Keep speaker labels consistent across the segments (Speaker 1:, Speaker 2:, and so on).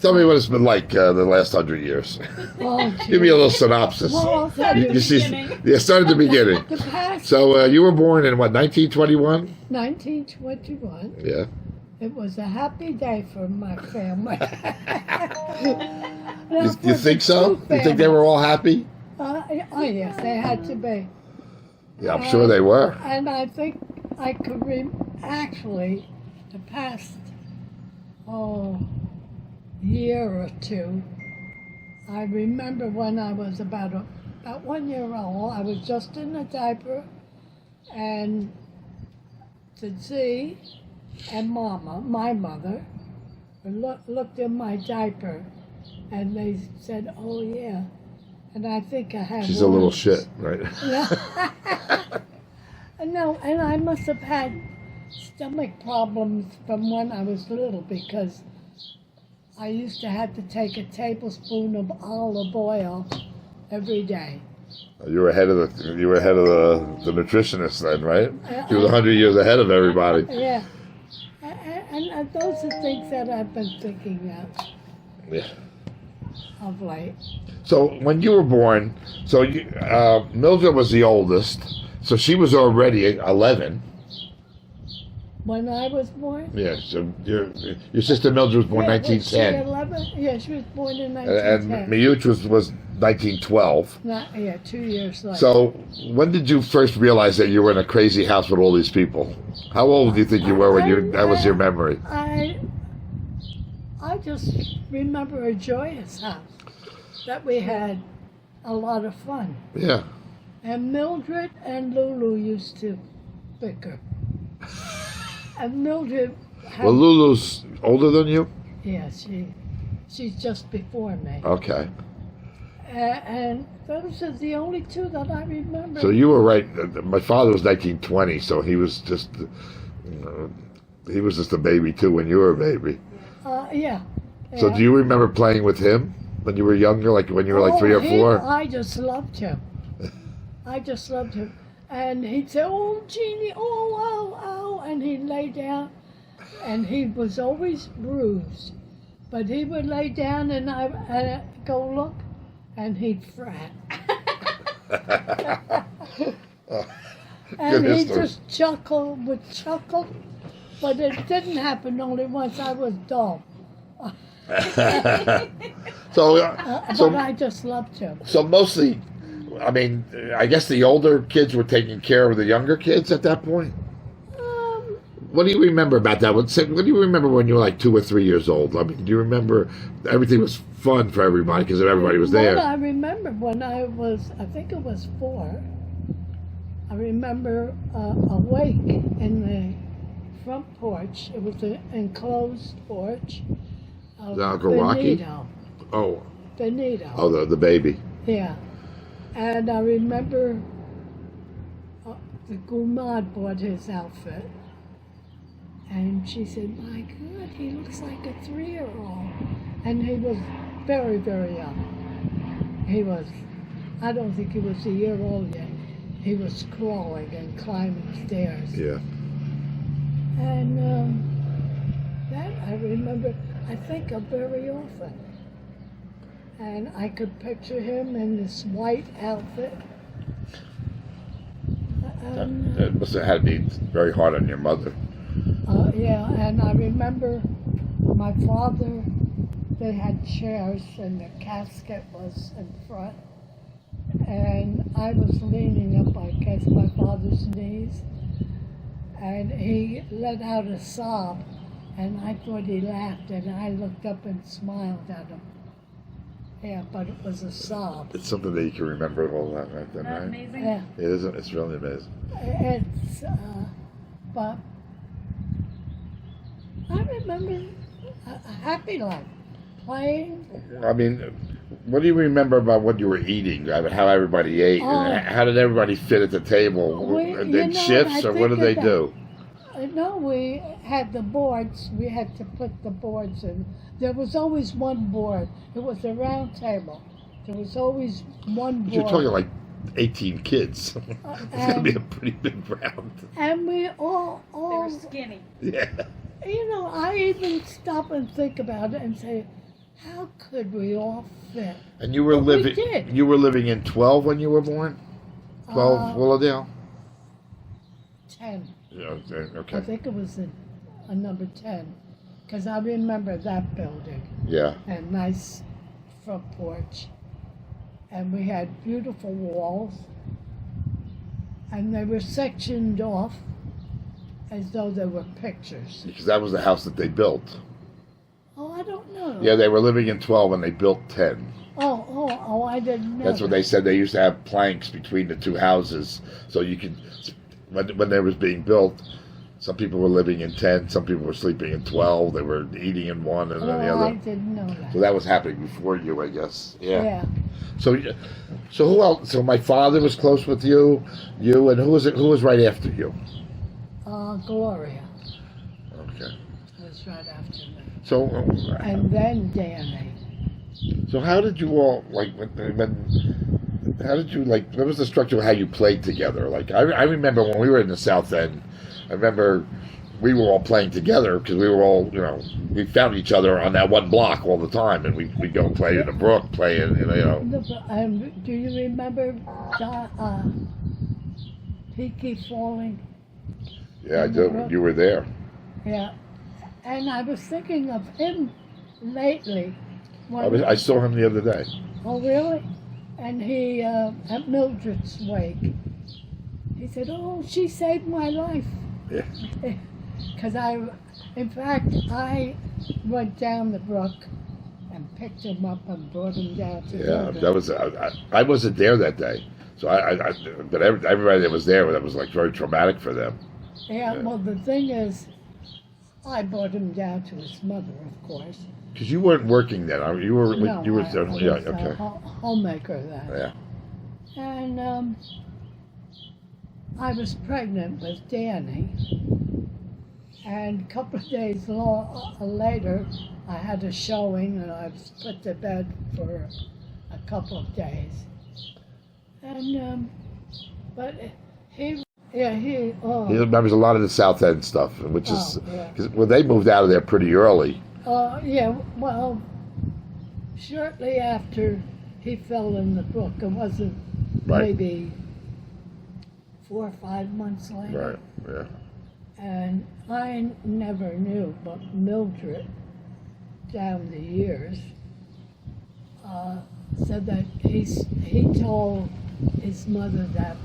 Speaker 1: Tell me what it's been like the last 100 years.
Speaker 2: Oh,
Speaker 1: Give me a little synopsis.
Speaker 2: Well,
Speaker 1: Yeah, start at the beginning.
Speaker 2: the past
Speaker 1: So you were born in what, 1921?
Speaker 2: 1921,
Speaker 1: Yeah.
Speaker 2: it was a happy day for my family.
Speaker 1: You think so? You think they were all happy?
Speaker 2: Oh, yes, they had to be.
Speaker 1: Yeah, I'm sure they were.
Speaker 2: And I think I could actually, the past, year or two, I remember when I was about 1 year old, I was just in a diaper, and Z and Mama, my mother, looked in my diaper, and they said, "Oh yeah," and I think I had.
Speaker 1: She's a little shit, right?
Speaker 2: No, and I must have had stomach problems from when I was little because I used to have to take a tablespoon of olive oil every day.
Speaker 1: You were ahead of the nutritionist then, right? You were 100 years ahead of everybody.
Speaker 2: Yeah, and those are things that I've been thinking of late.
Speaker 1: So when you were born, Mildred was the oldest, so she was already 11.
Speaker 2: When I was born?
Speaker 1: Yeah, so your sister Mildred was born 1910.
Speaker 2: 11? Yeah, she was born in 1910.
Speaker 1: And Miyuch was 1912.
Speaker 2: 2 years later.
Speaker 1: So when did you first realize that you were in a crazy house with all these people? How old do you think you were when that was your memory?
Speaker 2: I just remember a joyous house, that we had a lot of fun.
Speaker 1: Yeah.
Speaker 2: And Mildred and Lulu used to bicker. And Mildred
Speaker 1: Well, Lulu's older than you?
Speaker 2: Yeah, she's just before me.
Speaker 1: Okay.
Speaker 2: And those are the only two that I remember.
Speaker 1: So you were right. My father was 1920, so he was just a baby too when you were a baby.
Speaker 2: Yeah.
Speaker 1: So do you remember playing with him when you were younger, like when you were like 3 or 4?
Speaker 2: I just loved him. And he'd say, "Oh, Jeannie, oh," and he'd lay down, and he was always bruised, but he would lay down, and I'd go look, and he'd fret. And he just would chuckle, but it didn't happen only once. I was dull. But I just loved him.
Speaker 1: So mostly, I mean, I guess the older kids were taking care of the younger kids at that point? What do you remember about that? What do you remember when you were like 2 or 3 years old? I mean, do you remember everything was fun for everybody because everybody was there?
Speaker 2: Well, I remember when I think it was 4, I remember a wake in the front porch. It was an enclosed porch.
Speaker 1: The Uncle Rocky?
Speaker 2: Benito.
Speaker 1: Oh.
Speaker 2: Benito.
Speaker 1: Oh, the baby.
Speaker 2: Yeah. And I remember the Gumad bought his outfit. And she said, "My God, he looks like a 3-year-old." And he was very, very young. He was, I don't think he was a year old yet. He was crawling and climbing stairs.
Speaker 1: Yeah.
Speaker 2: And that I remember, I think of very often. And I could picture him in this white outfit.
Speaker 1: That must have had to be very hard on your mother.
Speaker 2: Yeah, and I remember my father, they had chairs and the casket was in front. And I was leaning up against my father's knees. And he let out a sob. And I thought he laughed, and I looked up and smiled at him. Yeah, but it was a sob.
Speaker 1: It's something that you can remember all that right then, right?
Speaker 3: Amazing.
Speaker 2: Yeah.
Speaker 1: It isn't. It's really amazing.
Speaker 2: It's, but I remember a happy life, playing.
Speaker 1: I mean, what do you remember about what you were eating? I mean, how everybody ate? And how did everybody fit at the table? Did shifts, or what did they do?
Speaker 2: No, we had the boards. We had to put the boards in. There was always one board. It was a round table. There was always one board.
Speaker 1: You're talking like 18 kids. It's going to be a pretty big round.
Speaker 2: And we all...
Speaker 3: They were skinny.
Speaker 1: Yeah.
Speaker 2: You know, I even stop and think about it and say, how could we all fit?
Speaker 1: And you were
Speaker 2: But we
Speaker 1: living.
Speaker 2: did.
Speaker 1: You were living in 12 when you were born. 12 Willowdale.
Speaker 2: 10.
Speaker 1: Yeah.
Speaker 2: I
Speaker 1: Okay.
Speaker 2: think it was a number 10, because I remember that building.
Speaker 1: Yeah.
Speaker 2: And nice front porch. And we had beautiful walls. And they were sectioned off as though they were pictures.
Speaker 1: Because that was the house that they built.
Speaker 2: Oh, I don't know.
Speaker 1: Yeah, they were living in 12 and they built 10.
Speaker 2: Oh, I didn't know.
Speaker 1: That's what they said. They used to have planks between the two houses, so you could, when they was being built, some people were living in 10, some people were sleeping in 12. They were eating in one and then the
Speaker 2: I
Speaker 1: other.
Speaker 2: didn't know that.
Speaker 1: So that was happening before you, I guess.
Speaker 2: Yeah.
Speaker 1: So who else? So my father was close with you, and who was it? Who was right after you?
Speaker 2: Gloria
Speaker 1: Okay.
Speaker 2: was right after me.
Speaker 1: So
Speaker 2: And then Danny.
Speaker 1: so how did you all like how did you like? What was the structure of how you played together? Like I remember when we were in the South End. I remember we were all playing together because we were all, we found each other on that one block all the time, and we'd go play in the brook, play in,
Speaker 2: Do you remember Peaky Falling?
Speaker 1: Yeah, I do. You were there.
Speaker 2: Yeah. And I was thinking of him lately.
Speaker 1: I saw him the other day.
Speaker 2: Oh, really? And he, at Mildred's wake, he said, "Oh, she saved my life."
Speaker 1: Yeah.
Speaker 2: Because in fact, I went down the brook and picked him up and brought him down to Mildred.
Speaker 1: That was. I wasn't there that day, so but everybody that was there, that was like very traumatic for them.
Speaker 2: Yeah, well, the thing is, I brought him down to his mother, of course.
Speaker 1: Because you weren't working then. You were.
Speaker 2: No,
Speaker 1: you were.
Speaker 2: I was
Speaker 1: Okay.
Speaker 2: a homemaker then.
Speaker 1: Yeah.
Speaker 2: And I was pregnant with Danny. And a couple of days later, I had a showing, and I was put to bed for a couple of days. And but he
Speaker 1: He remembers a lot of the South End stuff, which is
Speaker 2: yeah.
Speaker 1: because they moved out of there pretty early.
Speaker 2: Yeah, well, shortly after he fell in the brook, it wasn't maybe 4 or 5 months later.
Speaker 1: Right. Yeah.
Speaker 2: And I never knew, but Mildred, down the years, said that he told his mother that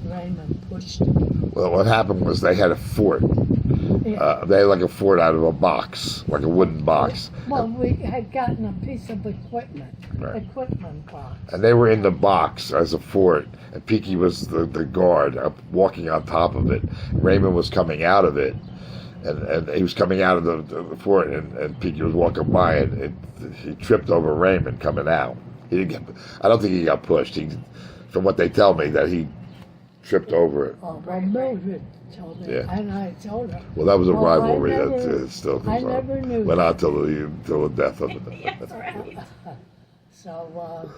Speaker 2: Raymond pushed him.
Speaker 1: Well, what happened was they had a fort.
Speaker 2: Yeah.
Speaker 1: They had like a fort out of a box, like a wooden box.
Speaker 2: Well, we had gotten a piece of equipment box.
Speaker 1: And they were in the box as a fort, and Peaky was the guard walking on top of it. Raymond was coming out of it, and he was coming out of the fort, and Peaky was walking by, and he tripped over Raymond coming out. He didn't get. I don't think he got pushed. From what they tell me, that he tripped over it.
Speaker 2: Oh, well, Mildred told me, and I told her.
Speaker 1: Well, that was a rivalry
Speaker 2: that
Speaker 1: still goes
Speaker 2: I
Speaker 1: on.
Speaker 2: never knew.
Speaker 1: Went on till the death of it.
Speaker 3: Yes, right.
Speaker 2: So,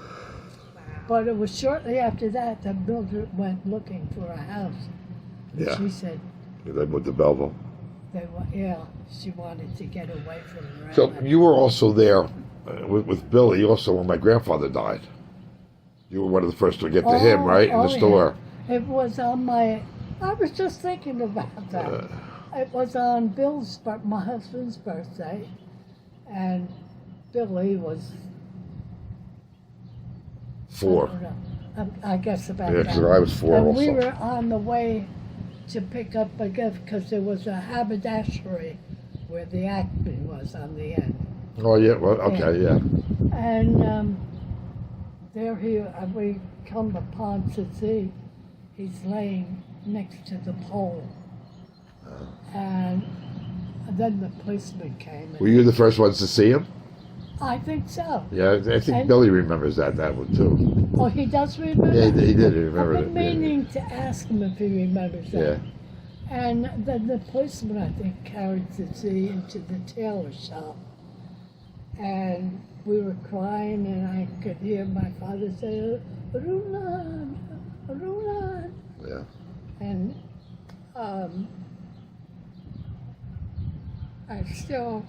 Speaker 2: but it was shortly after that Mildred went looking for a house. And
Speaker 1: Yeah.
Speaker 2: she said
Speaker 1: They moved to Belleville.
Speaker 2: she wanted to get away from Raymond.
Speaker 1: So you were also there with Billy also when my grandfather died. You were one of the first to get to him, right, in the store.
Speaker 2: Yeah. It was on my. I was just thinking about that. It was on my husband's birthday, and Billy was
Speaker 1: 4.
Speaker 2: I don't know, I guess about
Speaker 1: Yeah,
Speaker 2: that.
Speaker 1: because I was 4
Speaker 2: and
Speaker 1: also.
Speaker 2: we were on the way to pick up a gift because there was a haberdashery where the acme was on the end.
Speaker 1: Oh yeah, well, okay, yeah.
Speaker 2: And we come upon to see he's laying next to the pole. And then the policeman came.
Speaker 1: Were you the first ones to see him?
Speaker 2: I think so.
Speaker 1: Yeah, I think Billy remembers that one too.
Speaker 2: Oh, he does remember?
Speaker 1: Yeah, he did remember
Speaker 2: I've been
Speaker 1: it.
Speaker 2: meaning to ask him if he remembers that.
Speaker 1: Yeah.
Speaker 2: And then the policeman, I think, carried Zizi into the tailor shop. And we were crying, and I could hear my father say, "Runan, Runan."
Speaker 1: Yeah.
Speaker 2: And I still,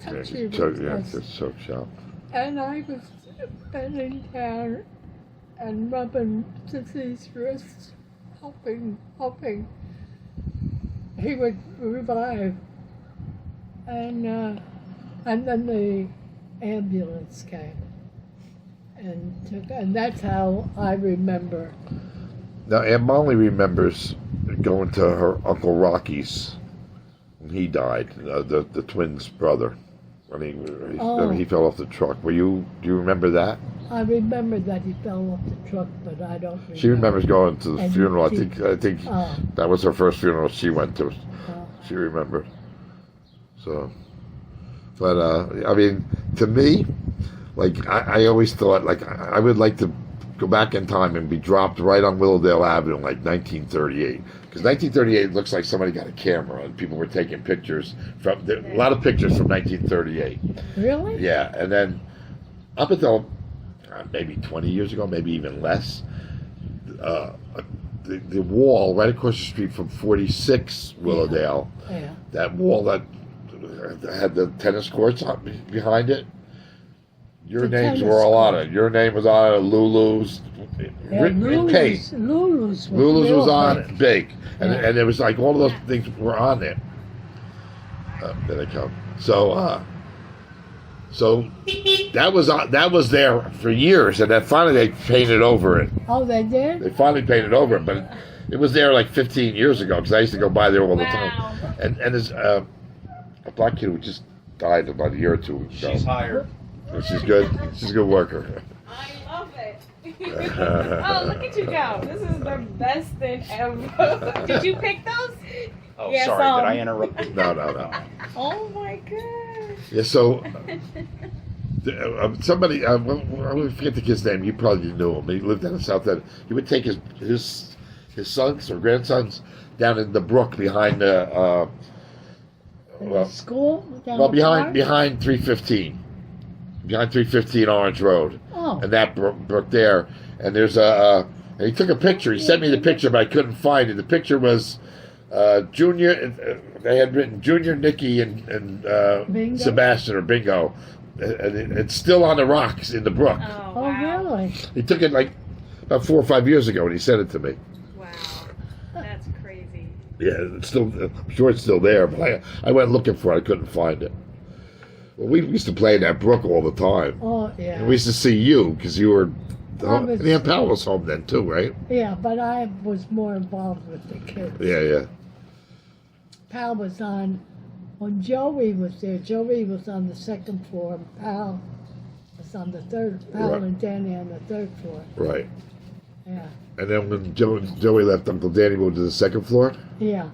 Speaker 2: touchy with
Speaker 1: Yeah,
Speaker 2: us.
Speaker 1: it's choke shop.
Speaker 2: And I was bending down and rubbing Sissy's wrists, hoping he would revive. And then the ambulance came and that's how I remember.
Speaker 1: Now, Aunt Molly remembers going to her Uncle Rocky's when he died, the twins' brother. When he fell off the truck. Do you remember that?
Speaker 2: I remember that he fell off the truck, but I don't remember.
Speaker 1: She remembers going to the
Speaker 2: And
Speaker 1: funeral. I
Speaker 2: she-
Speaker 1: think that was her first funeral she went to. She remembered. So, but I mean, to me, like I always thought, like I would like to go back in time and be dropped right on Willowdale Avenue in like 1938. Because 1938 looks like somebody got a camera and people were taking pictures a lot of pictures from 1938.
Speaker 2: Really?
Speaker 1: Yeah, and then up until maybe 20 years ago, maybe even less, the wall right across the street from 46 Willowdale,
Speaker 2: Yeah.
Speaker 1: that wall that had the tennis courts behind it, your
Speaker 2: The
Speaker 1: names
Speaker 2: tennis
Speaker 1: were all on
Speaker 2: court.
Speaker 1: it. Your name was on it, Lulu's,
Speaker 2: Yeah,
Speaker 1: written in paint.
Speaker 2: Lulu's
Speaker 1: Lulu's
Speaker 2: real
Speaker 1: was on
Speaker 2: big.
Speaker 1: it, big. And,
Speaker 2: Yeah.
Speaker 1: and there was like all of those things were on there. There they come. So that was there for years, and then finally they painted over it.
Speaker 2: Oh, they did?
Speaker 1: They finally painted over it, but it was there like 15 years ago because I used to go by there all the time. And there's a black kid who just died about a year or two ago.
Speaker 3: She's hired.
Speaker 1: She's good. She's a good worker.
Speaker 4: I love it. Oh, look at you go. This is the best thing ever. Did you pick those?
Speaker 3: Oh,
Speaker 4: Yes,
Speaker 3: sorry. Did I interrupt you?
Speaker 1: No.
Speaker 4: Oh my god.
Speaker 1: Yeah, so somebody, I forget the kid's name. You probably knew him. He lived down in South End. He would take his sons or grandsons down in the brook behind the
Speaker 2: School? Down
Speaker 1: well
Speaker 2: the park?
Speaker 1: behind 315, behind 315 Orange Road,
Speaker 2: Oh.
Speaker 1: and that brook there. And there's and he took a picture. He sent me the picture, but I couldn't find it. The picture was Junior. They had written Junior, Nicky, and
Speaker 2: Bingo?
Speaker 1: Sebastian or Bingo, and it's still on the rocks in the brook.
Speaker 4: Oh,
Speaker 2: Oh,
Speaker 4: wow.
Speaker 2: really?
Speaker 1: He took it like about 4 or 5 years ago, and he sent it to me.
Speaker 4: Wow. That's crazy.
Speaker 1: Yeah, it's still. I'm sure it's still there, but I went looking for it. I couldn't find it. Well, we used to play in that brook all the time.
Speaker 2: Oh, yeah.
Speaker 1: And we used to see you because you were.
Speaker 2: I was-
Speaker 1: and Aunt Pal was home then too, right?
Speaker 2: Yeah, but I was more involved with the kids.
Speaker 1: Yeah.
Speaker 2: Pal was on, when Joey was there, Joey was on the second floor, and Pal was on the third, Pal
Speaker 1: Right.
Speaker 2: and Danny on the third floor.
Speaker 1: Right.
Speaker 2: Yeah,
Speaker 1: And then when Joey left, Uncle Danny moved to the second floor.
Speaker 2: yeah.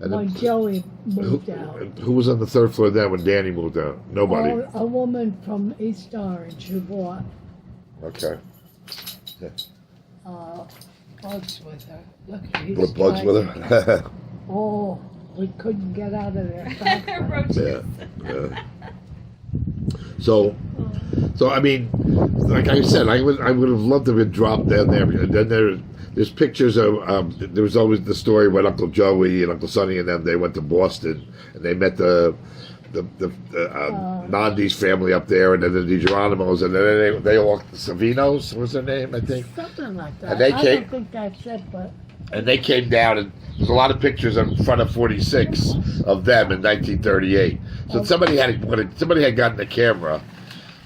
Speaker 1: And
Speaker 2: When
Speaker 1: then,
Speaker 2: Joey moved out.
Speaker 1: who was on the third floor then when Danny moved out? Nobody.
Speaker 2: Oh, a woman from East Orange who bought
Speaker 1: Okay.
Speaker 2: bugs with her. Look, he's
Speaker 1: Put bugs
Speaker 2: trying-
Speaker 1: with her.
Speaker 2: Oh, we couldn't get out of there fast enough.
Speaker 4: Roaches.
Speaker 1: Yeah. So I mean, like I said, I would have loved to have been dropped down there. And then there's pictures of there was always the story when Uncle Joey and Uncle Sonny and them, they went to Boston and they met the Nandi's family up there, and then the DiGeronimos, and then they all Savinos was their name, I think.
Speaker 2: Something like that.
Speaker 1: And they
Speaker 2: I
Speaker 1: came-
Speaker 2: don't think that's it, but
Speaker 1: And they came down, and there's a lot of pictures in front of 46 of them in 1938. So somebody had gotten a camera.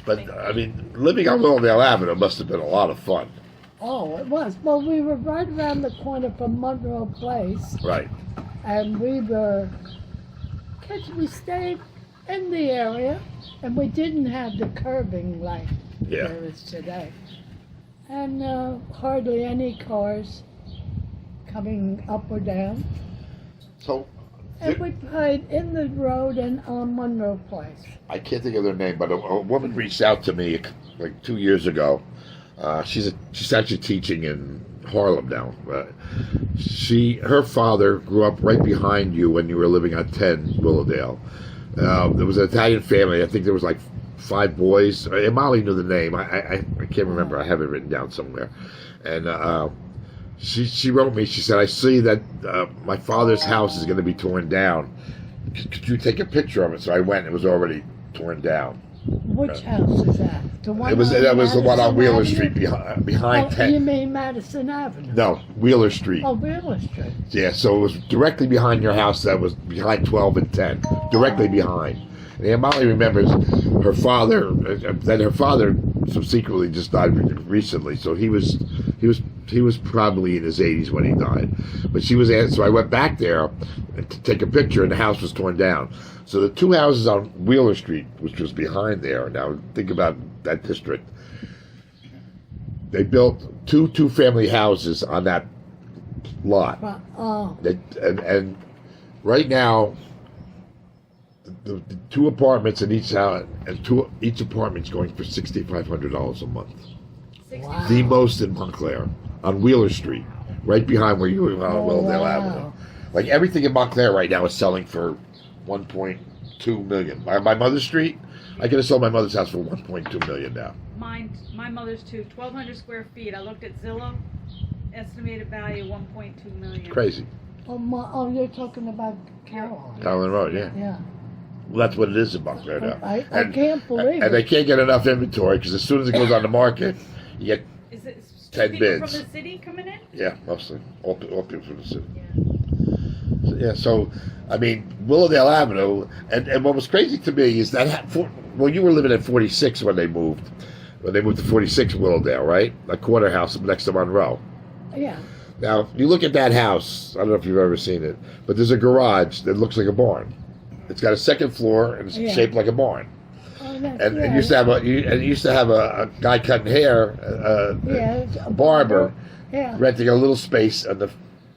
Speaker 1: But I mean, living on Willowdale Avenue must have been a lot of fun.
Speaker 2: oh, it was. Well, we were right around the corner from Monroe Place,
Speaker 1: Right.
Speaker 2: and we were kids. We stayed in the area, and we didn't have the curbing like
Speaker 1: Yeah.
Speaker 2: there is today, and hardly any cars coming up or down.
Speaker 1: So
Speaker 2: And we played in the road and on Monroe Place.
Speaker 1: I can't think of their name, but a woman reached out to me like 2 years ago. She's actually teaching in Harlem now. Her father grew up right behind you when you were living on 10 Willowdale. There was an Italian family. I think there was like 5 boys. Molly knew the name. I can't remember. I have it written down somewhere. And she wrote me. She said, "I see that my father's house is going to be torn down. Could you take a picture of it?" So I went. It was already torn down.
Speaker 2: Which house is that? The one
Speaker 1: That was the one on
Speaker 2: Madison
Speaker 1: Wheeler
Speaker 2: Avenue?
Speaker 1: Street behind
Speaker 2: Oh,
Speaker 1: 10.
Speaker 2: you mean Madison Avenue?
Speaker 1: No, Wheeler Street.
Speaker 2: Oh, Wheeler Street.
Speaker 1: Yeah, so it was directly behind your house. That was behind 12 and 10, directly behind. And Aunt Molly remembers her father. Then her father subsequently just died recently, so he was probably in his 80s when he died. But she was so I went back there to take a picture, and the house was torn down. So the two houses on Wheeler Street, which was behind there. Now think about that district. They built two-family houses on that lot.
Speaker 2: Oh,
Speaker 1: And right now, the two apartments in each house, and each apartment's going for $6,500 a month.
Speaker 2: wow.
Speaker 1: The most in Montclair, on Wheeler Street, right behind where you were on Willardale Avenue. Like everything in Montclair right now is selling for $1.2 million. My mother's street, I could have sold my mother's house for $1.2 million now.
Speaker 4: My mother's too. 1,200 square feet. I looked at Zillow. Estimated value 1.2 million.
Speaker 1: It's crazy.
Speaker 2: Oh, you're talking about Caroline.
Speaker 1: Caroline Road, yeah.
Speaker 2: Yeah.
Speaker 1: Well, that's what it is in Montclair now.
Speaker 2: I can't believe
Speaker 1: And they
Speaker 2: it.
Speaker 1: can't get enough inventory because as soon as it goes on the market, you get
Speaker 4: Is it
Speaker 1: 10
Speaker 4: people
Speaker 1: bids.
Speaker 4: from the city coming in?
Speaker 1: Yeah, mostly. All people from the city.
Speaker 4: Yeah.
Speaker 1: So, I mean, Willowdale Avenue, and what was crazy to me is that, you were living at 46 when they moved to 46 Willowdale, right? A quarter house next to Monroe.
Speaker 2: Yeah.
Speaker 1: Now, you look at that house, I don't know if you've ever seen it, but there's a garage that looks like a barn. It's got a second floor, and it's shaped like a barn.
Speaker 2: Oh, that's
Speaker 1: And
Speaker 2: right.
Speaker 1: used to have a guy cutting hair,
Speaker 2: It's
Speaker 1: a barber,
Speaker 2: Yeah.
Speaker 1: renting a little space on the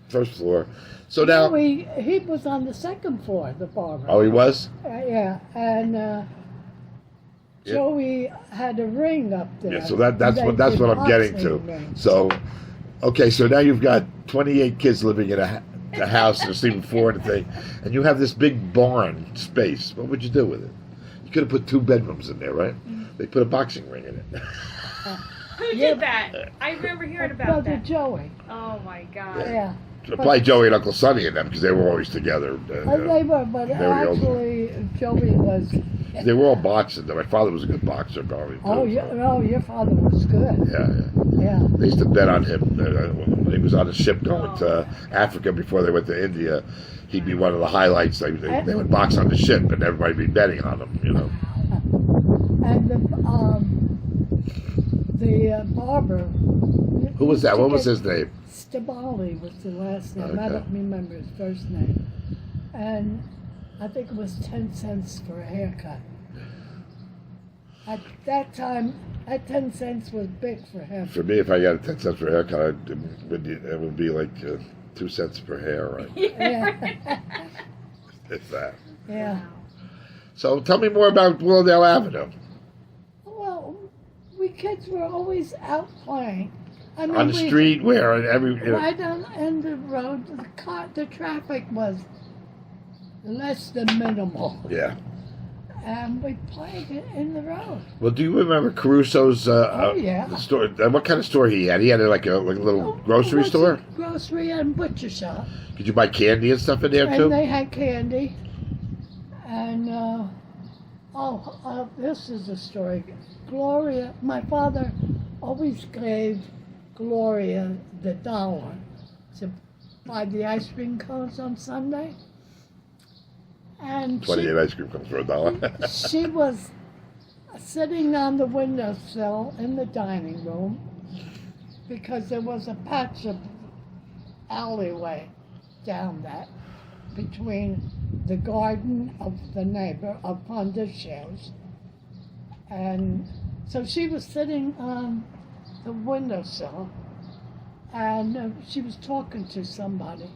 Speaker 1: first floor. So now,
Speaker 2: He was on the second floor, the barber.
Speaker 1: oh, he was?
Speaker 2: Yeah, and Joey had a ring up there.
Speaker 1: Yeah. So that's
Speaker 2: They
Speaker 1: what
Speaker 2: did
Speaker 1: I'm getting to.
Speaker 2: boxing rings.
Speaker 1: So, okay, so now you've got 28 kids living in a house and a sleeping floor and a thing, and you have this big barn space. What would you do with it? You could have put 2 bedrooms in there, right? They put a boxing ring in it.
Speaker 4: Who did that? I remember hearing about
Speaker 2: Brother
Speaker 4: that.
Speaker 2: Joey.
Speaker 4: Oh my God.
Speaker 2: Yeah.
Speaker 1: Probably Joey and Uncle Sonny and them because they were always together.
Speaker 2: They were, but
Speaker 1: They were the
Speaker 2: actually, Joey was.
Speaker 1: They were all boxers. My father was a good boxer, probably. Too,
Speaker 2: Oh, yeah. No, your father was good.
Speaker 1: Yeah.
Speaker 2: Yeah.
Speaker 1: They used to bet on him when he was on a ship going to Africa before they went to India. He'd be one of the highlights. They would box on the ship, and everybody would be betting on him. You know.
Speaker 2: And the barber.
Speaker 1: Who was that? What was his name?
Speaker 2: Stabali was the last name. I
Speaker 1: Okay.
Speaker 2: don't remember his first name. And I think it was 10 cents for a haircut. At that time, that 10 cents was big for him.
Speaker 1: For me, if I got 10 cents for a haircut, it would be like 2 cents per hair, right?
Speaker 2: Yeah.
Speaker 1: If that.
Speaker 2: Yeah.
Speaker 1: So tell me more about Willowdale Avenue.
Speaker 2: Well, we kids were always out playing. I mean,
Speaker 1: On the street, where?
Speaker 2: Right on the end of the road, the traffic was less than minimal.
Speaker 1: Yeah.
Speaker 2: And we played it in the road.
Speaker 1: Well, do you remember Caruso's
Speaker 2: yeah.
Speaker 1: the store? What kind of store he had? He had like a little grocery
Speaker 2: It was
Speaker 1: store.
Speaker 2: a grocery and butcher shop.
Speaker 1: Could you buy candy and stuff in there too?
Speaker 2: And they had candy. And, this is a story. Gloria, my father always gave Gloria the $1 to buy the ice cream cones on Sunday. And
Speaker 1: 28 ice cream cones for $1.
Speaker 2: she was sitting on the windowsill in the dining room because there was a patch of alleyway down that between the garden of the neighbor of Pondicios. And so she was sitting on the windowsill and she was talking to somebody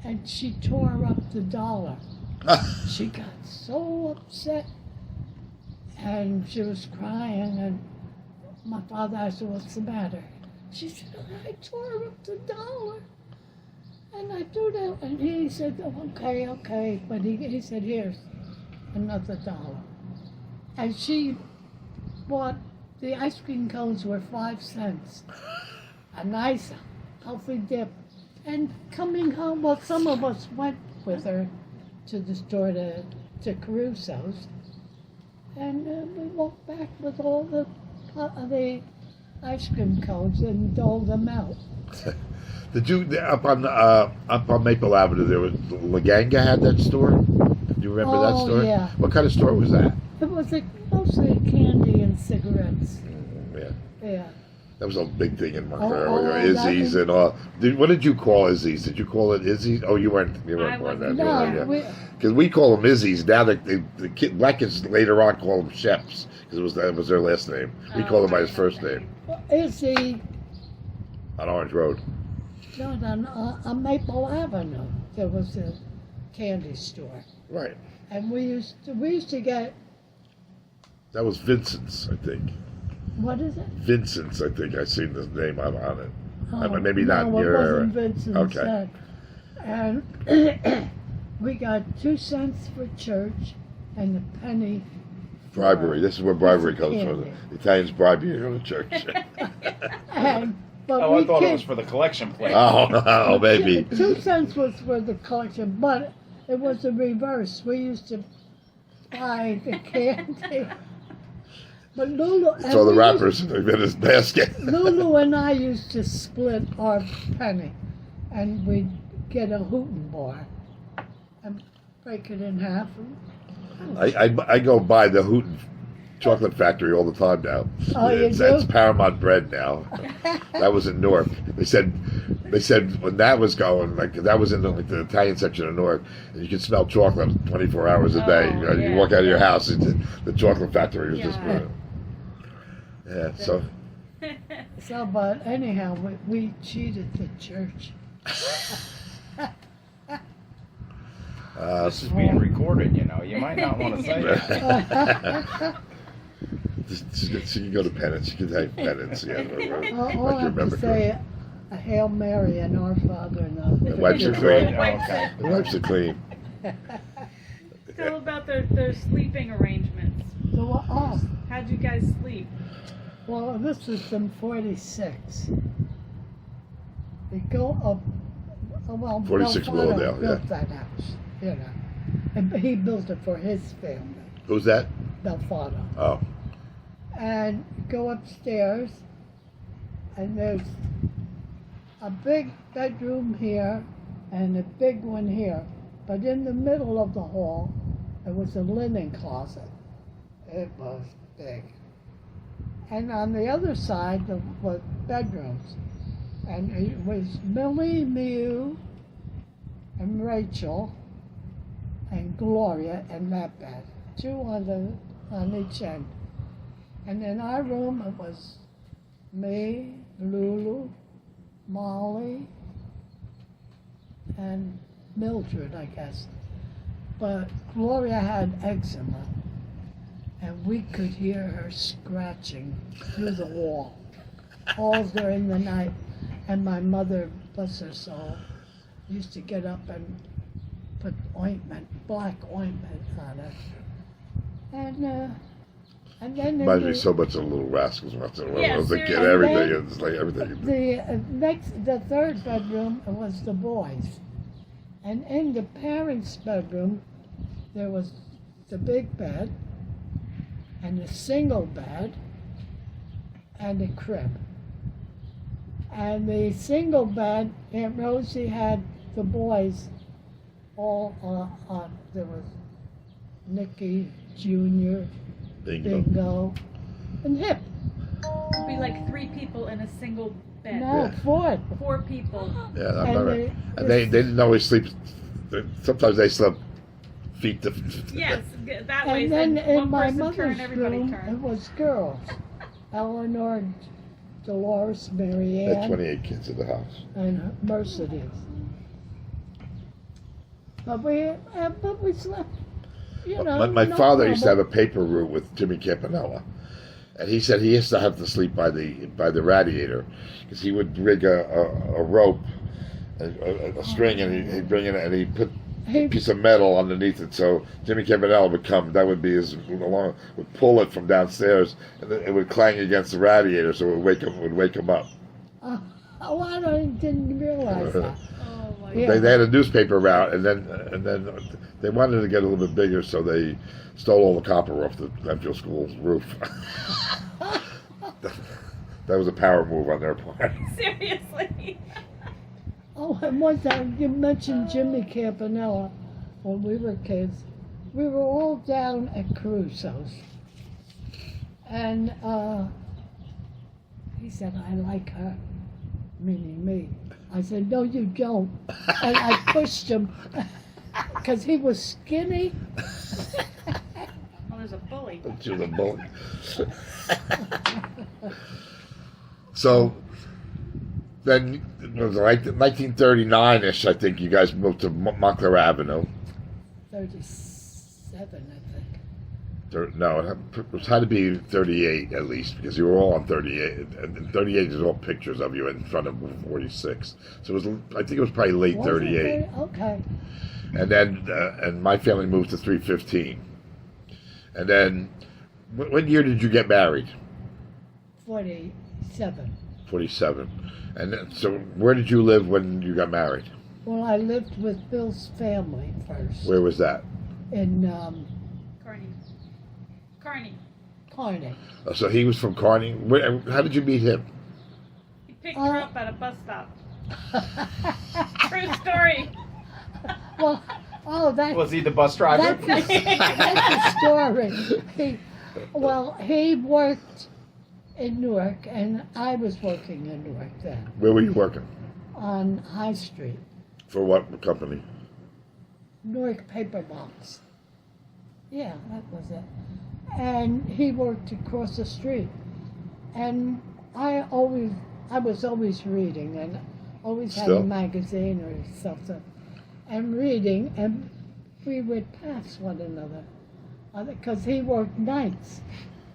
Speaker 2: and she tore up the $1. She got so upset and she was crying and my father asked her, what's the matter? She said, I tore up the $1 and I threw that. And he said, oh, okay. But he said, here's another $1. And she bought, the ice cream cones were 5 cents. A nice healthy dip. And coming home, well, some of us went with her to the store to Caruso's. And we walked back with all the ice cream cones and doled them out.
Speaker 1: Did you up on Maple Avenue? There was Leganga had that store. Do you remember that store?
Speaker 2: Yeah.
Speaker 1: What kind of store was that?
Speaker 2: It was mostly candy and cigarettes.
Speaker 1: Yeah.
Speaker 2: Yeah.
Speaker 1: That was a big thing in Montreal.
Speaker 2: Oh,
Speaker 1: Izzy's and all. What did you call Izzy's? Did you call it Izzy's? Oh, you weren't
Speaker 4: I
Speaker 1: born then.
Speaker 4: wasn't.
Speaker 2: No,
Speaker 1: Because we call them Izzy's. Now the black kids later on call them Sheps because that was their last name. We call him by his first name.
Speaker 2: Izzy,
Speaker 1: On Orange Road.
Speaker 2: on Maple Avenue, there was a candy store.
Speaker 1: Right.
Speaker 2: And we used to get,
Speaker 1: That was Vincent's, I think.
Speaker 2: what is it?
Speaker 1: Vincent's, I think. I seen the name on it.
Speaker 2: Oh,
Speaker 1: Maybe not in
Speaker 2: no,
Speaker 1: your
Speaker 2: it
Speaker 1: era.
Speaker 2: wasn't Vincent's.
Speaker 1: Okay.
Speaker 2: And we got 2 cents for church and a penny.
Speaker 1: Bribery. This is where bribery comes
Speaker 2: Candy.
Speaker 1: from. The Italians bribe you to go to church.
Speaker 2: But
Speaker 3: Oh,
Speaker 2: we
Speaker 3: I thought it
Speaker 2: kid-
Speaker 3: was for the collection plate.
Speaker 1: oh, maybe.
Speaker 2: 2 cents was for the collection, but it was the reverse. We used to buy the candy. But Lulu
Speaker 1: Throw the wrappers in his basket.
Speaker 2: Lulu and I used to split our penny, and we'd get a Hooten bar and break it in half.
Speaker 1: I go by the Hooten Chocolate Factory all the time now.
Speaker 2: Oh, you
Speaker 1: It's
Speaker 2: do?
Speaker 1: Paramount Bread now. That was in Newark. They said when that was going, like that was in the Italian section of Newark, and you could smell chocolate 24 hours a day.
Speaker 4: Oh,
Speaker 1: You
Speaker 4: yeah.
Speaker 1: walk out of your house, and the chocolate factory was just.
Speaker 4: Yeah.
Speaker 1: Yeah. So
Speaker 2: So, but anyhow, we cheated the church.
Speaker 3: This is being recorded, you know. You might not want to say that.
Speaker 1: she can go to penance. She can take penance. Yeah.
Speaker 2: All I have to say, a Hail Mary and Our Father and our
Speaker 1: The wipes are clean.
Speaker 3: Oh, okay.
Speaker 1: The wipes are clean.
Speaker 4: Tell about their sleeping arrangements.
Speaker 2: Oh,
Speaker 4: How'd you guys sleep?
Speaker 2: well, this was in 46. We go up, well,
Speaker 1: 46
Speaker 2: Bill Fano
Speaker 1: Willowdale,
Speaker 2: built
Speaker 1: yeah.
Speaker 2: that house, you know. And he built it for his family,
Speaker 1: Who's that?
Speaker 2: Belfano.
Speaker 1: Oh.
Speaker 2: And go upstairs, and there's a big bedroom here and a big one here. But in the middle of the hall, there was a linen closet. It was big. And on the other side, there were bedrooms. And it was Millie, Miu, and Rachel, and Gloria in that bed. 2 on each end. And in our room, it was me, Lulu, Molly, and Mildred, I guess. But Gloria had eczema, and we could hear her scratching through the wall all during the night. And my mother, bless her soul, used to get up and put black ointment on it. And then
Speaker 1: Reminds me so much of Little Rascals when
Speaker 4: Yeah,
Speaker 1: I was a kid.
Speaker 4: seriously.
Speaker 1: Everything, it's like everything.
Speaker 2: the third bedroom was the boys. And in the parents' bedroom, there was the big bed, and a single bed, and a crib. And the single bed, Aunt Rosie had the boys all on. There was Nicky, Junior, Bingo, and Hip.
Speaker 4: It'd be like 3 people in a single bed.
Speaker 2: No,
Speaker 1: Yeah.
Speaker 2: 4.
Speaker 4: 4 people.
Speaker 1: Yeah, I
Speaker 2: And
Speaker 1: remember. And they didn't always sleep. Sometimes they slept feet to.
Speaker 4: Yes, that way.
Speaker 2: And then
Speaker 4: one
Speaker 2: in my
Speaker 4: person
Speaker 2: mother's
Speaker 4: turn, everybody
Speaker 2: room,
Speaker 4: turn.
Speaker 2: it was girls. Eleanor, Dolores, Mary
Speaker 1: They had
Speaker 2: Ann,
Speaker 1: 28 kids in the house.
Speaker 2: and Mercedes. But we slept, you know.
Speaker 1: My
Speaker 2: no
Speaker 1: father used to have
Speaker 2: trouble.
Speaker 1: a paper route with Jimmy Campanella, and he said he used to have to sleep by the radiator because he would rig a rope, a string, and he'd bring it and he'd put a piece of metal underneath it. So Jimmy Campanella would come. That would be his along. Would pull it from downstairs, and then it would clang against the radiator, so it would wake him up.
Speaker 2: Oh, I didn't realize that.
Speaker 4: Oh, like.
Speaker 2: Yeah.
Speaker 1: They had a newspaper route, and then they wanted to get a little bit bigger, so they stole all the copper off the Glenfield School's roof. That was a power move on their part.
Speaker 4: Seriously.
Speaker 2: Oh, and one time you mentioned Jimmy Campanella when we were kids. We were all down at Caruso's. And he said, I like her, meaning me. I said, no, you don't. And I pushed him because he was skinny.
Speaker 4: Well, there's a bully.
Speaker 1: She was a bully. So then it was like 1939-ish, I think you guys moved to Montclair Avenue.
Speaker 2: 37, I think.
Speaker 1: No, it had to be 38 at least, because you were all on 38. And 38 is all pictures of you in front of 46. So it was, I think it was probably late
Speaker 2: Was it
Speaker 1: 38.
Speaker 2: Okay.
Speaker 1: And then, and my family moved to 315. And then, what year did you get married?
Speaker 2: 47.
Speaker 1: 47. And then, so where did you live when you got married?
Speaker 2: Well, I lived with Bill's family first.
Speaker 1: Where was that?
Speaker 2: In
Speaker 4: Carney.
Speaker 2: Kearney.
Speaker 1: Oh, so he was from Kearney. How did you meet him?
Speaker 4: He picked her up at a bus stop. True story.
Speaker 2: Well, oh, that.
Speaker 3: Was he the bus driver?
Speaker 2: That's the story. He worked in Newark, and I was working in Newark then,
Speaker 1: Where were you working?
Speaker 2: on High Street,
Speaker 1: For what company?
Speaker 2: Newark Paper Box. Yeah, that was it. And he worked across the street. And I was always reading, and always had
Speaker 1: Still?
Speaker 2: a magazine or something, and reading, and we would pass one another. Because he worked nights,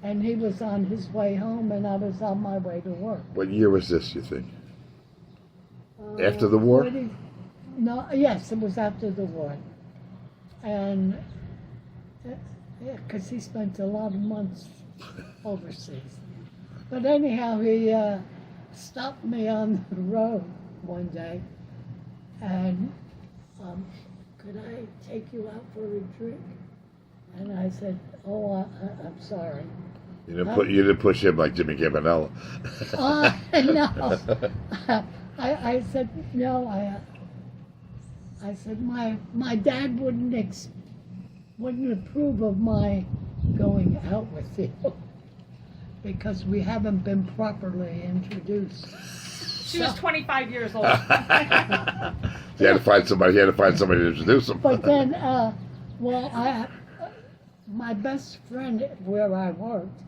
Speaker 2: and he was on his way home, and I was on my way to work.
Speaker 1: What year was this, you think? After the war?
Speaker 2: No, yes, it was after the war. And, yeah, because he spent a lot of months overseas. But anyhow, he stopped me on the road one day, and could I take you out for a drink? And I said, oh, I'm sorry.
Speaker 1: You didn't push him like Jimmy Campanella.
Speaker 2: No. I said, no, I said, my dad wouldn't approve of my going out with you because we haven't been properly introduced.
Speaker 4: She was 25 years old.
Speaker 1: He had to find somebody. He had to find somebody to introduce him.
Speaker 2: But then, my best friend where I worked,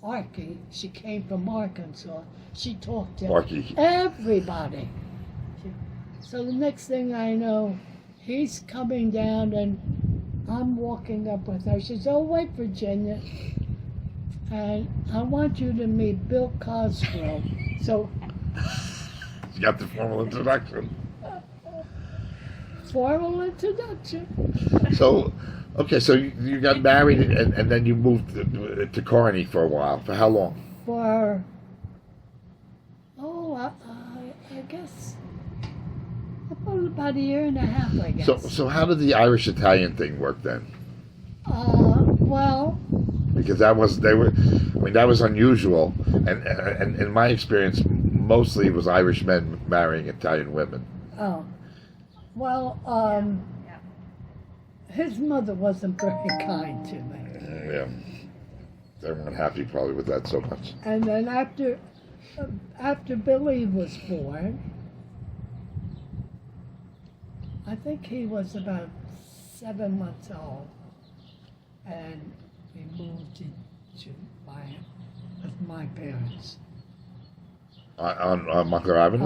Speaker 2: Arky, she came from Arkansas. She talked to
Speaker 1: Arky.
Speaker 2: everybody. So the next thing I know, he's coming down and I'm walking up with her. She says, oh, wait, Virginia. And I want you to meet Bill Cosgrove. So,
Speaker 1: You got the formal introduction.
Speaker 2: formal introduction.
Speaker 1: So, okay, so you got married and then you moved to Kearney for a while. For how long?
Speaker 2: For, I guess, about a year and a half, I guess.
Speaker 1: So how did the Irish-Italian thing work then?
Speaker 2: Well,
Speaker 1: Because that was unusual, and in my experience, mostly it was Irish men marrying Italian women.
Speaker 2: oh, well, his mother wasn't very kind to me.
Speaker 1: Yeah, they weren't happy probably with that so much.
Speaker 2: And then after Billy was born, I think he was about 7 months old, and we moved into with my parents.
Speaker 1: On Montclair Avenue?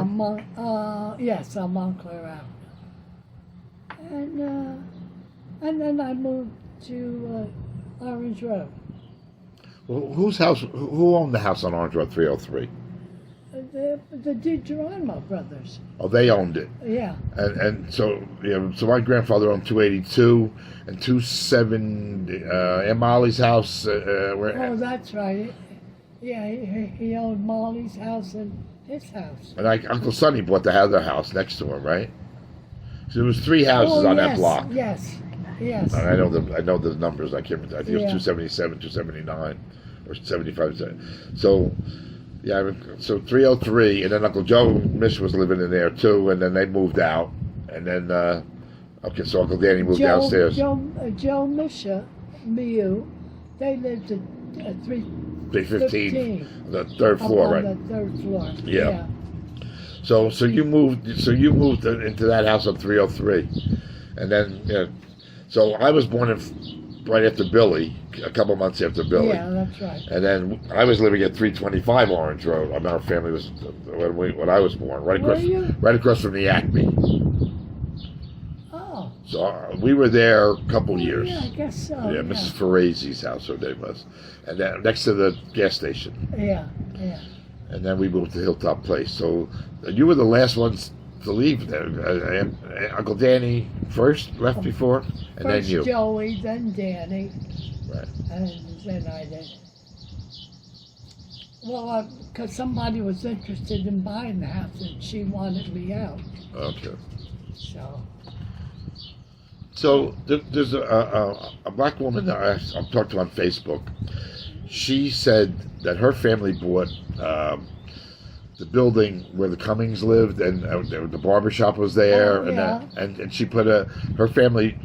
Speaker 2: Yes, on Montclair Avenue. And then I moved to Orange Road.
Speaker 1: Well, who owned the house on Orange Road 303?
Speaker 2: The DiGeronimo brothers.
Speaker 1: Oh, they owned it.
Speaker 2: Yeah.
Speaker 1: And so, so my grandfather owned 282 and 270, Aunt Molly's house.
Speaker 2: Oh, that's right. Yeah, he owned Molly's house and his house.
Speaker 1: And Uncle Sonny bought the other house next to him, right? So there was 3 houses on that block.
Speaker 2: Yes, yes.
Speaker 1: And I know the numbers. I can't remember. I think it was
Speaker 2: Yeah.
Speaker 1: 277, 279, or 75. So, yeah, so 303, and then Uncle Joe Mish was living in there too, and then they moved out, and then okay, so Uncle Danny moved downstairs.
Speaker 2: Joe Misha, Miu, they lived at
Speaker 1: 315, the third floor, right?
Speaker 2: On the third floor.
Speaker 1: Yeah. So you moved into that house on 303, and then so I was born right after Billy, a couple months after Billy.
Speaker 2: Yeah, that's right.
Speaker 1: And then I was living at 325 Orange Road. I mean, our family was when I was born, right across from the Acme.
Speaker 2: Oh.
Speaker 1: So we were there a couple years.
Speaker 2: Yeah, I guess so.
Speaker 1: Yeah, Mrs. Ferrazi's house, her name was, and then next to the gas station.
Speaker 2: Yeah.
Speaker 1: And then we moved to Hilltop Place. So you were the last ones to leave there. Uncle Danny first left before, and
Speaker 2: First
Speaker 1: then you.
Speaker 2: Joey, then Danny,
Speaker 1: Right.
Speaker 2: and then I did. Well, because somebody was interested in buying the house and she wanted me out.
Speaker 1: Okay.
Speaker 2: So,
Speaker 1: There's a black woman that I've talked to on Facebook. She said that her family bought the building where the Cummings lived, and the barbershop was there,
Speaker 2: Oh, yeah.
Speaker 1: and she put her family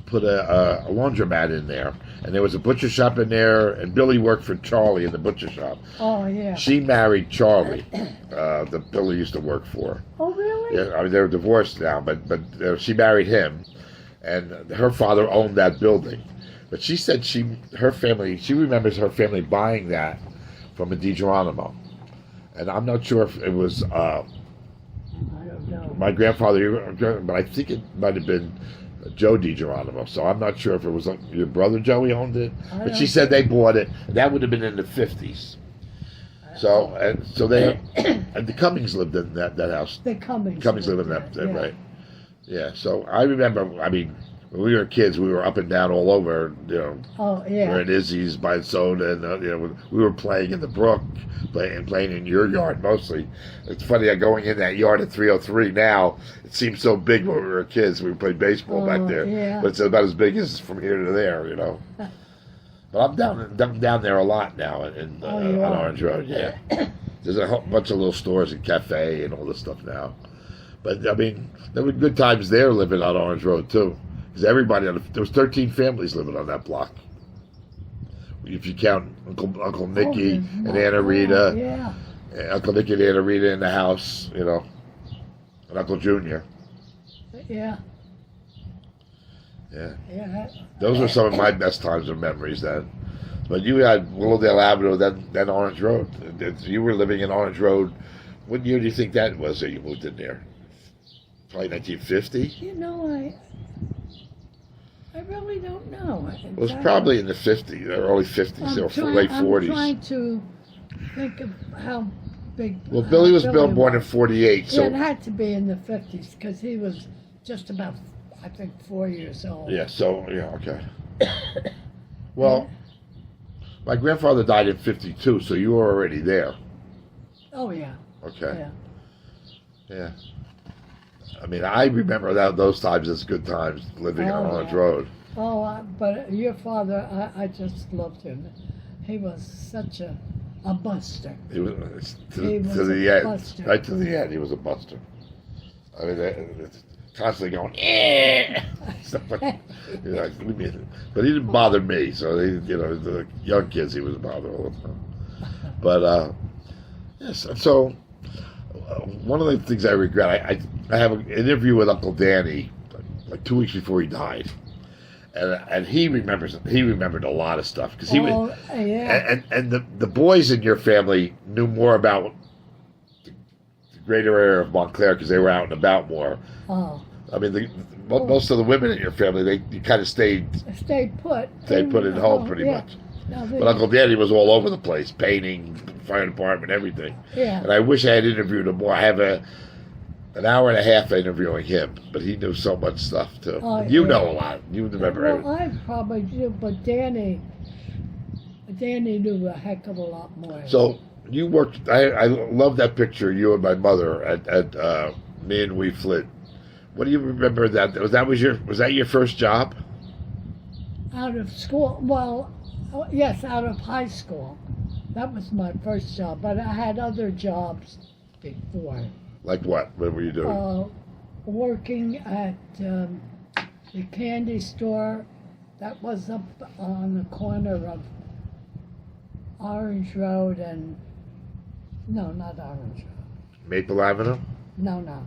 Speaker 1: put a laundromat in there, and there was a butcher shop in there, and Billy worked for Charlie in the butcher shop.
Speaker 2: oh yeah.
Speaker 1: She married Charlie, that Billy used to work for.
Speaker 2: Oh really?
Speaker 1: Yeah, I mean they're divorced now, but she married him, and her father owned that building. But she said she remembers her family buying that from a DiGeronimo, and I'm not sure if it was
Speaker 2: I don't know.
Speaker 1: my grandfather, but I think it might have been Joe DiGeronimo. So I'm not sure if it was like your brother Joey owned it, but she said they bought it. And that would have been in the 50s. So they and the Cummings lived in that house.
Speaker 2: The Cummings.
Speaker 1: Cummings lived in that,
Speaker 2: yeah.
Speaker 1: right? Yeah. So I remember. I mean, when we were kids, we were up and down all over.
Speaker 2: Oh
Speaker 1: We
Speaker 2: yeah.
Speaker 1: were at Izzy's buying soda, and we were playing in the brook, playing in your yard mostly. It's funny, going in that yard at 303 now, it seems so big when we were kids. We played baseball back there,
Speaker 2: yeah.
Speaker 1: but it's about as big as from here to there, But I'm down there a lot now on Orange Road. Yeah, there's a whole bunch of little stores and cafe and all this stuff now. But I mean, there were good times there living on Orange Road too. Because there was 13 families living on that block. If you count Uncle Nicky and Anna Rita,
Speaker 2: Yeah.
Speaker 1: Uncle Nicky and Anna Rita in the house, and Uncle Junior.
Speaker 2: Yeah.
Speaker 1: Yeah,
Speaker 2: Yeah.
Speaker 1: those were some of my best times and memories then. But you had Willowdale Avenue, then Orange Road. You were living in Orange Road. What year do you think that was that you moved in there? Probably 1950.
Speaker 2: I really don't know.
Speaker 1: It was probably in the 50s, early 50s, or late 40s.
Speaker 2: I'm trying to think of how big.
Speaker 1: Well, Billy was born in 48, so
Speaker 2: Yeah, it had to be in the 50s because he was just about, I think, 4 years old.
Speaker 1: yeah, okay. Well, my grandfather died in 52, so you were already there.
Speaker 2: Oh yeah.
Speaker 1: Okay.
Speaker 2: Yeah.
Speaker 1: Yeah. I mean, I remember those times as good times living on Orange
Speaker 2: yeah.
Speaker 1: Road.
Speaker 2: Oh, but your father, I just loved him. He was such a buster.
Speaker 1: He was to
Speaker 2: He was
Speaker 1: the
Speaker 2: a
Speaker 1: end,
Speaker 2: buster.
Speaker 1: right to the end. He was a buster. I mean, it's constantly going, eh. Leave me. But he didn't bother me. So the young kids, he was bothered all the time. But yes, so. One of the things I regret, I have an interview with Uncle Danny like 2 weeks before he died, and he remembered a lot of stuff because he was,
Speaker 2: yeah.
Speaker 1: and the boys in your family knew more about the greater area of Montclair because they were out and about more.
Speaker 2: Oh.
Speaker 1: I mean, most of the women in your family, you kind of stayed
Speaker 2: put.
Speaker 1: Stayed put in home pretty much.
Speaker 2: No,
Speaker 1: But Uncle Danny was all over the place, painting, fire department, everything.
Speaker 2: Yeah.
Speaker 1: And I wish I had interviewed him more. I have an hour and a half interviewing him, but he knew so much stuff too.
Speaker 2: Oh,
Speaker 1: You
Speaker 2: yeah.
Speaker 1: know a lot. You remember everything.
Speaker 2: Well, I probably do, but Danny knew a heck of a lot more.
Speaker 1: So you worked. I love that picture of you and my mother at me and Wee Flint What do you remember was that your first job?
Speaker 2: Out of school, well, yes, out of high school. That was my first job, but I had other jobs before.
Speaker 1: Like what? What were you doing?
Speaker 2: Working at the candy store that was up on the corner of Orange Road and, no, not Orange Road.
Speaker 1: Maple Avenue?
Speaker 2: No.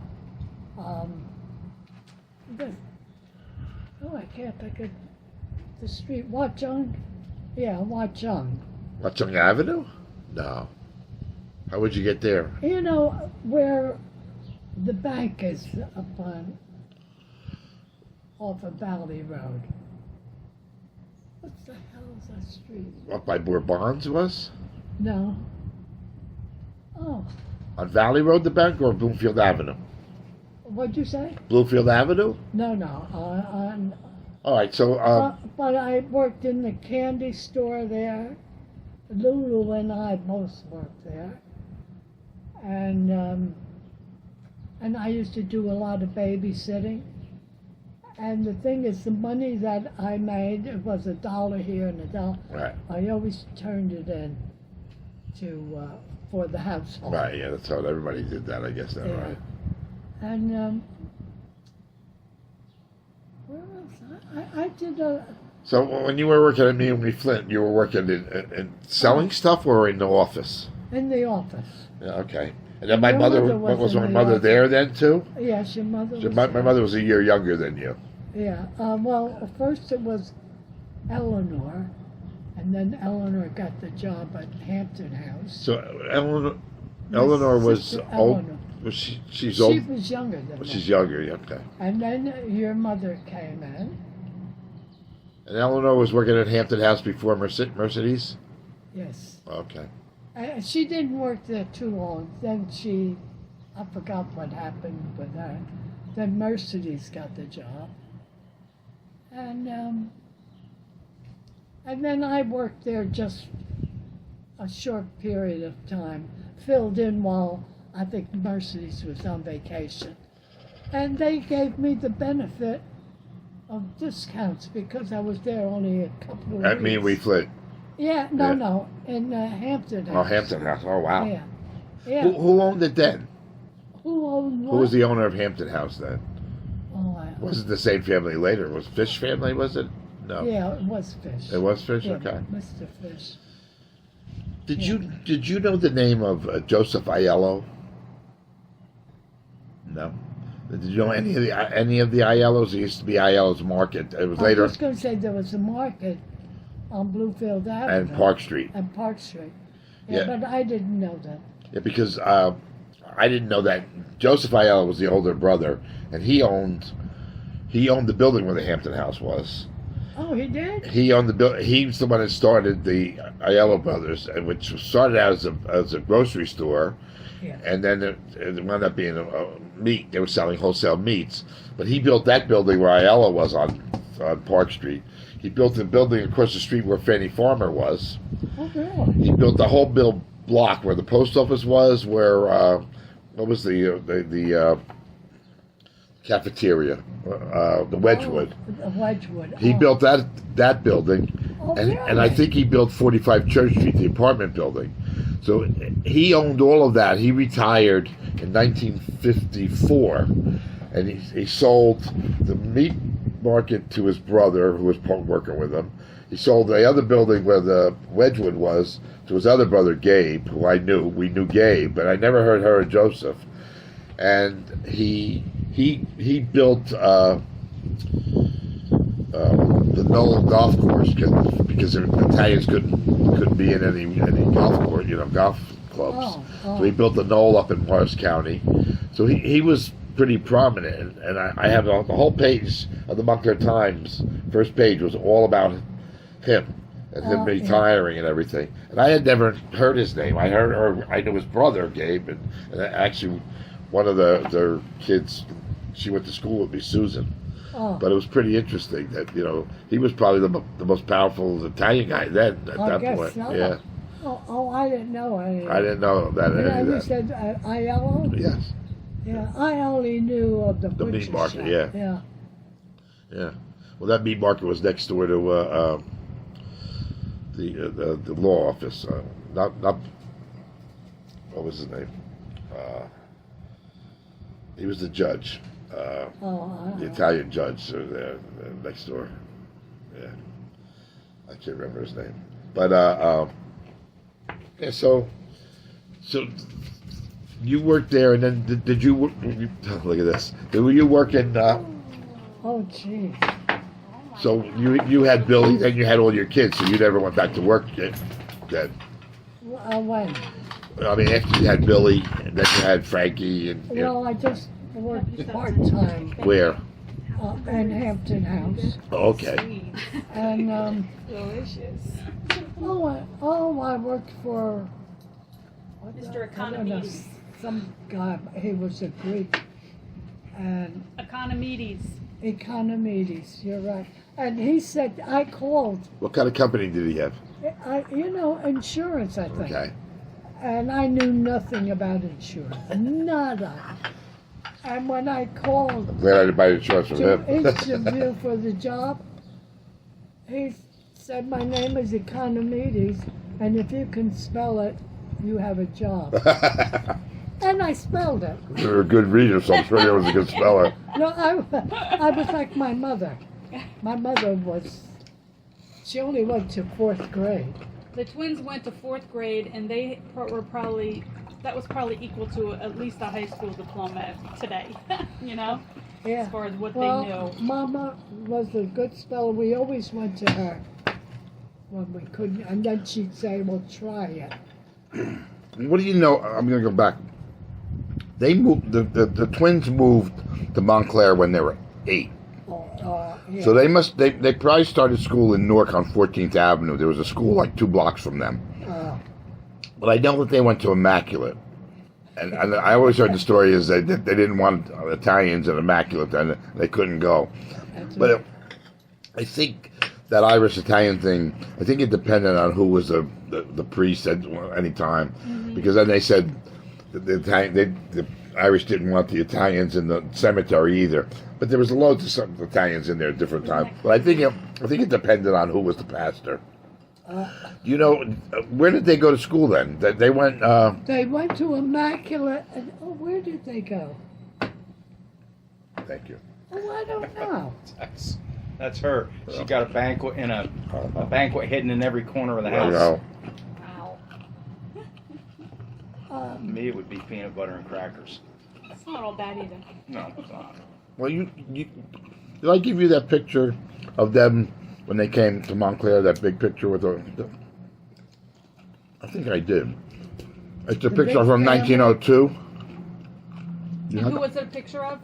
Speaker 2: I can't think of the street. Watchung? Yeah, Watchung.
Speaker 1: Watchung Avenue? No. How would you get there?
Speaker 2: You know, where the bank is up on, off of Valley Road. What the hell is that street?
Speaker 1: Up by where Bonds was?
Speaker 2: No. Oh,
Speaker 1: On Valley Road, the bank, or Bloomfield Avenue?
Speaker 2: what'd you say?
Speaker 1: Bloomfield Avenue?
Speaker 2: No,
Speaker 1: All right, so
Speaker 2: but I worked in the candy store there. Lulu and I both worked there. And I used to do a lot of babysitting. And the thing is, the money that I made, it was $1 here and $1.
Speaker 1: right,
Speaker 2: I always turned it in to for the household.
Speaker 1: right, yeah, that's how everybody did that, I guess. That
Speaker 2: Yeah.
Speaker 1: right.
Speaker 2: And where else? I did a.
Speaker 1: So when you were working at Me Flint, you were working in selling stuff or in the office?
Speaker 2: In the office.
Speaker 1: Yeah, okay. And then my
Speaker 2: Your
Speaker 1: mother
Speaker 2: mother was
Speaker 1: was
Speaker 2: in
Speaker 1: my
Speaker 2: the
Speaker 1: mother
Speaker 2: office.
Speaker 1: there then too?
Speaker 2: Yes, your mother
Speaker 1: So
Speaker 2: was
Speaker 1: my
Speaker 2: there.
Speaker 1: mother was a year younger than you.
Speaker 2: Yeah. Well, first it was Eleanor, and then Eleanor got the job at Hampton House.
Speaker 1: So Eleanor
Speaker 2: My
Speaker 1: was
Speaker 2: sister
Speaker 1: old.
Speaker 2: Eleanor.
Speaker 1: Was she's
Speaker 2: She
Speaker 1: old?
Speaker 2: was younger than me.
Speaker 1: She's younger, yeah, okay.
Speaker 2: And then your mother came in.
Speaker 1: And Eleanor was working at Hampton House before Mercedes?
Speaker 2: Yes.
Speaker 1: Okay.
Speaker 2: She didn't work there too long. Then I forgot what happened with her. Then Mercedes got the job. And then I worked there just a short period of time, filled in while I think Mercedes was on vacation. And they gave me the benefit of discounts because I was there only a couple of
Speaker 1: At
Speaker 2: weeks.
Speaker 1: Me Flint.
Speaker 2: Yeah, no, in Hampton House.
Speaker 1: Oh, Hampton House. Oh, wow.
Speaker 2: Yeah. Yeah.
Speaker 1: Who owned it then?
Speaker 2: Who owned what?
Speaker 1: Who was the owner of Hampton House then?
Speaker 2: Oh,
Speaker 1: Was it the same family later? Was Fish family, was it? No.
Speaker 2: yeah, it was Fish.
Speaker 1: It was Fish?
Speaker 2: Yeah,
Speaker 1: Okay.
Speaker 2: Mr. Fish.
Speaker 1: Did you know the name of Joseph Aiello? No. Did you know any of the Aiellos? It used to be Aiello's Market. It was
Speaker 2: I
Speaker 1: later
Speaker 2: was going to say there was a market on Bluefield Avenue.
Speaker 1: and Park Street.
Speaker 2: And Park Street. Yeah,
Speaker 1: Yeah.
Speaker 2: but I didn't know that.
Speaker 1: Yeah, because I didn't know that Joseph Aiello was the older brother, and he owned the building where the Hampton House was.
Speaker 2: Oh, he did?
Speaker 1: He owned the building. He was the one that started the Aiello Brothers, which started out as a grocery store,
Speaker 2: Yeah.
Speaker 1: and then it wound up being a meat. They were selling wholesale meats. But he built that building where Aiello was on Park Street. He built the building across the street where Fannie Farmer was.
Speaker 2: Oh, really?
Speaker 1: He built the whole block where the post office was, where what was the cafeteria, the Wedgwood.
Speaker 2: Oh, Wedgwood.
Speaker 1: He
Speaker 2: Oh.
Speaker 1: built that building,
Speaker 2: Oh,
Speaker 1: and
Speaker 2: really?
Speaker 1: I think he built 45 Church Street, the apartment building. So he owned all of that. He retired in 1954, and he sold the meat market to his brother, who was working with him. He sold the other building where the Wedgwood was to his other brother, Gabe, who I knew. We knew Gabe, but I never heard her and Joseph. And he built the Knoll golf course because the Italians couldn't be in any golf course, golf clubs.
Speaker 2: Oh.
Speaker 1: So he built the Knoll up in Morris County. So he was pretty prominent, and I have the whole page of the Montclair Times. First page was all about him and him
Speaker 2: Oh, yeah.
Speaker 1: retiring and everything. And I had never heard his name. I knew his brother Gabe, and actually one of their kids, she went to school with me, Susan.
Speaker 2: Oh.
Speaker 1: But it was pretty interesting that he was probably the most powerful Italian guy then at
Speaker 2: I
Speaker 1: that
Speaker 2: guess
Speaker 1: point.
Speaker 2: so.
Speaker 1: Yeah,
Speaker 2: Oh, I didn't know any.
Speaker 1: I didn't know that.
Speaker 2: And
Speaker 1: Any of
Speaker 2: you
Speaker 1: that.
Speaker 2: said Aiello?
Speaker 1: Yes.
Speaker 2: Yeah, I only knew of the
Speaker 1: The meat
Speaker 2: butcher
Speaker 1: market,
Speaker 2: shop.
Speaker 1: yeah.
Speaker 2: Yeah.
Speaker 1: Yeah. Well, that meat market was next door to the law office. Not what was his name? He was the judge, the Italian judge there next door. Yeah, I can't remember his name. But yeah. So you worked there, and then did you? Look at this. Were you working?
Speaker 2: Oh, geez.
Speaker 1: So you had Billy, then you had all your kids, so you never went back to work then.
Speaker 2: When?
Speaker 1: I mean, after you had Billy, and then you had Frankie, and
Speaker 2: Well, I just worked part-time
Speaker 1: where?
Speaker 2: in Hampton House.
Speaker 1: Oh, okay.
Speaker 2: And,
Speaker 4: Delicious.
Speaker 2: I worked for...
Speaker 4: Mr.
Speaker 2: I don't know,
Speaker 4: Economides.
Speaker 2: some guy, he was a Greek. And
Speaker 4: Economides.
Speaker 2: Economides, you're right. And he said, I called,
Speaker 1: What kind of company did he have?
Speaker 2: insurance, I think.
Speaker 1: Okay.
Speaker 2: And I knew nothing about insurance, nada. And when I called
Speaker 1: Glad I didn't buy insurance from
Speaker 2: to
Speaker 1: him.
Speaker 2: interview for the job, he said, my name is Economides, and if you can spell it, you have a job. And I spelled it.
Speaker 1: You're a good reader, so I'm sure he was a good speller.
Speaker 2: No, I was like my mother. My mother she only went to 4th grade.
Speaker 5: The twins went to 4th grade, and they were that was probably equal to at least a high school diploma today, you know,
Speaker 2: Yeah.
Speaker 5: as far as what
Speaker 2: Well,
Speaker 5: they knew.
Speaker 2: Mama was a good speller. We always went to her when we couldn't, and then she'd say, well, try it.
Speaker 1: What do you know? I'm going to go back. They moved. The twins moved to Montclair when they were 8.
Speaker 2: Yeah.
Speaker 1: So they probably started school in Newark on 14th Avenue. There was a school like 2 blocks from them. But I know that they went to Immaculate. And I always heard the story is they didn't want Italians at Immaculate, and they couldn't go. But I think that Irish Italian thing, I think it depended on who was the priest at any time.
Speaker 5: Mm-hmm.
Speaker 1: Because then they said the Irish didn't want the Italians in the cemetery either. But there was loads of some Italians in there at different times. But I think it depended on who was the pastor. You know, where did they go to school then? They went.
Speaker 2: They went to Immaculate, and where did they go?
Speaker 1: Thank you.
Speaker 2: Oh, I don't know.
Speaker 3: That's her. She got a banquet in a banquet hidden in every corner of the
Speaker 1: Well,
Speaker 3: house.
Speaker 5: Wow.
Speaker 3: Me, it would be peanut butter and crackers.
Speaker 5: It's not all bad either.
Speaker 3: No, it's not.
Speaker 1: Well, did I give you that picture of them when they came to Montclair? That big picture with I think I did. It's a
Speaker 2: The
Speaker 1: picture
Speaker 2: big
Speaker 1: from
Speaker 2: family?
Speaker 1: 1902.
Speaker 5: And who was it a picture of?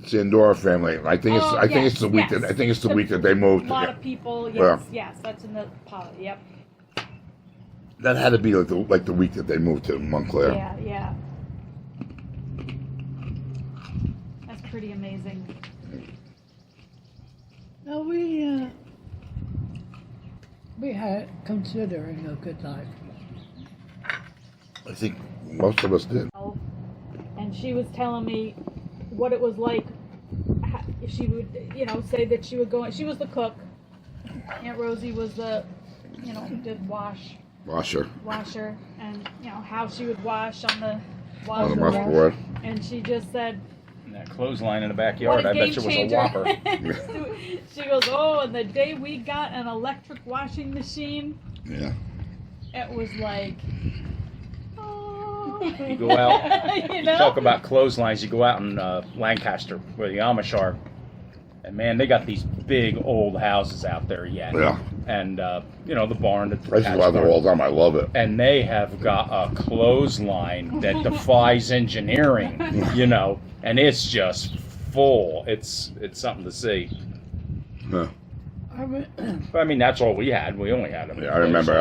Speaker 1: It's the Andorra family. I think it's.
Speaker 5: Oh,
Speaker 1: I think it's the week
Speaker 5: yes.
Speaker 1: that. I think it's the week that they moved.
Speaker 5: A lot of people, yes,
Speaker 1: Yeah.
Speaker 5: yes, that's in the pilot, yep.
Speaker 1: That had to be like the week that they moved to Montclair.
Speaker 5: Yeah, yeah. That's pretty amazing.
Speaker 2: No, we had considering a good life.
Speaker 1: I think most of us did.
Speaker 5: And she was telling me what it was like. She would, say that she would go. She was the cook. Aunt Rosie was the, did washer, and how she would wash on the
Speaker 1: On the
Speaker 5: washer.
Speaker 1: washboard.
Speaker 5: And she just said,
Speaker 3: And that clothesline in the
Speaker 5: "What
Speaker 3: backyard,
Speaker 5: a
Speaker 3: I
Speaker 5: game
Speaker 3: bet you was a
Speaker 5: changer!"
Speaker 3: whopper.
Speaker 5: She goes, "Oh, and the day we got an electric washing machine,
Speaker 1: Yeah.
Speaker 5: it was like."
Speaker 3: You go out, talk about clotheslines, you go out in Lancaster where the Amish are, and man, they got these big old houses out there yet.
Speaker 1: Yeah.
Speaker 3: And, the barn.
Speaker 1: I used to go out there all the time. I love it.
Speaker 3: And they have got a clothesline that defies engineering, and it's just full. It's something to see.
Speaker 1: Huh.
Speaker 3: But I mean, that's all we had. We only had them.
Speaker 1: Yeah, I remember.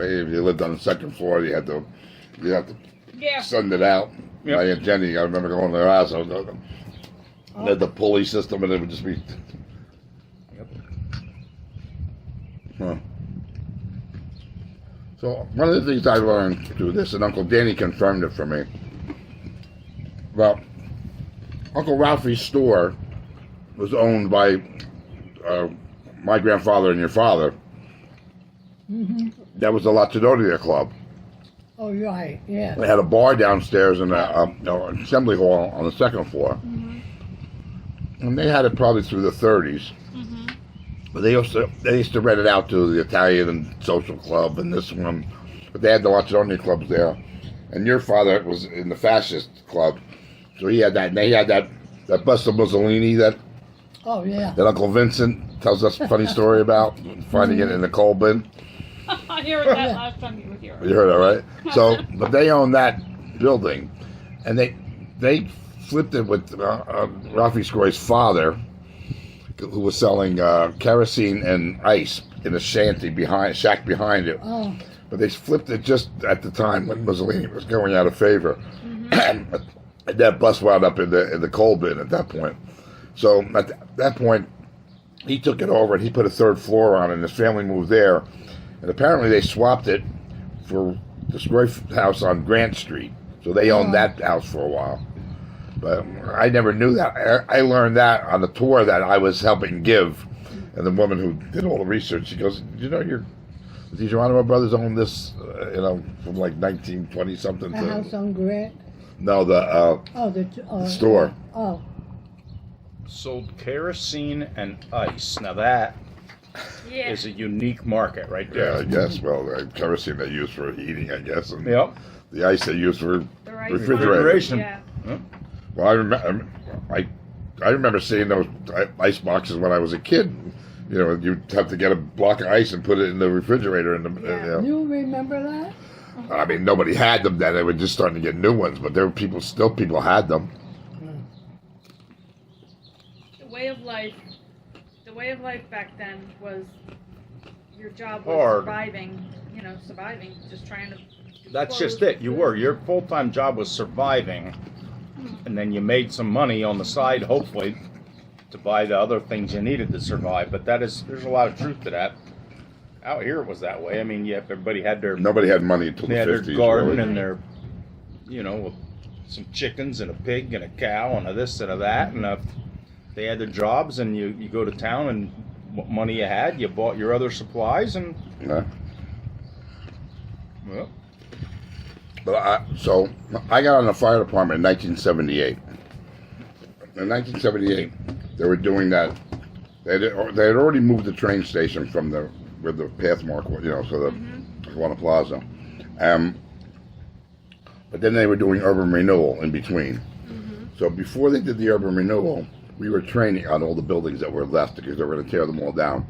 Speaker 1: If you lived on the second floor, you had to
Speaker 5: Yeah.
Speaker 1: send it out.
Speaker 3: Yep.
Speaker 1: My Aunt Jenny, I remember going to their house. They had the pulley system, and it would just be. Huh. So one of the things I learned through this, and Uncle Danny confirmed it for me, Well, Uncle Ralphie's store was owned by my grandfather and your father.
Speaker 2: Mm-hmm.
Speaker 1: That was the La Tadonia Club.
Speaker 2: Oh, right, yeah.
Speaker 1: They had a bar downstairs and an assembly hall on the second floor.
Speaker 5: Mm-hmm.
Speaker 1: And they had it probably through the 30s.
Speaker 5: Mm-hmm.
Speaker 1: But they used to rent it out to the Italian and social club and this one. But they had the La Tadonia clubs there. And your father was in the fascist club. So he had that. And they had that bust of Mussolini that
Speaker 2: Oh, yeah.
Speaker 1: Uncle Vincent tells us a funny story about, finding it in the coal bin.
Speaker 5: I heard that last time you were here.
Speaker 1: You heard that, right? So, but they owned that building, and they flipped it with Ralphie Scroy's father, who was selling kerosene and ice in a shack behind it.
Speaker 2: Oh,
Speaker 1: But they flipped it just at the time when Mussolini was going out of favor, and that bus wound up in the coal bin at that point. So at that point, he took it over and he put a third floor on it, and his family moved there. And apparently they swapped it for the Scroy house on Grant Street. So they owned that house for a while. But I never knew that. I learned that on the tour that I was helping give. And the woman who did all the research, she goes, you know, the DiGeronimo brothers owned this, from like 1920 something.
Speaker 2: the house on Grant.
Speaker 1: No, the store.
Speaker 2: Oh,
Speaker 3: Sold kerosene and ice. Now that
Speaker 4: Yeah.
Speaker 3: is a unique market right
Speaker 1: Yeah,
Speaker 3: there.
Speaker 1: I guess. Well, the kerosene they use for heating, I guess. And
Speaker 3: Yep.
Speaker 1: the ice they use for
Speaker 4: The right
Speaker 1: refrigeration.
Speaker 4: Yeah.
Speaker 1: Well, I remember seeing those ice boxes when I was a kid. You know, you'd have to get a block of ice and put it in the refrigerator.
Speaker 4: Yeah.
Speaker 2: you remember that?
Speaker 1: I mean, nobody had them then. They were just starting to get new ones, but there were people had them.
Speaker 4: The way of life back then was your job was
Speaker 3: Hard.
Speaker 4: surviving, just trying to.
Speaker 3: That's
Speaker 4: clothes,
Speaker 3: just it. You
Speaker 4: food.
Speaker 3: were. Your full-time job was surviving, and then you made some money on the side, hopefully, to buy the other things you needed to survive. But there's a lot of truth to that. Out here it was that way. I mean, everybody had their
Speaker 1: Nobody had money until
Speaker 3: they
Speaker 1: the
Speaker 3: had their
Speaker 1: 50s.
Speaker 3: garden
Speaker 1: really.
Speaker 3: and their, some chickens and a pig and a cow and a this and a that, and they had their jobs, and you go to town, and what money you had, you bought your other supplies, and
Speaker 1: Yeah.
Speaker 3: well,
Speaker 1: But so I got on the fire department in 1978. In 1978, they were doing that. They had already moved the train station from where the path mark was, so the Kiwanis Plaza. But then they were doing urban renewal in between. So before they did the urban renewal, we were training on all the buildings that were left because they were going to tear them all down.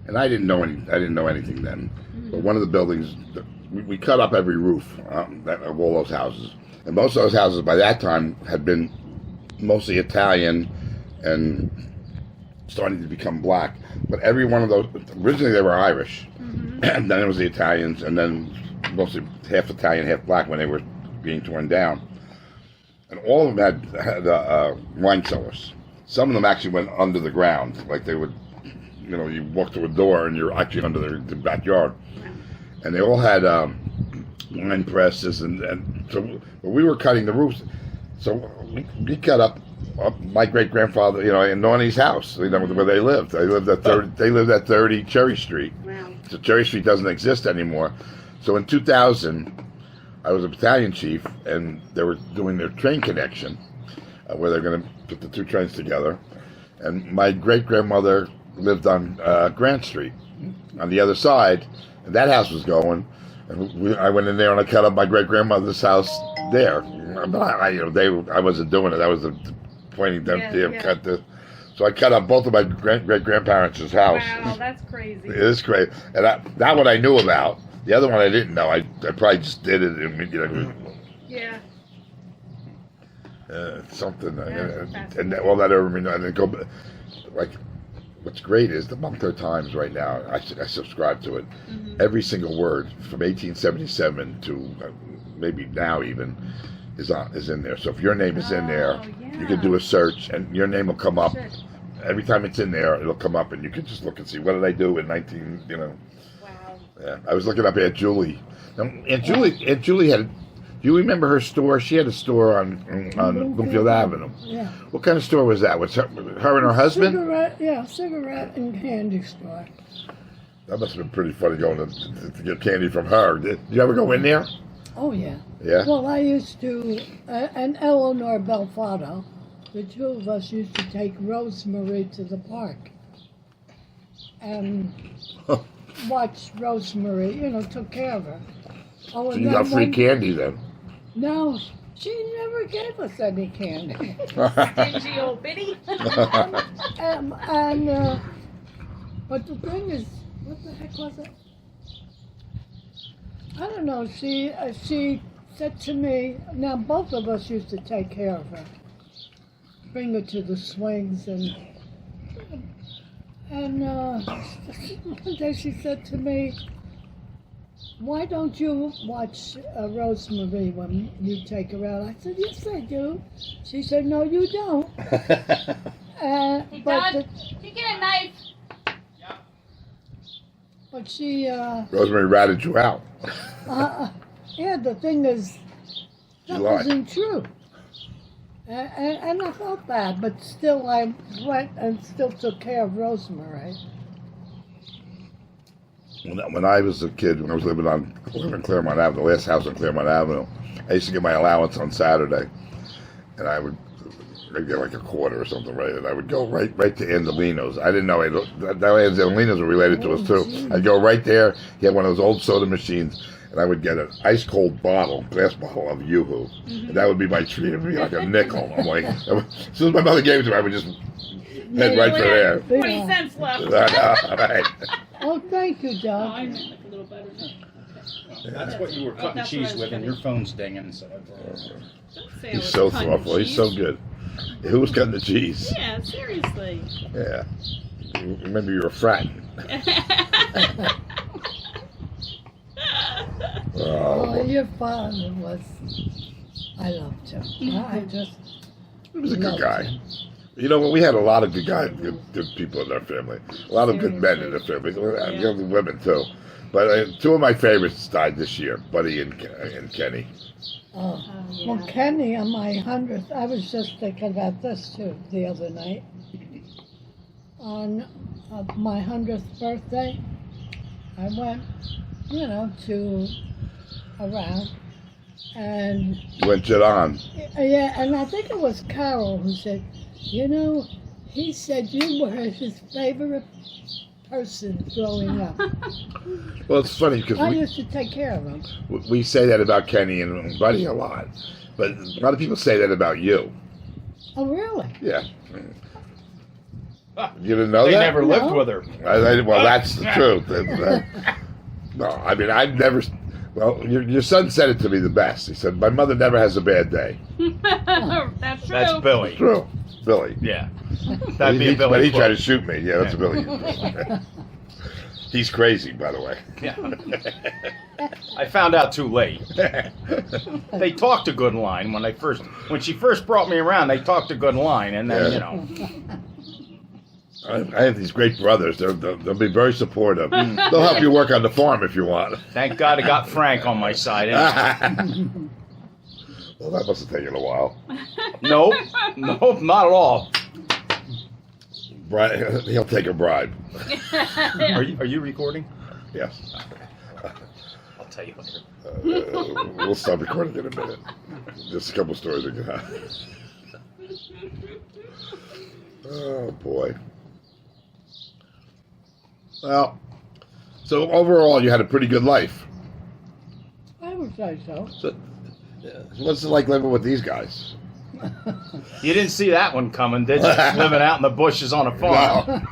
Speaker 1: And I didn't know anything then. But one of the buildings, we cut up every roof of all those houses. And most of those houses by that time had been mostly Italian and starting to become black. But every one of those, originally they were Irish. And then it was the Italians, and then mostly half Italian, half black when they were being torn down. And all of them had wine cellars. Some of them actually went under the ground. Like they would, you walk through a door and you're actually under the backyard. And they all had wine presses, and so we were cutting the roofs. So we cut up my great grandfather, in Nonnie's house, where they lived. They lived at 30 Cherry Street.
Speaker 4: Wow.
Speaker 1: So Cherry Street doesn't exist anymore. So in 2000, I was a battalion chief, and they were doing their train connection, where they're going to put the two trains together. And my great grandmother lived on Grant Street, on the other side. And that house was going, and I went in there and I cut up my great grandmother's house there. I wasn't doing it. I was pointing them to cut the. So I cut up both of my great grandparents' house.
Speaker 4: Wow, that's crazy.
Speaker 1: It is great, and that one I knew about. The other one I didn't know. I probably just did it, and
Speaker 4: Yeah.
Speaker 1: something,
Speaker 4: That's
Speaker 1: and all that over me, and then go like. What's great is the Moncler Times right now. I subscribe to it. Every single word from 1877 to maybe now even is in there. So if your name is in there, you can do a search, and your name will come up. Every time it's in there, it'll come up, and you can just look and see what did I do in 19.
Speaker 4: Wow.
Speaker 1: Yeah, I was looking up Aunt Julie. Now, Aunt Julie had you remember her store? She had a store on Bloomfield Avenue.
Speaker 2: Yeah.
Speaker 1: What kind of store was that? Was her and her husband?
Speaker 2: Cigarette and candy store.
Speaker 1: That must have been pretty funny going to get candy from her. Did you ever go in there?
Speaker 2: Oh, yeah.
Speaker 1: Yeah.
Speaker 2: Well, I used to, and Eleanor Belfato, the two of us used to take Rosemary to the park and watch Rosemary, took care of her. Oh,
Speaker 1: So you got free candy then.
Speaker 2: No, she never gave us any candy.
Speaker 4: Stingy old Biddy.
Speaker 2: But the thing is, what the heck was it? I don't know. She said to me, now both of us used to take care of her, bring her to the swings, and one day she said to me, why don't you watch Rosemary when you take her out? I said, yes, I do. She said, no, you don't.
Speaker 4: Hey, Dad, you get a knife.
Speaker 2: But she,
Speaker 1: Rosemary ratted you out.
Speaker 2: yeah, the thing is, that
Speaker 1: You lied.
Speaker 2: wasn't true. And I felt bad, but still I went and still took care of Rosemary.
Speaker 1: When I was a kid, when I was living on Claremont Avenue, the last house on Claremont Avenue, I used to get my allowance on Saturday, and I'd get like a quarter or something, right? And I would go right to Angelino's. I didn't know that Angelino's were related to us too. I'd go right there. He had one of those old soda machines, and I would get an ice cold glass bottle of Yoo-Hoo, and that would be my treat. It would be like a nickel. I'm like, as soon as my mother gave it to me, I would just head right for there.
Speaker 4: 20 cents left.
Speaker 1: Right.
Speaker 2: Oh, thank you,
Speaker 4: Oh,
Speaker 2: Doc.
Speaker 4: I meant like a little better.
Speaker 3: That's what you were cutting
Speaker 4: that's what
Speaker 3: cheese
Speaker 4: I was
Speaker 3: with, and
Speaker 4: gonna-
Speaker 3: your phone's dinging. So.
Speaker 4: Don't say I
Speaker 1: He's
Speaker 4: was
Speaker 1: so
Speaker 4: cutting
Speaker 1: thoughtful. He's so
Speaker 4: cheese.
Speaker 1: good. Who was cutting the cheese?
Speaker 4: Yeah, seriously.
Speaker 1: Yeah. Remember you were fratting.
Speaker 2: Oh,
Speaker 1: Oh,
Speaker 2: your father was, I loved him. I just,
Speaker 1: he was a good guy. You know what? We had a lot of good guys, good people in our family. A lot of good men in the family. Young women too. But two of my favorites died this year, Buddy and Kenny.
Speaker 2: oh.
Speaker 4: yeah.
Speaker 2: Well, Kenny, on my 100th, I was just thinking about this too the other night. On my 100th birthday, I went, to around, and
Speaker 1: You went jet on.
Speaker 2: yeah, and I think it was Carol who said, he said you were his favorite person growing up.
Speaker 1: Well, it's funny because
Speaker 2: I used to take care of him.
Speaker 1: we say that about Kenny and Buddy a lot, but a lot of people say that about you.
Speaker 2: Oh, really?
Speaker 1: Yeah. You didn't know
Speaker 3: They
Speaker 1: that?
Speaker 3: never lived
Speaker 2: No.
Speaker 3: with her.
Speaker 1: Well, that's the truth. No, I mean, I've never. Well, your son said it to me the best. He said, "My mother never has a bad day."
Speaker 4: That's true.
Speaker 3: That's Billy.
Speaker 1: It's true, Billy.
Speaker 3: Yeah. That'd be a Billy.
Speaker 1: But he tried to
Speaker 3: quote.
Speaker 1: shoot me. Yeah, that's a Billy. He's crazy, by the way.
Speaker 3: Yeah. I found out too late. They talked a good line when she first brought me around. They talked a good line, and then
Speaker 1: Yeah. I have these great brothers. They'll be very supportive. They'll help you work on the farm if you want.
Speaker 3: thank God I got Frank on my side.
Speaker 1: Well, that must have taken a while.
Speaker 3: Nope, not at all.
Speaker 1: He'll take a bribe.
Speaker 3: Are you recording?
Speaker 1: Yes.
Speaker 3: I'll tell you later.
Speaker 1: We'll stop recording in a minute. Just a couple stories we can have. Oh boy. Well, so overall, you had a pretty good life.
Speaker 2: I would say so.
Speaker 1: So, what's it like living with these guys?
Speaker 3: You didn't see that one coming, did you? Living out in the bushes on a farm.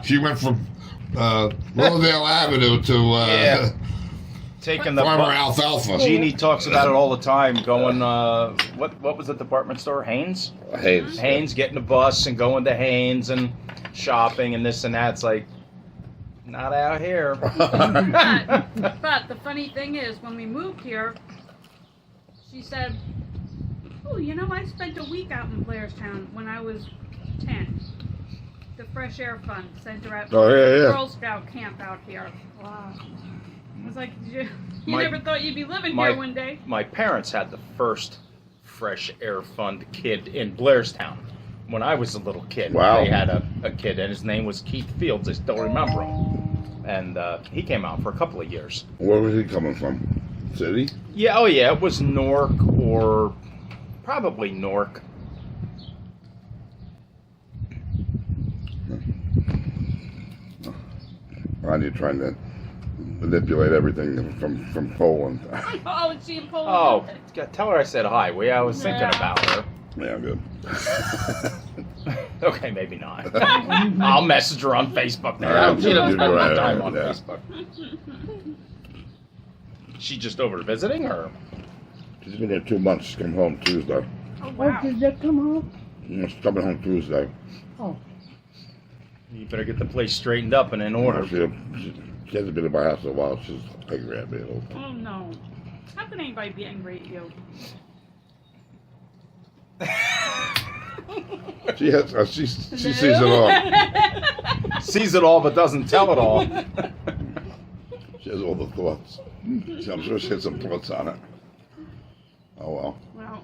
Speaker 1: She went from Lowdale Avenue to
Speaker 3: Yeah. Taking the
Speaker 1: Farmer
Speaker 3: bus.
Speaker 1: Alfalfa.
Speaker 3: Jeannie talks about it all the time. Going, what was the department store? Haynes.
Speaker 1: Haynes.
Speaker 3: Haynes, getting the bus and going to Haynes and shopping and this and that. It's like, not out here.
Speaker 4: But the funny thing is, when we moved here, she said, "Oh, I spent a week out in Blairstown when I was 10."
Speaker 5: the Fresh Air Fund sent her out
Speaker 1: Oh,
Speaker 5: to
Speaker 1: yeah, yeah.
Speaker 5: Girl Scout camp out here.
Speaker 2: Wow.
Speaker 5: I was like, you
Speaker 3: My-
Speaker 5: never thought you'd be living
Speaker 3: my-
Speaker 5: here one day.
Speaker 3: My parents had the first Fresh Air Fund kid in Blairstown. When I was a little kid,
Speaker 1: Wow.
Speaker 3: they had a kid, and his name was Keith Fields. I still remember him. And he came out for a couple of years.
Speaker 1: Where was he coming from? City?
Speaker 3: Yeah, oh yeah, it was Newark or probably Newark.
Speaker 1: Aren't you trying to manipulate everything from Poland?
Speaker 5: Oh, is she in Poland?
Speaker 3: Oh, tell her I said hi. I was thinking
Speaker 5: Yeah.
Speaker 3: about her.
Speaker 1: Yeah, good.
Speaker 3: Okay, maybe not. I'll message her on Facebook now.
Speaker 1: Alright,
Speaker 3: She doesn't
Speaker 1: you
Speaker 3: spend
Speaker 1: do
Speaker 3: enough
Speaker 1: it,
Speaker 3: time on
Speaker 1: yeah.
Speaker 3: Facebook. She just over visiting, or
Speaker 1: She's been here 2 months. She's come home Tuesday.
Speaker 5: Oh,
Speaker 2: Oh,
Speaker 5: wow.
Speaker 2: did they come home?
Speaker 1: She's coming home Tuesday.
Speaker 2: Oh,
Speaker 3: you better get the place straightened up and in order.
Speaker 1: She hasn't been in my house in a while. She's angry at me a little.
Speaker 5: Oh, no. How can anybody be angry at you?
Speaker 1: She has. She sees it all.
Speaker 3: Sees it all but doesn't tell it all.
Speaker 1: She has all the thoughts. I'm sure she has some thoughts on it. Oh well.
Speaker 5: Well,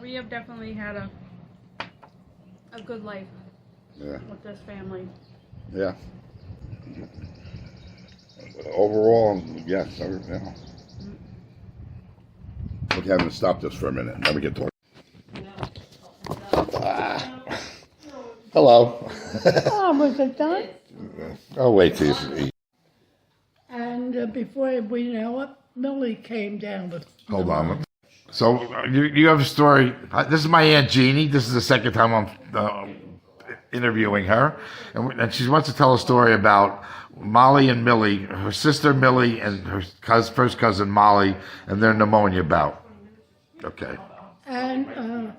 Speaker 5: we have definitely had a good life
Speaker 1: Yeah.
Speaker 5: with this family.
Speaker 1: Yeah. Overall, yes. Yeah. We haven't stopped this for a minute. Then we can talk. Hello.
Speaker 2: oh, was it done?
Speaker 1: I'll wait till you eat.
Speaker 2: And before we know it, Millie came down with.
Speaker 1: Hold on. So you have a story. This is my Aunt Jeannie. This is the second time I'm interviewing her, and she wants to tell a story about Molly and Millie, her sister Millie and her first cousin Molly, and their pneumonia bout. Okay.
Speaker 2: And,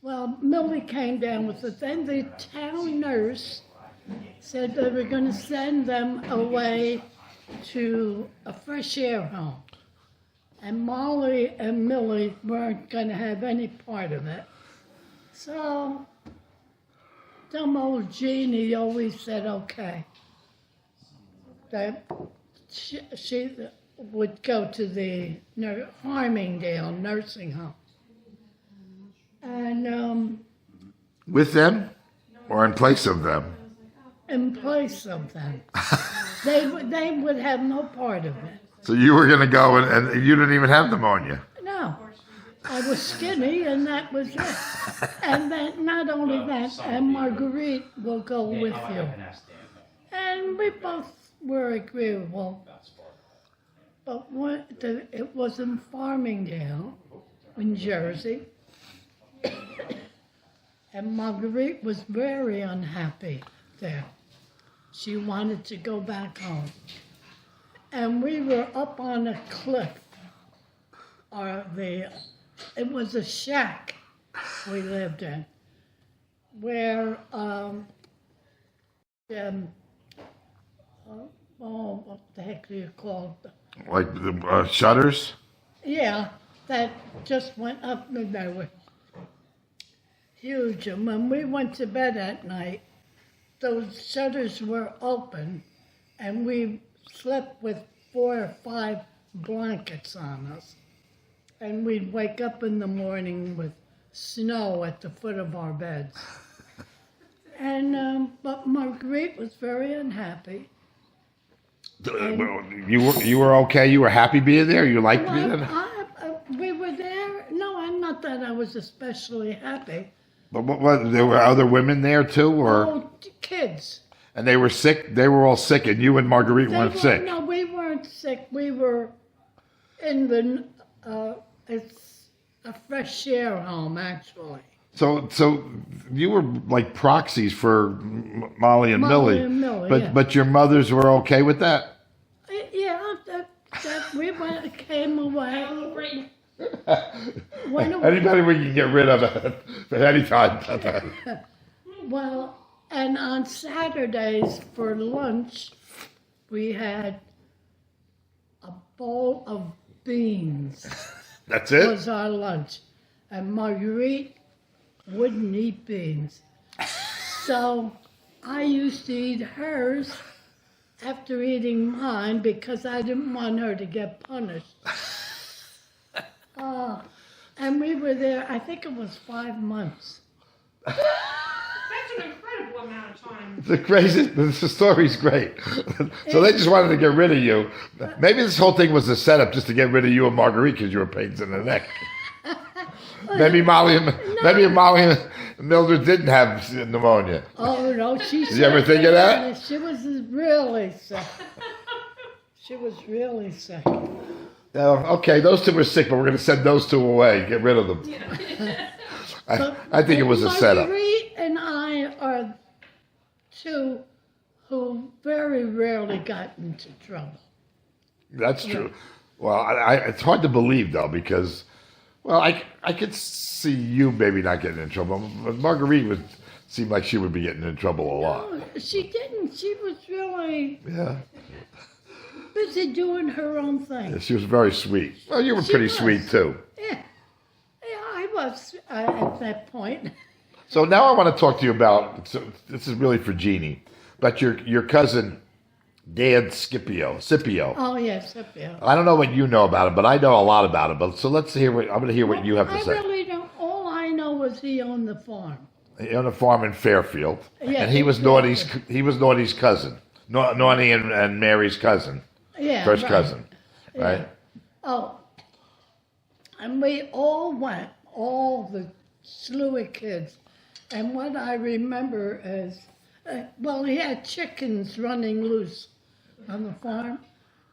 Speaker 2: well, Millie came down with it. Then the town nurse said they were going to send them away to a fresh air home. And Molly and Millie weren't going to have any part of it. So, dumb old Jeannie always said okay. That she would go to the Harmingdale nursing home. And
Speaker 1: With them, or in place of them?
Speaker 2: in place of them, they would have no part of it.
Speaker 1: So you were going to go, and you didn't even have pneumonia.
Speaker 2: No, I was skinny, and that was it. And then not only that, and Marguerite will go with you. And we both were agreeable. But it was in Farmingdale, in Jersey. And Marguerite was very unhappy there. She wanted to go back home. And we were up on a cliff. It was a shack we lived in, where what the heck do you call it?
Speaker 1: Like the shutters?
Speaker 2: Yeah, that just went up and they were huge. And when we went to bed at night, those shutters were open, and we slept with 4 or 5 blankets on us. And we'd wake up in the morning with snow at the foot of our beds. And but Marguerite was very unhappy.
Speaker 1: You were okay? You were happy being there? You liked being there?
Speaker 2: We were there. No, I'm not that I was especially happy.
Speaker 1: But what, there were other women there too, or?
Speaker 2: Oh, kids.
Speaker 1: And they were sick? They were all sick, and you and Marguerite weren't sick?
Speaker 2: No, we weren't sick. We were in the, it's a fresh air home, actually.
Speaker 1: So you were like proxies for Molly and Millie.
Speaker 2: And Millie,
Speaker 1: but
Speaker 2: yeah.
Speaker 1: But your mothers were okay with that?
Speaker 2: Yeah, that we came away. Went away.
Speaker 1: Anybody we can get rid of at any time.
Speaker 2: Well, and on Saturdays for lunch, we had a bowl of beans.
Speaker 1: That's it?
Speaker 2: Was our lunch. And Marguerite wouldn't eat beans. So I used to eat hers after eating mine because I didn't want her to get punished. And we were there, I think it was 5 months.
Speaker 4: That's an incredible amount of time.
Speaker 1: The story's great. So they just wanted to get rid of you. Maybe this whole thing was a setup just to get rid of you and Marguerite because you were pains in the neck. Maybe Molly and Mildred didn't have pneumonia.
Speaker 2: Oh, no, she
Speaker 1: Did you ever think of that?
Speaker 2: She was really sick. She was really sick.
Speaker 1: No, okay, those two were sick, but we're going to send those two away. Get rid of them. I think it was a setup.
Speaker 2: Marguerite and I are two who very rarely got into trouble.
Speaker 1: That's true. Well, it's hard to believe, though, because, well, I could see you maybe not getting in trouble, but Marguerite seemed like she would be getting in trouble a lot.
Speaker 2: No, she didn't. She was really
Speaker 1: Yeah.
Speaker 2: busy doing her own thing.
Speaker 1: She was very sweet. Well, you were pretty
Speaker 2: was.
Speaker 1: sweet, too.
Speaker 2: Yeah, I was at that point.
Speaker 1: So now I want to talk to you about, so this is really for Jeannie, about your cousin, Dan Scipio.
Speaker 2: Oh, yes, yeah.
Speaker 1: I don't know what you know about it, but I know a lot about it. But so let's hear I'm going to hear what you have to
Speaker 2: I
Speaker 1: say.
Speaker 2: really don't. All I know was he owned the farm.
Speaker 1: He owned a farm in Fairfield,
Speaker 2: Yeah,
Speaker 1: and he was Naughty's cousin, Naughty and Mary's cousin,
Speaker 2: Yeah,
Speaker 1: first
Speaker 2: right.
Speaker 1: cousin,
Speaker 2: Yeah.
Speaker 1: right?
Speaker 2: Oh, and we all went, all the slew of kids. And what I remember is, well, he had chickens running loose on the farm.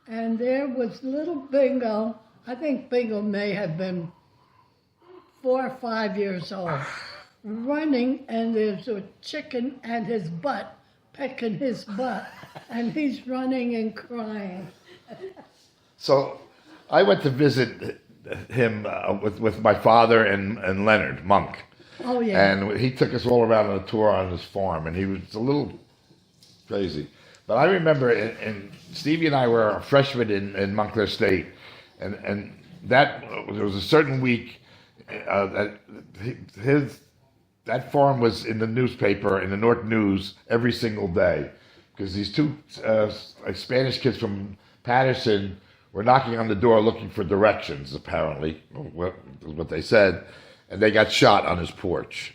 Speaker 2: And there was little Bingo. I think Bingo may have been 4 or 5 years old, running, and there's a chicken at his butt, pecking his butt, and he's running and crying.
Speaker 1: So I went to visit him with my father and Leonard Monk.
Speaker 2: Oh, yeah.
Speaker 1: And he took us all around on a tour on his farm, and he was a little crazy. But I remember, and Stevie and I were freshmen in Montclair State, and that there was a certain week that farm was in the newspaper, in the North News, every single day, because these two Spanish kids from Patterson were knocking on the door looking for directions, apparently, what they said, and they got shot on his porch.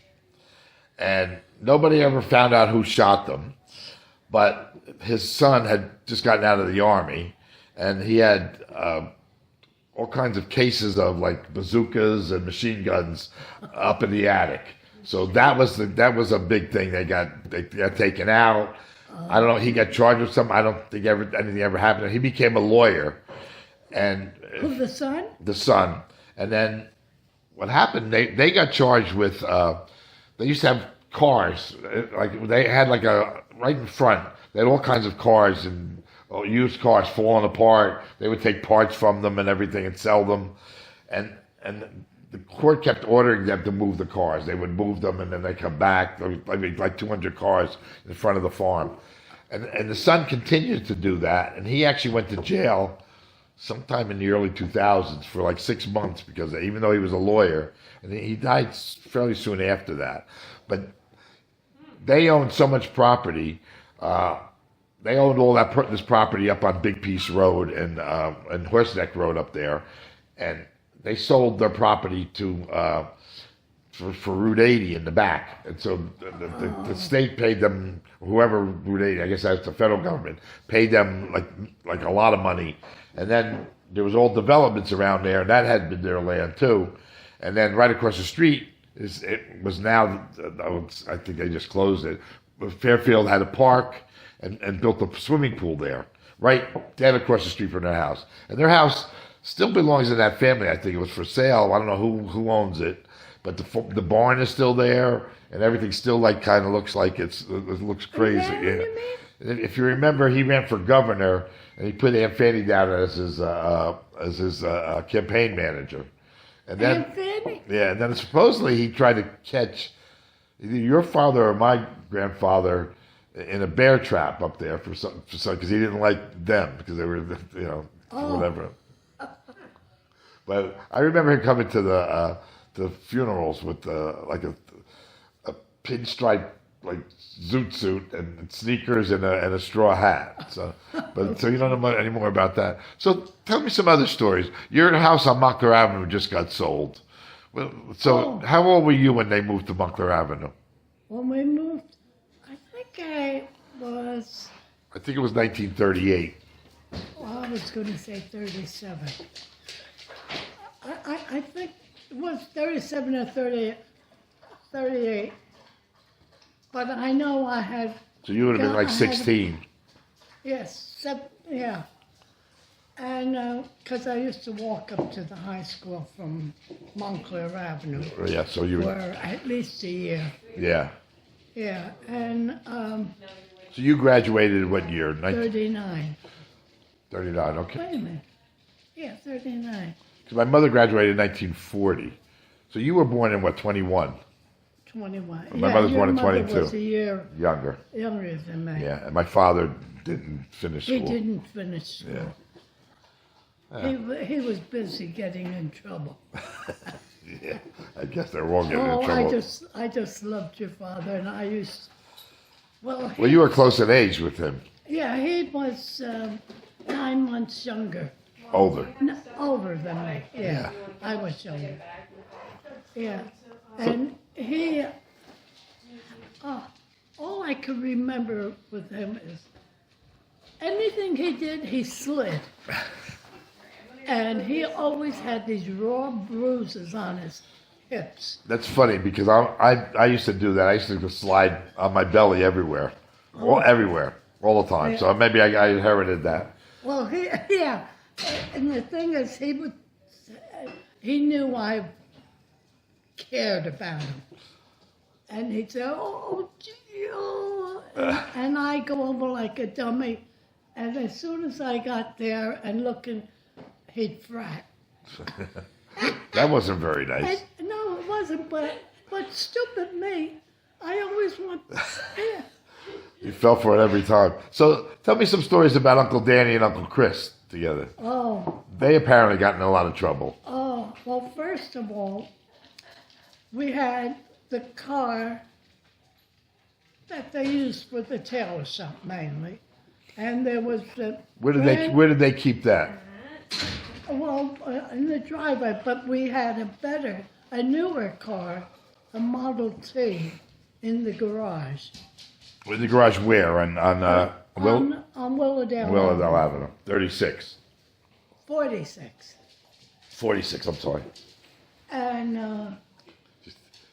Speaker 1: And nobody ever found out who shot them, but his son had just gotten out of the army, and he had all kinds of cases of like bazookas and machine guns up in the attic. So that was a big thing. They got taken out. I don't know. He got charged with something. I don't think anything ever happened. He became a lawyer, and
Speaker 2: Who, the son?
Speaker 1: the son. And then what happened? They got charged with. They used to have cars. Like they had like a right in front. They had all kinds of cars and used cars falling apart. They would take parts from them and everything and sell them, and the court kept ordering them to move the cars. They would move them and then they come back. There was like 200 cars in front of the farm. And the son continued to do that. And he actually went to jail sometime in the early 2000s for like 6 months because even though he was a lawyer, and he died fairly soon after that. But they owned so much property. They owned all this property up on Big Piece Road and Horseneck Road up there. And they sold their property to for Route 80 in the back, and so the state paid them, whoever Route 80, I guess that's the federal government, paid them like a lot of money, and then there was all developments around there, and that had been their land too, and then right across the street it was now, I think they just closed it. Fairfield had a park and built a swimming pool there, right dead across the street from their house, and their house still belongs to that family. I think it was for sale. I don't know who owns it, but the barn is still there, and everything still like kind of looks like it looks crazy.
Speaker 2: Is that what you mean?
Speaker 1: If you remember, he ran for governor, and he put Aunt Fanny down as his campaign manager. And then,
Speaker 2: Aunt Fanny?
Speaker 1: yeah, and then supposedly he tried to catch either your father or my grandfather in a bear trap up there for some because he didn't like them because they were whatever. But I remember him coming to the funerals with like a pinstripe like zoot suit and sneakers and a straw hat. So you don't know any more about that. So tell me some other stories. Your house on Mockler Avenue just got sold. Well, so how old were you when they moved to Mockler Avenue?
Speaker 2: When we moved, I think
Speaker 1: it was 1938.
Speaker 2: I was going to say 37. I think it was 37 or 38. But I know I had.
Speaker 1: So you would have been like 16.
Speaker 2: Yeah. And because I used to walk up to the high school from Montclair Avenue
Speaker 1: Yeah, so you
Speaker 2: for at least a year.
Speaker 1: Yeah.
Speaker 2: Yeah, and
Speaker 1: So you graduated what year?
Speaker 2: 39.
Speaker 1: 39, okay.
Speaker 2: Wait a minute. Yeah, 39.
Speaker 1: Because my mother graduated in 1940. So you were born in what, 21?
Speaker 2: 21.
Speaker 1: My mother's born in
Speaker 2: your mother
Speaker 1: 22.
Speaker 2: was a year
Speaker 1: Younger.
Speaker 2: younger than me.
Speaker 1: Yeah, and my father didn't finish school.
Speaker 2: He didn't finish school.
Speaker 1: Yeah.
Speaker 2: He was busy getting in trouble.
Speaker 1: Yeah, I guess they're all getting in
Speaker 2: Oh,
Speaker 1: trouble.
Speaker 2: I just loved your father, and I used. Well,
Speaker 1: Well, you were close in age with him.
Speaker 2: Yeah, he was 9 months younger.
Speaker 1: Older.
Speaker 2: No, older than me. Yeah, I was younger. Yeah, and he. All I can remember with him is anything he did, he slid. And he always had these raw bruises on his hips.
Speaker 1: That's funny because I used to do that. I used to just slide on my belly everywhere. Everywhere. All the time. So maybe I inherited that.
Speaker 2: Well, yeah. And the thing is, he knew I cared about him. And he'd say, oh, gee, oh. And I go over like a dummy. And as soon as I got there and looking, he'd frat.
Speaker 1: That wasn't very nice.
Speaker 2: No, it wasn't, but stupid me. I always want, yeah.
Speaker 1: You fell for it every time. So tell me some stories about Uncle Danny and Uncle Chris together.
Speaker 2: Oh,
Speaker 1: They apparently got in a lot of trouble.
Speaker 2: well, first of all, we had the car that they used for the tailor shop mainly. And there was the...
Speaker 1: Where did they keep that?
Speaker 2: Well, in the driveway, but we had a newer car, a Model T, in the garage.
Speaker 1: In the garage where? On
Speaker 2: Willowdale
Speaker 1: Willowdale Avenue. 36.
Speaker 2: 46.
Speaker 1: 46, I'm sorry.
Speaker 2: And,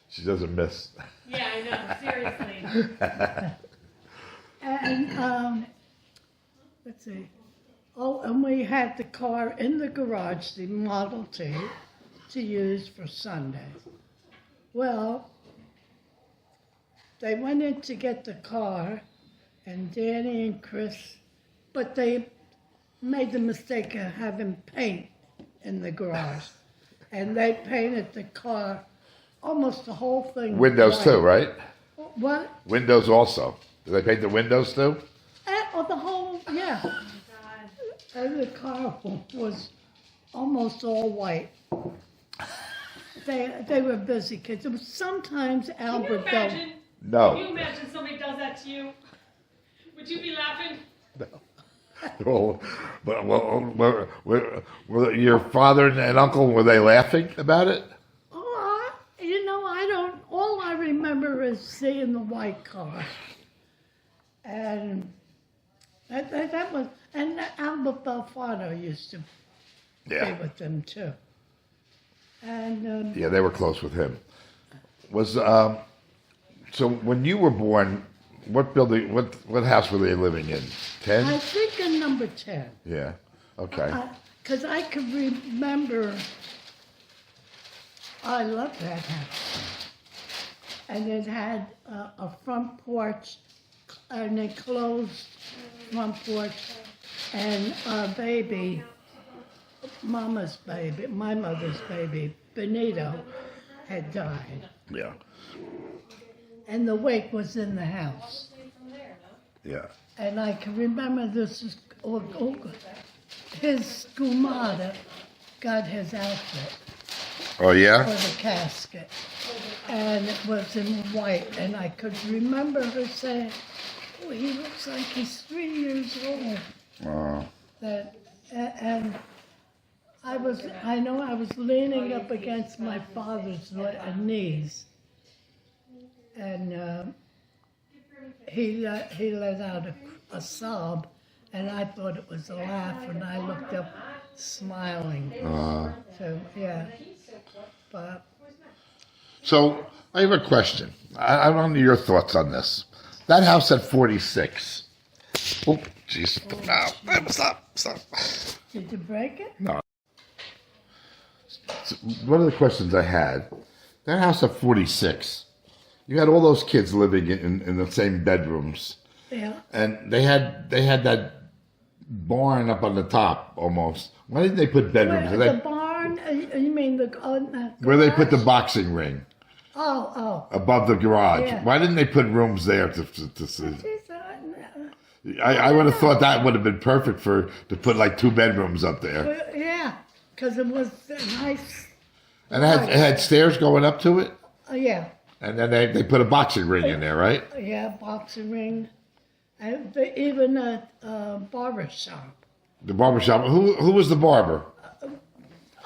Speaker 1: She doesn't miss.
Speaker 4: Yeah, I know, seriously.
Speaker 2: and let's see. Oh, and we had the car in the garage, the Model T, to use for Sundays. Well, they went in to get the car, and Danny and Chris, but they made the mistake of having paint in the garage. And they painted the car, almost the whole thing.
Speaker 1: Windows
Speaker 2: white.
Speaker 1: too, right?
Speaker 2: What?
Speaker 1: Windows also. Did they paint the windows too?
Speaker 2: Oh, the whole, yeah. And the car was almost all white. They were busy kids. It was sometimes
Speaker 4: Can you
Speaker 2: Albert
Speaker 4: imagine?
Speaker 1: No.
Speaker 4: Can you imagine somebody does that to you? Would you be laughing?
Speaker 1: Were your father and uncle, were they laughing about it?
Speaker 2: Oh, I don't. All I remember is seeing the white car, and that was. And Albert Belfano used to be with them too. And
Speaker 1: yeah, they were close with him. So when you were born, what building, what house were they living in? 10?
Speaker 2: I think in number 10.
Speaker 1: Yeah. Okay.
Speaker 2: Because I can remember, I love that house. And it had a front porch, an enclosed front porch, and a baby, Mama's baby, my mother's baby, Benito, had died.
Speaker 1: Yeah.
Speaker 2: And the wake was in the house.
Speaker 1: Yeah.
Speaker 2: And I can remember this is, his skumada got his outfit
Speaker 1: Oh
Speaker 2: for
Speaker 1: yeah.
Speaker 2: the casket. and it was in white, and I could remember her saying, "Oh, he looks like he's 3 years old." That, and I know I was leaning up against my father's knees, and he let out a sob, and I thought it was a laugh, and I looked up, smiling. So yeah, but.
Speaker 1: So I have a question. I don't know your thoughts on this. That house at 46. Oh, jeez. No, stop.
Speaker 2: Did you break it?
Speaker 1: No. So one of the questions I had, that house at 46, you had all those kids living in the same bedrooms.
Speaker 2: Yeah.
Speaker 1: And they had that barn up on the top almost. Why didn't they put bedrooms?
Speaker 2: Where, the barn? You mean the
Speaker 1: where they put the
Speaker 2: garage?
Speaker 1: boxing ring
Speaker 2: Oh.
Speaker 1: above the garage.
Speaker 2: Yeah.
Speaker 1: Why didn't they put rooms there to see?
Speaker 2: Geez,
Speaker 1: I would have thought that would have been perfect to put like 2 bedrooms up there.
Speaker 2: well, yeah, because it was nice.
Speaker 1: And it had stairs going up to it.
Speaker 2: Yeah.
Speaker 1: And then they put a boxing ring in there, right?
Speaker 2: Yeah, boxing ring. And even a barber shop.
Speaker 1: The barber shop. Who was the barber?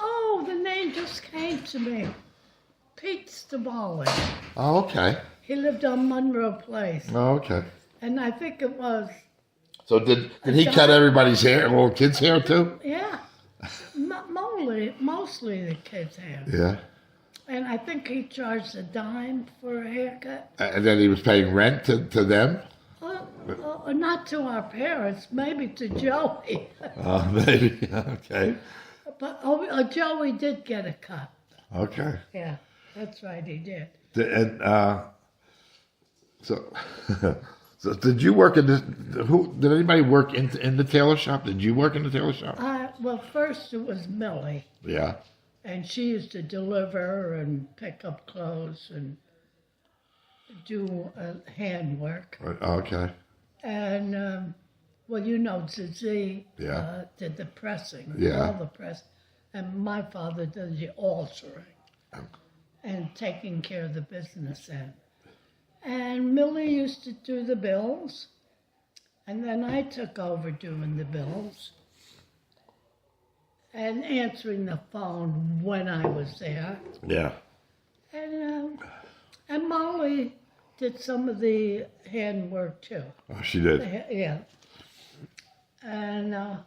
Speaker 2: Oh, the name just came to me. Pete Stabali.
Speaker 1: Oh, okay.
Speaker 2: He lived on Monroe Place.
Speaker 1: Oh, okay.
Speaker 2: And I think it was,
Speaker 1: So did he cut everybody's hair, all the kids' hair too?
Speaker 2: yeah, mostly the kids' hair.
Speaker 1: Yeah.
Speaker 2: And I think he charged a dime for a haircut.
Speaker 1: And then he was paying rent to them?
Speaker 2: Not to our parents, maybe to Joey.
Speaker 1: Oh, maybe. Okay.
Speaker 2: But Joey did get a cut.
Speaker 1: Okay.
Speaker 2: Yeah, that's right, he did.
Speaker 1: And so, so did you work in this? Did anybody work in the tailor shop? Did you work in the tailor shop?
Speaker 2: Well, first it was Millie,
Speaker 1: Yeah.
Speaker 2: and she used to deliver and pick up clothes and do handwork.
Speaker 1: Okay.
Speaker 2: And, well, you know, Zizi
Speaker 1: Yeah.
Speaker 2: did the pressing,
Speaker 1: Yeah.
Speaker 2: all the press. And my father did the altering and taking care of the business end. And Millie used to do the bills, and then I took over doing the bills and answering the phone when I was there.
Speaker 1: Yeah.
Speaker 2: And Molly did some of the handwork too.
Speaker 1: Oh, she did.
Speaker 2: Yeah. And,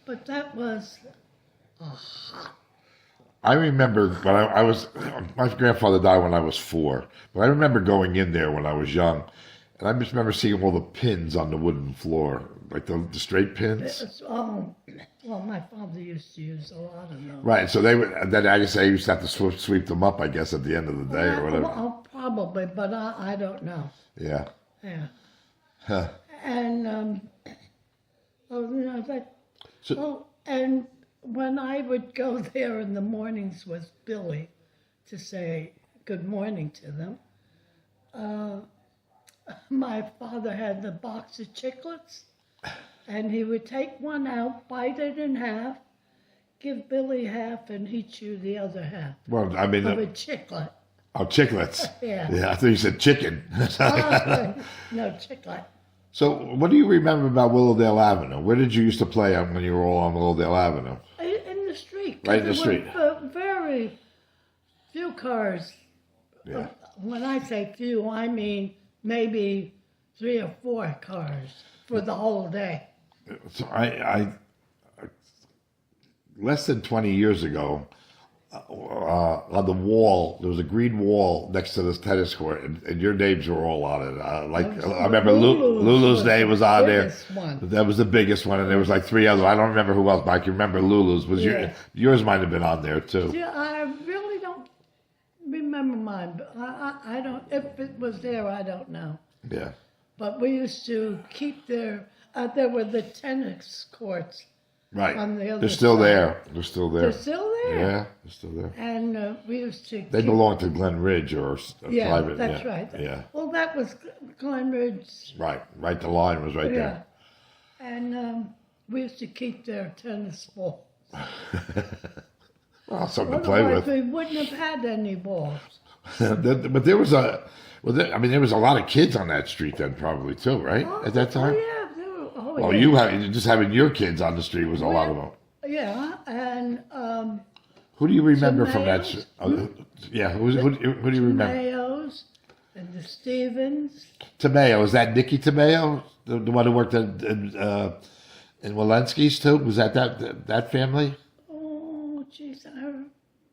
Speaker 2: but that was
Speaker 1: I remember when I was, my grandfather died when I was 4, but I remember going in there when I was young, and I just remember seeing all the pins on the wooden floor, like the straight pins.
Speaker 2: well, my father used to use a lot of those.
Speaker 1: Right, so they would, and then I guess I used to have to sweep them up, I guess, at the end of the day or whatever.
Speaker 2: Well, probably, but I don't know.
Speaker 1: Yeah.
Speaker 2: Yeah.
Speaker 1: Huh.
Speaker 2: And, and when I would go there in the mornings with Billy to say good morning to them, my father had the box of chiclets, and he would take one out, bite it in half, give Billy half, and he'd chew the other half
Speaker 1: Well, I mean,
Speaker 2: of a chiclet.
Speaker 1: oh, chiclets.
Speaker 2: Yeah.
Speaker 1: Yeah, I thought you said chicken.
Speaker 2: No, chiclet.
Speaker 1: So, what do you remember about Willowdale Avenue? Where did you used to play when you were all on Willowdale Avenue?
Speaker 2: In the street. 'Cause
Speaker 1: Right in the
Speaker 2: there
Speaker 1: street.
Speaker 2: were very few cars.
Speaker 1: Yeah.
Speaker 2: When I say few, I mean maybe 3 or 4 cars for the whole day.
Speaker 1: So I less than 20 years ago, on the wall, there was a green wall next to this tennis court, and your names were all on it. I remember Lulu's name was on there.
Speaker 2: One.
Speaker 1: That was the biggest one, and there was like 3 others. I don't remember who else, but I can remember Lulu's.
Speaker 2: Yeah.
Speaker 1: Yours might have been on there too.
Speaker 2: Yeah, I really don't remember mine. But I don't. If it was there, I don't know.
Speaker 1: Yeah.
Speaker 2: But we used to keep there were the tennis courts.
Speaker 1: Right.
Speaker 2: On the other
Speaker 1: They're still
Speaker 2: side.
Speaker 1: there. They're still there.
Speaker 2: They're still there.
Speaker 1: Yeah, they're still there.
Speaker 2: And we used to.
Speaker 1: They belong to Glen Ridge or a
Speaker 2: Yeah,
Speaker 1: private.
Speaker 2: that's
Speaker 1: yeah,
Speaker 2: right.
Speaker 1: Yeah.
Speaker 2: Well, that was Glen Ridge.
Speaker 1: Right. Right. The line was right
Speaker 2: Yeah. And we used to keep their tennis balls.
Speaker 1: Oh, something to play
Speaker 2: Otherwise,
Speaker 1: with.
Speaker 2: we wouldn't have had any balls.
Speaker 1: But there was I mean, there was a lot of kids on that street then, probably too, right? At that time.
Speaker 2: Oh, yeah. There were, oh,
Speaker 1: Well,
Speaker 2: yeah.
Speaker 1: just having your kids on the street was a lot of them.
Speaker 2: Yeah, and
Speaker 1: Who do you remember from that?
Speaker 2: Tomatoes.
Speaker 1: Yeah, who do you remember?
Speaker 2: Tomatoes and the Stevens.
Speaker 1: Tomeo, is that Nicky Tomeo, the one who worked in Walensky's too? Was that family?
Speaker 2: Oh, jeez,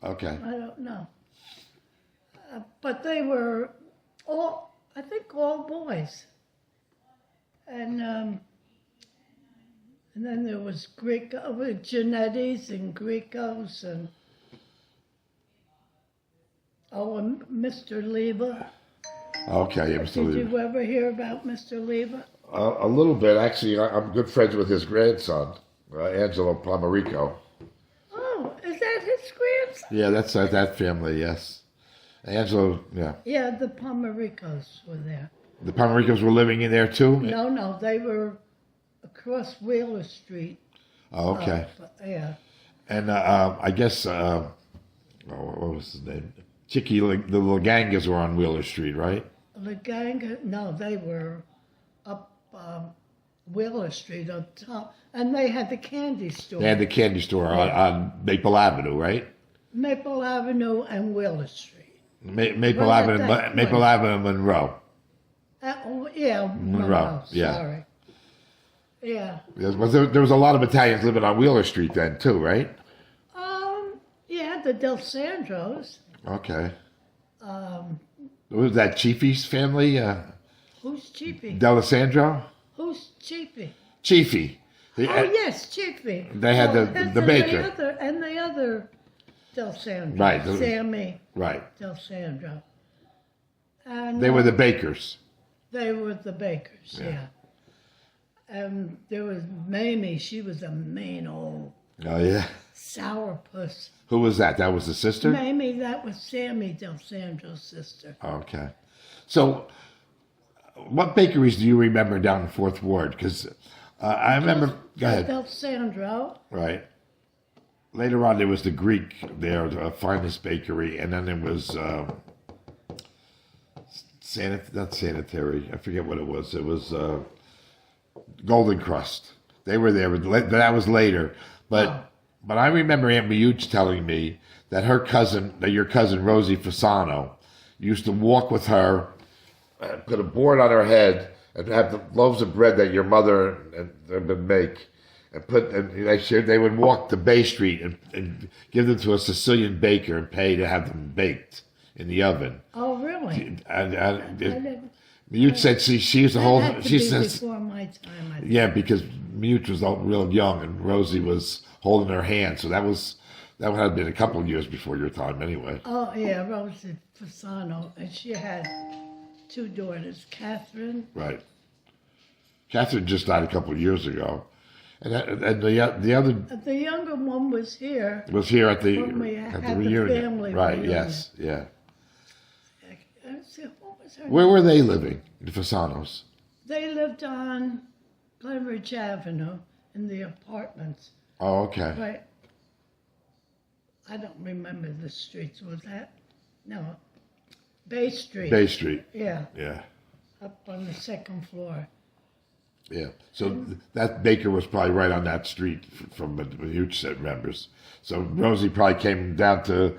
Speaker 1: Okay.
Speaker 2: I don't know. But they were all, I think, all boys. And then there was Janettis and Gricos and and Mr. Leva.
Speaker 1: Okay, yeah, Mr.
Speaker 2: Did
Speaker 1: Levy.
Speaker 2: you ever hear about Mr. Leva?
Speaker 1: A little bit, actually. I'm good friends with his grandson, Angelo Pomerico.
Speaker 2: Oh, is that his grandson?
Speaker 1: Yeah, that's that family. Yes, Angelo. Yeah,
Speaker 2: Yeah, the Pomericos were there.
Speaker 1: the Pomericos were living in there too.
Speaker 2: No, they were across Wheeler Street.
Speaker 1: Oh, okay.
Speaker 2: Yeah.
Speaker 1: And I guess what was his name? Chicky, the Lagangas were on Wheeler Street, right?
Speaker 2: The gang, no, they were up Wheeler Street up top. And they had the candy store.
Speaker 1: They had the candy store on Maple Avenue, right?
Speaker 2: Maple Avenue and Wheeler Street.
Speaker 1: Maple
Speaker 2: Right at
Speaker 1: Avenue,
Speaker 2: that
Speaker 1: Maple
Speaker 2: point.
Speaker 1: Avenue, Monroe.
Speaker 2: Yeah,
Speaker 1: Monroe, yeah.
Speaker 2: Sorry. Yeah.
Speaker 1: There was a lot of Italians living on Wheeler Street then too, right?
Speaker 2: Yeah, the Del Sandros.
Speaker 1: Okay. Was that Chiefy's family?
Speaker 2: Who's Cheapy?
Speaker 1: D'Alessandro?
Speaker 2: Who's Cheapy?
Speaker 1: Chiefy.
Speaker 2: Oh, yes, Cheapy.
Speaker 1: They had the baker.
Speaker 2: The other Del Sandro.
Speaker 1: Right.
Speaker 2: Sammy
Speaker 1: Right.
Speaker 2: Del Sandro. And
Speaker 1: They were the bakers.
Speaker 2: They were the bakers, yeah. And there was Mamie. She was a mean old
Speaker 1: Oh, yeah.
Speaker 2: sourpuss.
Speaker 1: Who was that? That was the sister?
Speaker 2: Mamie, that was Sammy Del Sandro's sister.
Speaker 1: Okay. So, what bakeries do you remember down in Fourth Ward? Because I remember. Go ahead.
Speaker 2: Del Sandro.
Speaker 1: Right. Later on, there was the Greek there, the finest bakery, and then there was not sanitary. I forget what it was. It was Golden Crust. They were there, but that was later. But I remember Aunt Miuch telling me that your cousin Rosie Fasano, used to walk with her, put a board on her head, and have the loaves of bread that your mother would make, and they would walk to Bay Street and give them to a Sicilian baker and pay to have them baked in the oven.
Speaker 2: Oh, really?
Speaker 1: Miuch said she used to hold.
Speaker 2: That had to
Speaker 1: She
Speaker 2: be
Speaker 1: says,
Speaker 2: before my time, I think.
Speaker 1: yeah, because Miuch was real young and Rosie was holding her hand, so that would have been a couple of years before your time, anyway.
Speaker 2: Oh, yeah, Rosie Fasano. And she had two daughters, Catherine.
Speaker 1: Right. Catherine just died a couple of years ago, and the other
Speaker 2: The younger one was here.
Speaker 1: was here at the
Speaker 2: When we had the
Speaker 1: reunion.
Speaker 2: family
Speaker 1: Right.
Speaker 2: reunion.
Speaker 1: Yes. Yeah.
Speaker 2: Let's see, what was her
Speaker 1: Where were they living? The Fasanos.
Speaker 2: They lived on Glenridge Avenue in the apartments.
Speaker 1: Oh, okay.
Speaker 2: Right. I don't remember the streets. Was that? No. Bay Street.
Speaker 1: Bay Street.
Speaker 2: Yeah,
Speaker 1: Yeah.
Speaker 2: up on the second floor.
Speaker 1: Yeah. So that baker was probably right on that street from what Miuch said, remembers. So Rosie probably came down to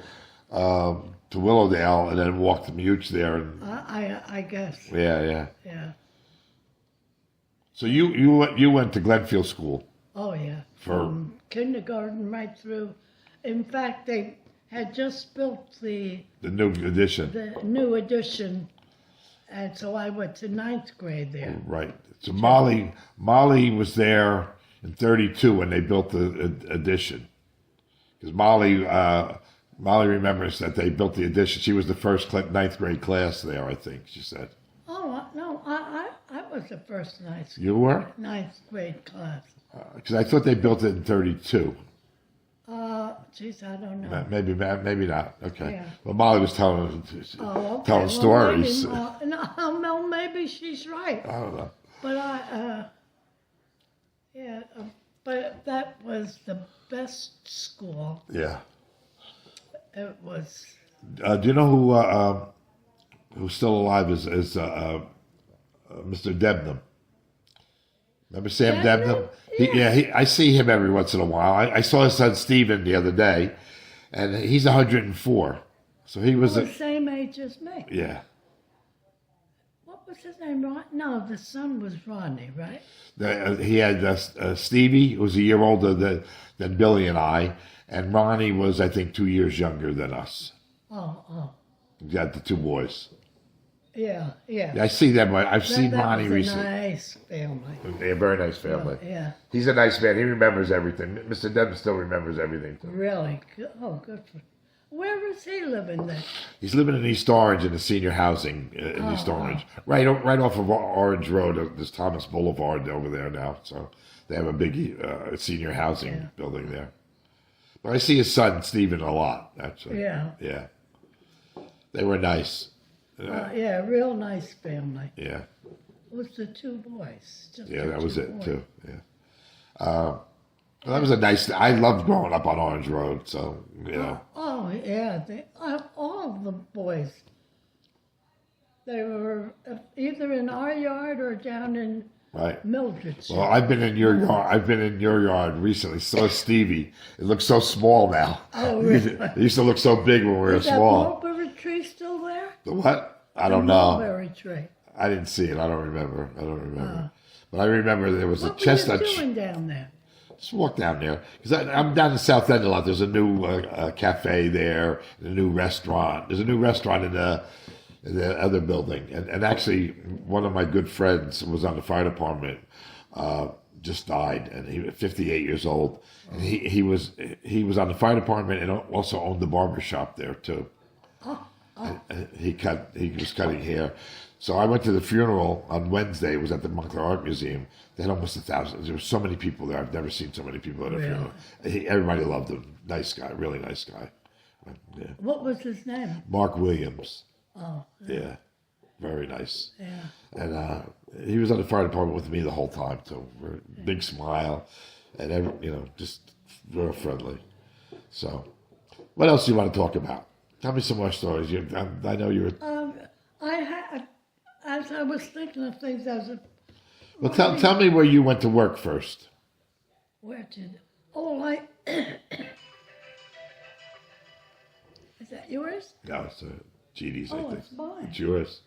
Speaker 1: Willowdale and then walked to Miuch there. And,
Speaker 2: I guess.
Speaker 1: yeah.
Speaker 2: Yeah.
Speaker 1: So you went to Glenfield School.
Speaker 2: Oh, yeah.
Speaker 1: For-
Speaker 2: From kindergarten right through. In fact, they had just built the
Speaker 1: The new edition.
Speaker 2: new addition, and so I went to ninth grade there.
Speaker 1: Right. So Molly was there in 32 when they built the addition. Because Molly remembers that they built the addition. She was the first ninth grade class there, I think, she said.
Speaker 2: Oh, no, I was the first
Speaker 1: You were?
Speaker 2: ninth grade class.
Speaker 1: Because I thought they built it in 32.
Speaker 2: Geez, I don't know.
Speaker 1: Maybe not. Okay.
Speaker 2: Yeah.
Speaker 1: Well, Molly was telling
Speaker 2: Oh, okay.
Speaker 1: telling
Speaker 2: Well,
Speaker 1: stories.
Speaker 2: Maybe she's right.
Speaker 1: I don't know.
Speaker 2: But but that was the best school.
Speaker 1: Yeah.
Speaker 2: It was.
Speaker 1: Do you know who's still alive is Mr. Debnam? Remember Sam Debnam?
Speaker 2: Debnam?
Speaker 1: I see him every once in a while. I saw his son Stephen the other day, and he's 104. So he was
Speaker 2: The same age as me.
Speaker 1: yeah.
Speaker 2: What was his name? No, the son was Ronnie, right?
Speaker 1: He had Stevie, who was a year older than Billy and I, and Ronnie was, I think, 2 years younger than us.
Speaker 2: Oh.
Speaker 1: You got the two boys.
Speaker 2: Yeah.
Speaker 1: I see them. I've seen Ronnie
Speaker 2: was
Speaker 1: recently.
Speaker 2: a nice family.
Speaker 1: A very nice family.
Speaker 2: Yeah.
Speaker 1: He's a nice man. He remembers everything. Mr. Debnam still remembers everything. Too.
Speaker 2: Really? Good for. Where was he living then?
Speaker 1: He's living in East Orange in the senior housing in East Orange, right off of Orange Road. There's Thomas Boulevard over there now, so they have a big senior housing building there. But I see his son Stephen a lot. Actually, yeah, they were nice.
Speaker 2: Real nice family.
Speaker 1: Yeah,
Speaker 2: It was the two boys. Just
Speaker 1: yeah,
Speaker 2: the
Speaker 1: that was
Speaker 2: two
Speaker 1: it
Speaker 2: boys.
Speaker 1: too. Yeah. Well, that was a nice. I loved growing up on Orange Road, so you know.
Speaker 2: Oh yeah, all the boys. They were either in our yard or down in
Speaker 1: Right.
Speaker 2: Mildred's
Speaker 1: Well,
Speaker 2: yard.
Speaker 1: I've been in your yard. I've been in your yard recently. So is Stevie. It looks so small now.
Speaker 2: Oh, really?
Speaker 1: It used to look so big when we were
Speaker 2: Is that
Speaker 1: small.
Speaker 2: mulberry tree still there?
Speaker 1: The what? I
Speaker 2: The
Speaker 1: don't know.
Speaker 2: Mulberry tree.
Speaker 1: I didn't see it. I don't remember. But I remember there was a
Speaker 2: What were
Speaker 1: chestnut.
Speaker 2: you doing down there?
Speaker 1: Just walk down there because I'm down in South End a lot. There's a new cafe there, a new restaurant. There's a new restaurant in the other building, and actually one of my good friends was on the fire department. Just died, and he was 58 years old. And he was on the fire department and also owned the barber shop there too. And he was cutting hair. So I went to the funeral on Wednesday. It was at the Montclair Art Museum. They had almost 1,000. There were so many people there. I've never seen so many people at a funeral. Everybody loved him. Nice guy, really nice guy. Yeah.
Speaker 2: What was his name?
Speaker 1: Mark Williams.
Speaker 2: Oh,
Speaker 1: Yeah, very nice.
Speaker 2: yeah.
Speaker 1: And he was on the fire department with me the whole time too. Big smile, and just real friendly. So, what else do you want to talk about? Tell me some more stories. I know you were.
Speaker 2: As I was thinking of things,
Speaker 1: Well, tell me where you went to work first.
Speaker 2: where did? Oh, is that yours?
Speaker 1: No, it's Jeannie's. I
Speaker 2: Oh,
Speaker 1: think
Speaker 2: it's mine.
Speaker 1: it's yours.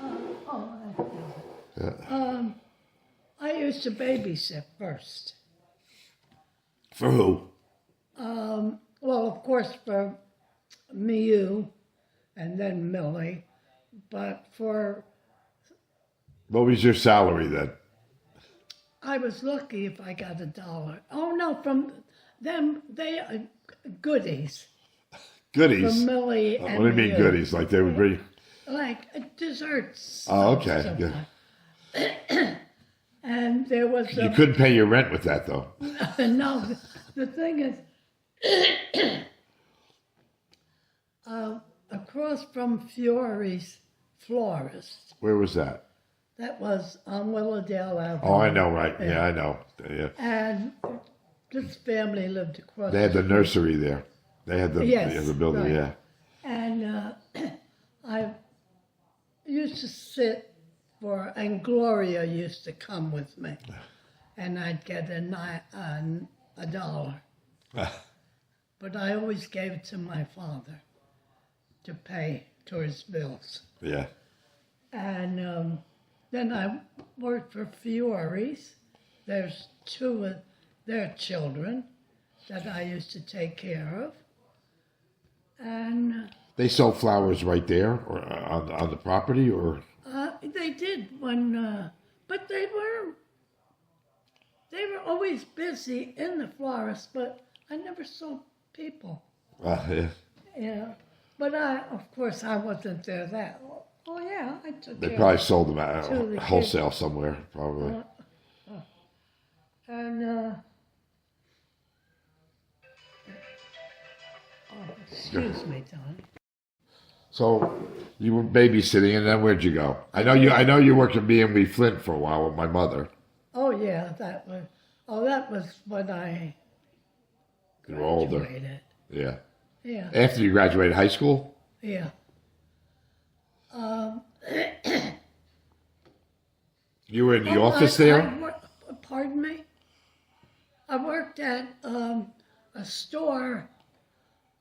Speaker 2: Oh, that's good.
Speaker 1: Yeah.
Speaker 2: I used to babysit first.
Speaker 1: For who?
Speaker 2: Well, of course, for Miu and then Millie, but
Speaker 1: What was your salary then?
Speaker 2: I was lucky if I got $1. Oh no, from them they goodies
Speaker 1: Goodies.
Speaker 2: from Millie and
Speaker 1: What do you mean
Speaker 2: Miu.
Speaker 1: goodies? Like they would bring?
Speaker 2: Like desserts.
Speaker 1: Oh, okay.
Speaker 2: sometimes. And there was
Speaker 1: You couldn't pay your rent with that though.
Speaker 2: no. The thing is, across from Fiore's florist.
Speaker 1: Where was that?
Speaker 2: That was on Willowdale Avenue.
Speaker 1: Oh, I know, right? Yeah, I know. Yeah.
Speaker 2: And this family lived across.
Speaker 1: They had the nursery there. They had the
Speaker 2: Yes,
Speaker 1: the building.
Speaker 2: right.
Speaker 1: Yeah.
Speaker 2: And I used to sit and Gloria used to come with me, and I'd get $1. But I always gave it to my father to pay towards bills.
Speaker 1: Yeah.
Speaker 2: And then I worked for Fiore's. There's two of their children that I used to take care of. And
Speaker 1: They sold flowers right there, or on the property, or
Speaker 2: they did when, but they were always busy in the florist, but I never saw people.
Speaker 1: yeah.
Speaker 2: Yeah. But of course, I wasn't there that. Oh yeah, I took
Speaker 1: They
Speaker 2: care
Speaker 1: probably
Speaker 2: of
Speaker 1: sold them
Speaker 2: To
Speaker 1: at
Speaker 2: the kids.
Speaker 1: wholesale somewhere, probably.
Speaker 2: And excuse me, Don.
Speaker 1: So you were babysitting, and then where'd you go? I know you worked at B&B Flint for a while with my mother.
Speaker 2: Oh yeah, that was when I
Speaker 1: You were older.
Speaker 2: graduated.
Speaker 1: Yeah.
Speaker 2: Yeah,
Speaker 1: After you graduated high school?
Speaker 2: yeah.
Speaker 1: You were in the office there?
Speaker 2: Pardon me? I worked at a store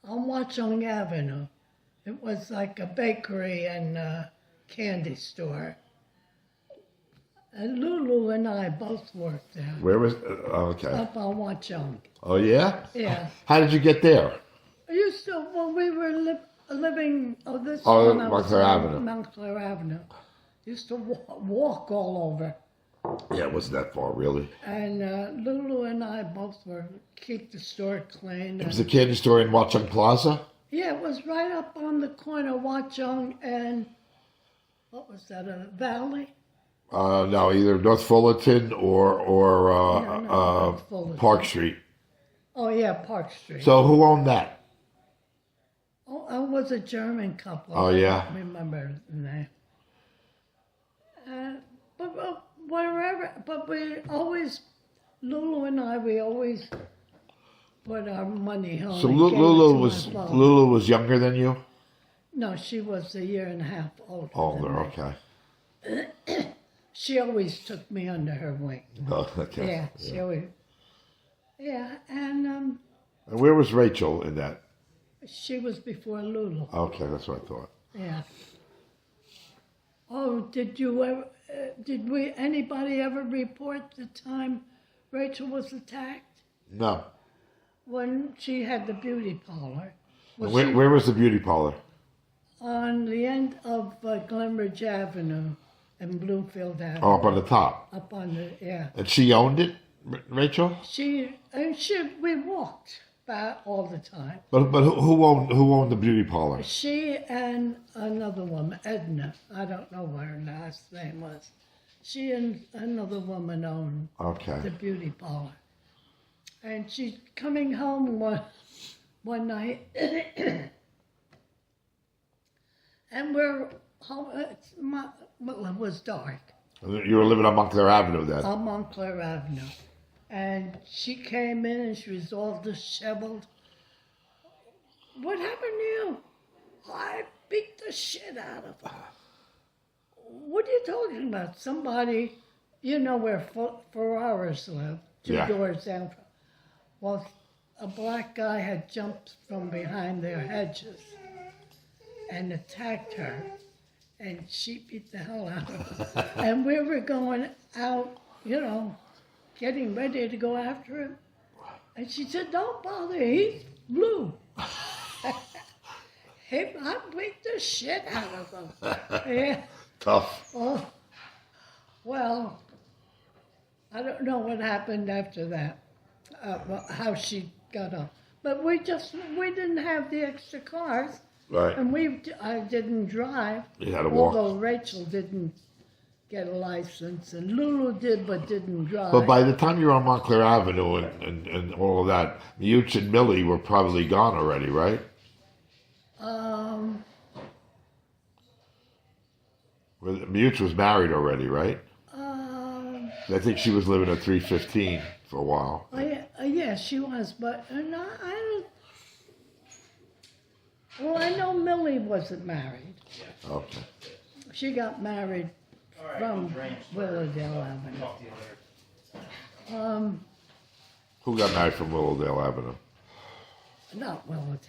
Speaker 2: on Watchung Avenue. It was like a bakery and a candy store. And Lulu and I both worked there.
Speaker 1: Where was? Okay.
Speaker 2: Up on Watchung.
Speaker 1: Oh yeah.
Speaker 2: Yeah.
Speaker 1: How did you get there?
Speaker 2: I used to, when we were living, this
Speaker 1: Oh,
Speaker 2: one I was
Speaker 1: Montclair
Speaker 2: on
Speaker 1: Avenue.
Speaker 2: Montclair Avenue. Used to walk all over.
Speaker 1: Yeah, it wasn't that far, really.
Speaker 2: And Lulu and I both keep the store clean.
Speaker 1: It was a candy store in Watchung Plaza?
Speaker 2: Yeah, it was right up on the corner of Watchung and, what was that, Valley?
Speaker 1: No, either North Fullerton or
Speaker 2: No, North Fullerton.
Speaker 1: Park Street.
Speaker 2: Oh, yeah, Park Street.
Speaker 1: So who owned that?
Speaker 2: Oh, it was a German couple.
Speaker 1: Oh, yeah?
Speaker 2: I don't remember the name. But wherever, but we always, Lulu and I, we always put our money home.
Speaker 1: So
Speaker 2: and gave it to my father.
Speaker 1: Lulu was younger than you?
Speaker 2: No, she was a year and a half older.
Speaker 1: Older,
Speaker 2: than me.
Speaker 1: okay.
Speaker 2: She always took me under her wing.
Speaker 1: Oh, okay.
Speaker 2: Yeah, she always. Yeah, and
Speaker 1: And where was Rachel in that?
Speaker 2: she was before Lulu.
Speaker 1: Okay, that's what I thought.
Speaker 2: Yeah. Oh, did you ever? Anybody ever report the time Rachel was attacked
Speaker 1: No.
Speaker 2: when she had the beauty parlor?
Speaker 1: Where was the beauty parlor?
Speaker 2: On the end of Glenridge Avenue and Bloomfield Avenue.
Speaker 1: Oh, up on the top.
Speaker 2: Up on the, yeah.
Speaker 1: And she owned it, Rachel?
Speaker 2: We walked by all the time.
Speaker 1: But who owned the beauty parlor?
Speaker 2: She and another woman, Edna. I don't know what her last name was. She and another woman owned
Speaker 1: Okay.
Speaker 2: the beauty parlor. And she's coming home one night, and we're home. Well, it was dark
Speaker 1: You were living on Montclair Avenue then?
Speaker 2: on Montclair Avenue. And she came in and she was all disheveled. What happened to you? I beat the shit out of her. What are you talking about? Somebody, you know where Ferraris live, two
Speaker 1: Yeah.
Speaker 2: doors down from. Well, a black guy had jumped from behind their hedges and attacked her. And she beat the hell out of him. And we were going out, getting ready to go after him. And she said, don't bother, he's blue. I beat the shit out of him. Yeah.
Speaker 1: Tough.
Speaker 2: Oh, well, I don't know what happened after that, how she got up. But we didn't have the extra cars.
Speaker 1: Right.
Speaker 2: And I didn't drive.
Speaker 1: You had to walk.
Speaker 2: Although Rachel didn't get a license, and Lulu did, but didn't drive.
Speaker 1: But by the time you were on Montclair Avenue and all of that, Mutes and Millie were probably gone already, right? Mutes was married already, right? I think she was living at 315 for a while.
Speaker 2: Yeah, she was, but I don't. Well, I know Millie wasn't married.
Speaker 1: Okay.
Speaker 2: She got married from Willowdale Avenue.
Speaker 1: Who got married from Willowdale Avenue?
Speaker 2: Not Willowdale.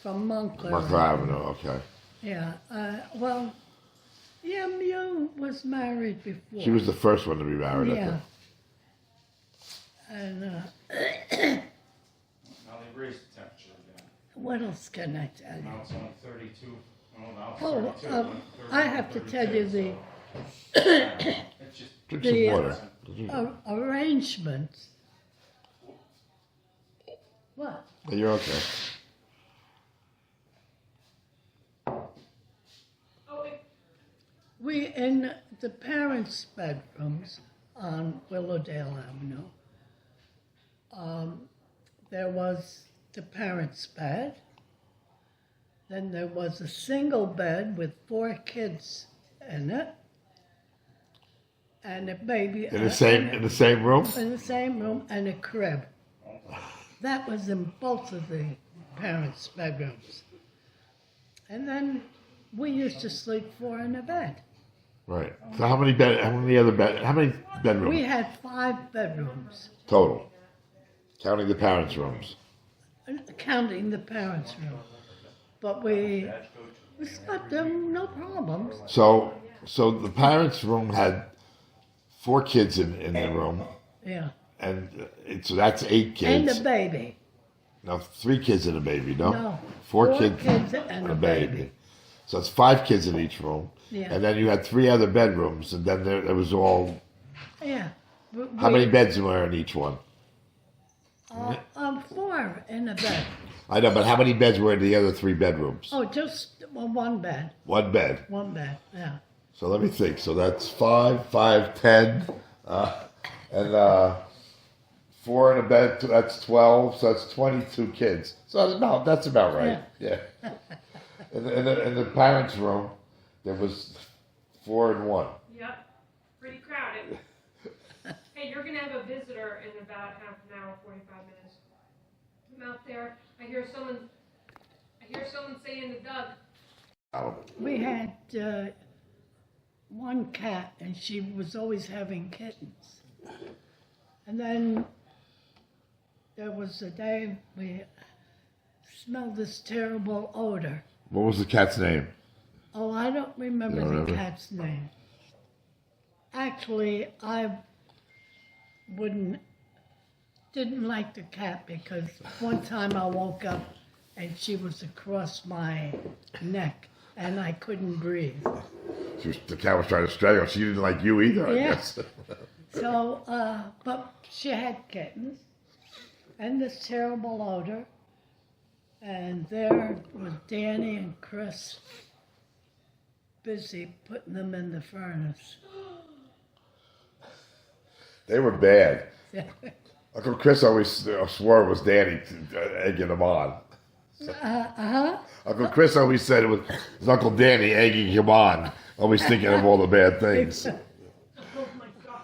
Speaker 2: From Montclair.
Speaker 1: Montclair Avenue, okay.
Speaker 2: Yeah. Yeah, Mew was married before.
Speaker 1: She was the first one to be married, I
Speaker 2: Yeah.
Speaker 1: think.
Speaker 2: And
Speaker 3: Now they've raised the temperature again.
Speaker 2: what else can I tell you?
Speaker 3: Now it's only 32. Well, now it's
Speaker 2: Oh,
Speaker 3: 32.
Speaker 2: I have to tell you the
Speaker 3: It's just
Speaker 1: Drink
Speaker 2: The,
Speaker 1: some water.
Speaker 2: arrangements. What?
Speaker 1: You're okay.
Speaker 2: We, in the parents' bedrooms on Willowdale Avenue, there was the parents' bed. Then there was a single bed with 4 kids in it, and a baby
Speaker 1: In the same room?
Speaker 2: in the same room, and a crib. That was in both of the parents' bedrooms. And then we used to sleep 4 in a bed.
Speaker 1: Right. So how many bedrooms
Speaker 2: We had 5 bedrooms,
Speaker 1: total, counting the parents' rooms?
Speaker 2: counting the parents' room. But we slept in no problems.
Speaker 1: So the parents' room had 4 kids in the room,
Speaker 2: Yeah.
Speaker 1: and so that's 8
Speaker 2: And
Speaker 1: kids.
Speaker 2: a baby.
Speaker 1: No, 3 kids and a baby. No,
Speaker 2: No.
Speaker 1: 4
Speaker 2: kids
Speaker 1: kids
Speaker 2: and a baby.
Speaker 1: So it's 5 kids in each room,
Speaker 2: Yeah.
Speaker 1: and then you had 3 other bedrooms, and then there was all.
Speaker 2: Yeah.
Speaker 1: How many beds were in each one?
Speaker 2: 4 in a bed.
Speaker 1: I know, but how many beds were in the other 3 bedrooms?
Speaker 2: Oh, just 1 bed.
Speaker 1: 1 bed.
Speaker 2: 1 bed, yeah.
Speaker 1: So let me think. So that's 5, 10, and 4 in a bed. That's 12. So that's 22 kids. So that's about right. Yeah. In the parents' room, there was 4 and 1.
Speaker 4: Yep. Pretty crowded. Hey, you're gonna have a visitor in about half an hour, 45 minutes. I'm out there. I hear someone saying to Doug.
Speaker 1: Oh,
Speaker 2: We had 1 cat, and she was always having kittens. And then there was a day we smelled this terrible odor.
Speaker 1: what was the cat's name?
Speaker 2: Oh, I don't remember
Speaker 1: You don't
Speaker 2: the
Speaker 1: remember?
Speaker 2: cat's name. Actually, I didn't like the cat because one time I woke up and she was across my neck and I couldn't breathe.
Speaker 1: The cat was trying to strangle. She didn't like you either, I
Speaker 2: Yeah.
Speaker 1: guess.
Speaker 2: So, but she had kittens and this terrible odor. And there was Danny and Chris busy putting them in the furnace.
Speaker 1: They were bad. Uncle Chris always swore it was Danny egging them on. Uncle Chris always said it was Uncle Danny egging him on, always thinking of all the bad things.
Speaker 4: Oh my God.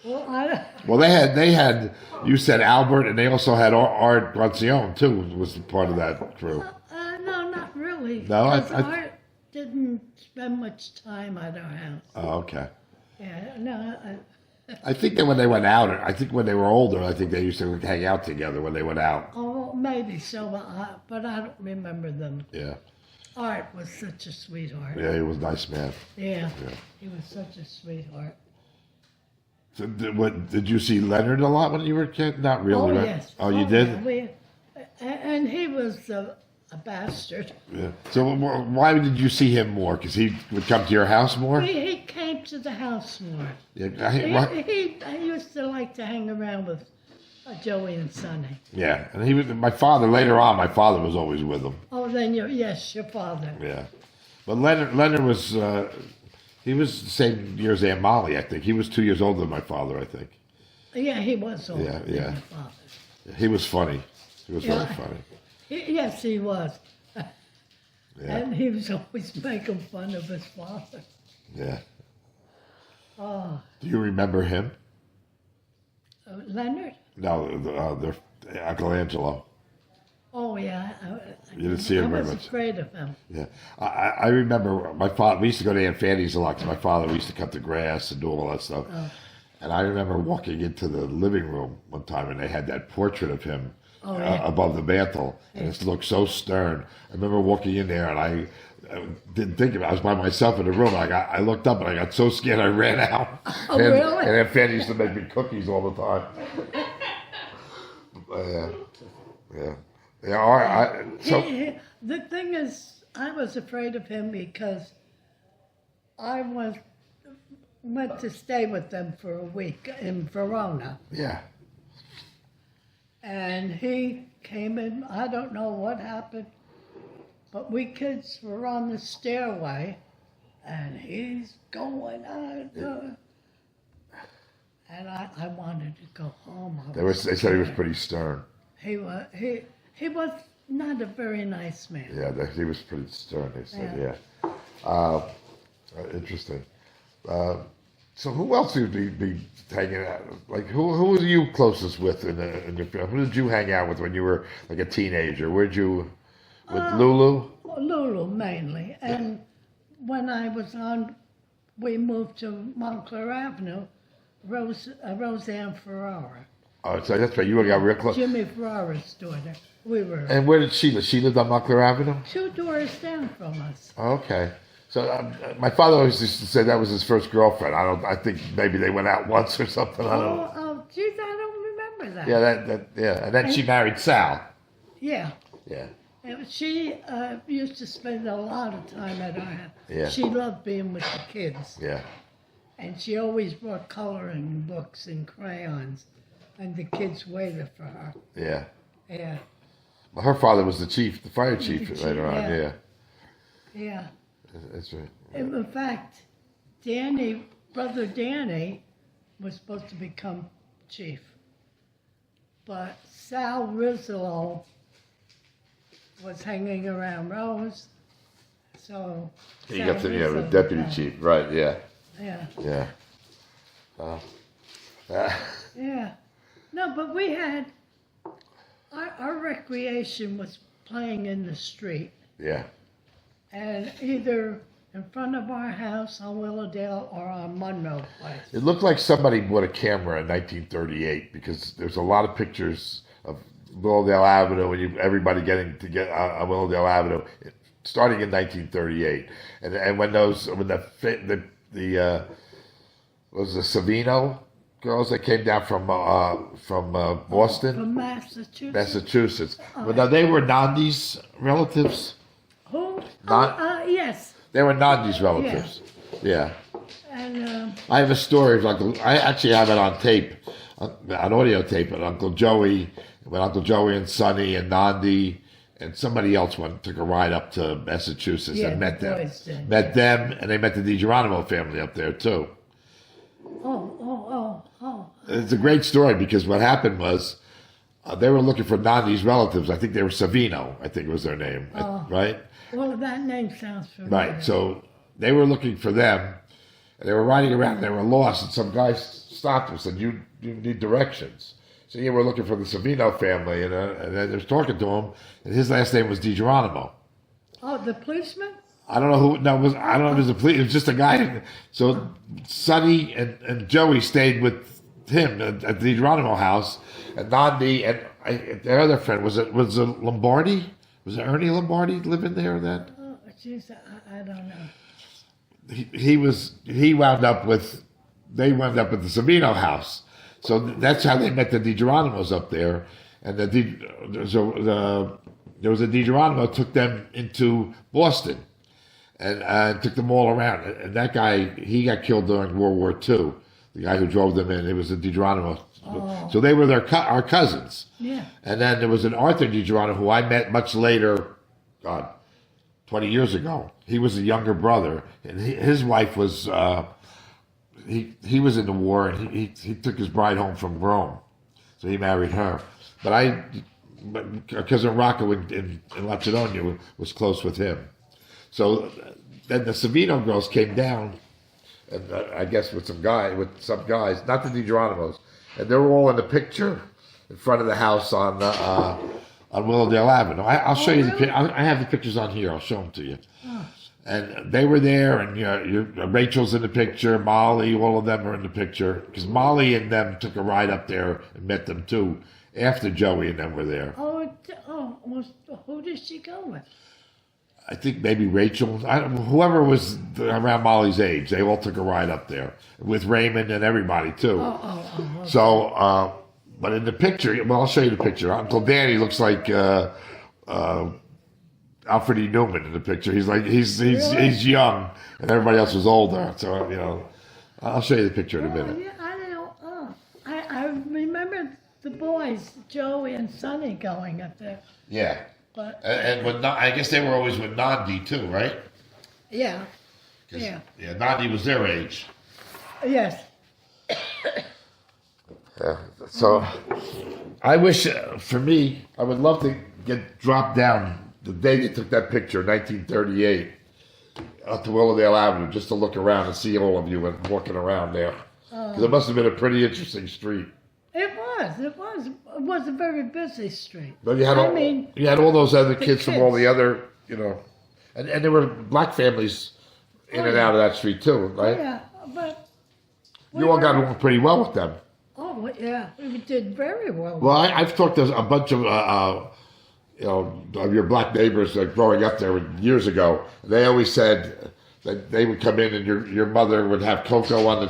Speaker 2: Well,
Speaker 1: Well, they had. You said Albert, and they also had Art Brancione too. Was part of that crew.
Speaker 2: no, not really.
Speaker 1: No, I-
Speaker 2: Because Art didn't spend much time at our house.
Speaker 1: Oh, okay.
Speaker 2: Yeah, no,
Speaker 1: I think that when they went out, I think when they were older, I think they used to hang out together when they went out.
Speaker 2: oh, maybe so, but I don't remember them.
Speaker 1: Yeah,
Speaker 2: Art was such a sweetheart.
Speaker 1: yeah, he was a nice man.
Speaker 2: Yeah,
Speaker 1: Yeah.
Speaker 2: he was such a sweetheart.
Speaker 1: So, did you see Leonard a lot when you were a kid? Not really,
Speaker 2: Oh,
Speaker 1: right?
Speaker 2: yes.
Speaker 1: Oh, you did?
Speaker 2: Yeah, and he was a bastard.
Speaker 1: Yeah. So why did you see him more? Because he would come to your house more?
Speaker 2: He came to the house more.
Speaker 1: Yeah,
Speaker 2: He used to like to hang around with Joey and Sonny.
Speaker 1: yeah. And he was my father. Later on, my father was always with him.
Speaker 2: Oh, then your father.
Speaker 1: Yeah, but Leonard was he was the same year as Aunt Molly. I think he was 2 years older than my father. I think
Speaker 2: Yeah, he was older
Speaker 1: Yeah,
Speaker 2: than
Speaker 1: yeah.
Speaker 2: my father.
Speaker 1: he was funny. He was
Speaker 2: Yeah.
Speaker 1: very funny.
Speaker 2: Yes, he was.
Speaker 1: Yeah,
Speaker 2: And he was always making fun of his father.
Speaker 1: yeah.
Speaker 2: Oh,
Speaker 1: Do you remember him?
Speaker 2: Leonard?
Speaker 1: No, their Uncle Angelo.
Speaker 2: Oh, yeah.
Speaker 1: You didn't see him
Speaker 2: I
Speaker 1: very
Speaker 2: was
Speaker 1: much.
Speaker 2: afraid of him.
Speaker 1: Yeah, I remember my father. We used to go to Aunt Fanny's a lot because my father used to cut the grass and do all that stuff.
Speaker 2: Oh.
Speaker 1: And I remember walking into the living room one time, and they had that portrait of him
Speaker 2: Oh, yeah.
Speaker 1: above the mantle, and it looked so stern. I remember walking in there, and I didn't think of it. I was by myself in the room. And I looked up, and I got so scared I ran out.
Speaker 2: Oh,
Speaker 1: and,
Speaker 2: really?
Speaker 1: And Aunt Fanny used to make me cookies all the time. Yeah.
Speaker 2: The thing is, I was afraid of him because I went to stay with them for a week in Verona.
Speaker 1: Yeah.
Speaker 2: And he came in, I don't know what happened, but we kids were on the stairway, and he's going on. And I wanted to go home.
Speaker 1: They said he was pretty stern.
Speaker 2: He was not a very nice man.
Speaker 1: Yeah, he was pretty stern, they said,
Speaker 2: Yeah.
Speaker 1: yeah. Interesting. So who else would be hanging out? Like who were you closest with in your family? Who did you hang out with when you were like a teenager? Where'd you with Lulu?
Speaker 2: Lulu mainly. And when I was we moved to Montclair Avenue, Roseanne Ferrara.
Speaker 1: Oh, so that's right. You got real close.
Speaker 2: Jimmy Ferrara's daughter. We were
Speaker 1: And where did she live? She lived on Montclair Avenue?
Speaker 2: 2 doors down from us.
Speaker 1: Okay. So my father always used to say that was his first girlfriend. I think maybe they went out once or something. I don't know.
Speaker 2: Oh, geez, I don't remember that.
Speaker 1: Yeah, and then she married Sal.
Speaker 2: Yeah.
Speaker 1: Yeah.
Speaker 2: And she used to spend a lot of time at our house.
Speaker 1: Yeah.
Speaker 2: She loved being with the kids.
Speaker 1: Yeah.
Speaker 2: And she always brought coloring books and crayons. And the kids waited for her.
Speaker 1: Yeah.
Speaker 2: Yeah.
Speaker 1: Well, her father was the fire chief
Speaker 2: The chief,
Speaker 1: later on.
Speaker 2: yeah.
Speaker 1: Yeah.
Speaker 2: Yeah.
Speaker 1: That's right.
Speaker 2: In fact, brother Danny was supposed to become chief. But Sal Rizzo was hanging around Rose. So
Speaker 1: He
Speaker 2: Sal
Speaker 1: got to
Speaker 2: Rizzo
Speaker 1: the deputy
Speaker 2: was-
Speaker 1: chief, right? Yeah.
Speaker 2: Yeah.
Speaker 1: Yeah.
Speaker 2: Yeah. No, but we had our recreation was playing in the street.
Speaker 1: Yeah.
Speaker 2: And either in front of our house on Willowdale or on Monroe Place.
Speaker 1: It looked like somebody bought a camera in 1938 because there's a lot of pictures of Willowdale Avenue and everybody getting to get on Willowdale Avenue, starting in 1938. And when the was the Savino girls that came down from Boston,
Speaker 2: From Massachusetts.
Speaker 1: Massachusetts. Well, now they were Nandi's relatives.
Speaker 2: Who? Yes.
Speaker 1: They were Nandi's relatives. Yeah.
Speaker 2: And
Speaker 1: I have a story of Uncle. I actually have it on tape, on audio tape. Of Uncle Joey, when Uncle Joey and Sonny and Nandi and somebody else took a ride up to Massachusetts
Speaker 2: Yeah,
Speaker 1: and met
Speaker 2: the
Speaker 1: them.
Speaker 2: boys did.
Speaker 1: Met them, and they met the DiGeronimo family up there too.
Speaker 2: oh.
Speaker 1: It's a great story because what happened was they were looking for Nandi's relatives. I think they were Savino. I think was their name, right?
Speaker 2: Well, that name sounds familiar.
Speaker 1: Right. So they were looking for them, and they were riding around. And they were lost, and some guy stopped them and said, "You need directions." So yeah, we're looking for the Savino family, and then they're talking to him, and his last name was DiGeronimo.
Speaker 2: Oh, the policeman?
Speaker 1: I don't know who. No, I don't know if it was a police. It was just a guy. So Sonny and Joey stayed with him at the DiGeronimo house, and Nandi and their other friend was it Lombardi? Was it Ernie Lombardi living there? Then
Speaker 2: Oh, jeez, I don't know.
Speaker 1: they wound up with the Savino house. So that's how they met the DiGeronimos up there, and there was a DiGeronimo took them into Boston, and took them all around. And that guy, he got killed during World War II. The guy who drove them in, it was a DiGeronimo.
Speaker 2: Oh.
Speaker 1: So they were our cousins.
Speaker 2: Yeah.
Speaker 1: And then there was an Arthur DiGeronimo who I met much later, 20 years ago. He was a younger brother, and his wife was, he was in the war, and he took his bride home from Rome. So he married her. But our cousin Rocco in Lacedonia was close with him. So then the Savino girls came down, and I guess with some guys, not the DiGeronimos, and they were all in the picture in front of the house on Willowdale Avenue. I'll show you
Speaker 2: really?
Speaker 1: I have the pictures on here. I'll show them to you. Oh. And they were there, and Rachel's in the picture, Molly, all of them are in the picture, because Molly and them took a ride up there and met them too, after Joey and them were there.
Speaker 2: Who did she go with?
Speaker 1: I think maybe Rachel, whoever was around Molly's age, they all took a ride up there with Raymond and everybody too.
Speaker 2: Okay.
Speaker 1: So, but in the picture, well, I'll show you the picture. Uncle Danny looks like Alfred E. Newman in the picture. He's
Speaker 2: Really?
Speaker 1: he's young, and everybody else was older. So I'll show you the picture in a minute.
Speaker 2: Yeah, I don't know. I remember the boys, Joey and Sonny, going up there.
Speaker 1: Yeah,
Speaker 2: But
Speaker 1: and I guess they were always with Nandi too, right?
Speaker 2: yeah,
Speaker 1: 'Cause,
Speaker 2: yeah,
Speaker 1: Nandi was their age.
Speaker 2: yes.
Speaker 1: So I wish, for me, I would love to get dropped down the day they took that picture, 1938. up to Willowdale Avenue just to look around and see all of you and walking around there. Because it must have been a pretty interesting street.
Speaker 2: It was a very busy street.
Speaker 1: But you had you had all those other kids from all the other, and there were black families in and out of that street too, right?
Speaker 2: Yeah, but
Speaker 1: You all got along pretty well with them.
Speaker 2: Oh yeah, we did very well.
Speaker 1: Well, I've talked to a bunch of of your black neighbors growing up there years ago. They always said that they would come in and your mother would have cocoa on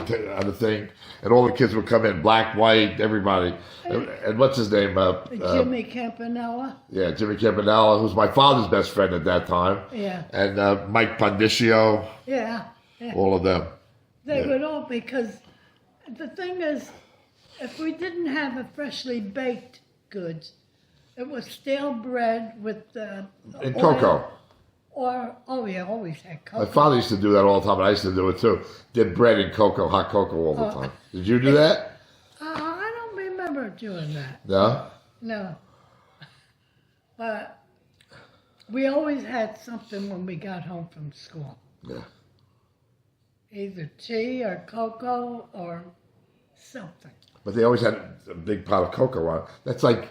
Speaker 1: the thing, and all the kids would come in, black, white, everybody. And what's his name?
Speaker 2: Jimmy Campanella.
Speaker 1: Yeah, Jimmy Campanella, who's my father's best friend at that time.
Speaker 2: Yeah.
Speaker 1: And Mike Pondicio.
Speaker 2: Yeah.
Speaker 1: All of them.
Speaker 2: They would all, because the thing is, if we didn't have a freshly baked goods, it was stale bread with
Speaker 1: And
Speaker 2: oil,
Speaker 1: cocoa.
Speaker 2: Or we always had cocoa.
Speaker 1: My father used to do that all the time, and I used to do it too. Did bread and cocoa, hot cocoa all the time. Did you do that?
Speaker 2: I don't remember doing that.
Speaker 1: No?
Speaker 2: No. But we always had something when we got home from school.
Speaker 1: Yeah.
Speaker 2: Either tea or cocoa or something.
Speaker 1: But they always had a big pot of cocoa on. That's like,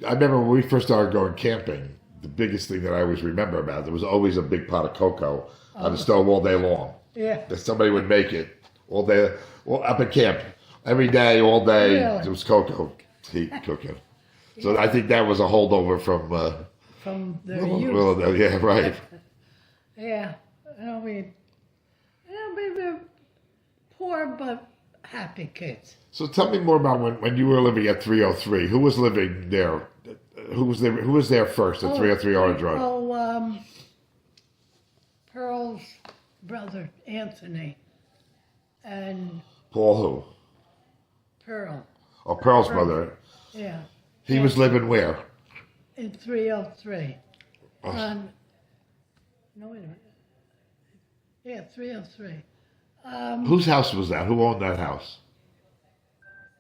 Speaker 1: I remember when we first started going camping, the biggest thing that I always remember about, there was always a big pot of cocoa on the stove all day long.
Speaker 2: Yeah.
Speaker 1: That somebody would make it all day, up at camp. Every day, all day,
Speaker 2: Really?
Speaker 1: there was cocoa heat cooking. So I think that was a holdover from
Speaker 2: Their youth.
Speaker 1: well, yeah, right.
Speaker 2: Yeah. We were poor but happy kids.
Speaker 1: So tell me more about when you were living at 303. Who was living there? Who was there first at 303 Orange Road?
Speaker 2: Pearl's brother
Speaker 1: Paul
Speaker 2: Anthony and
Speaker 1: who?
Speaker 2: Pearl.
Speaker 1: Oh, Pearl's
Speaker 2: Pearl.
Speaker 1: brother.
Speaker 2: Yeah.
Speaker 1: He was living where?
Speaker 2: In 303.
Speaker 1: Oh.
Speaker 2: No, wait a minute. Yeah, 303.
Speaker 1: Whose house was that? Who owned that house?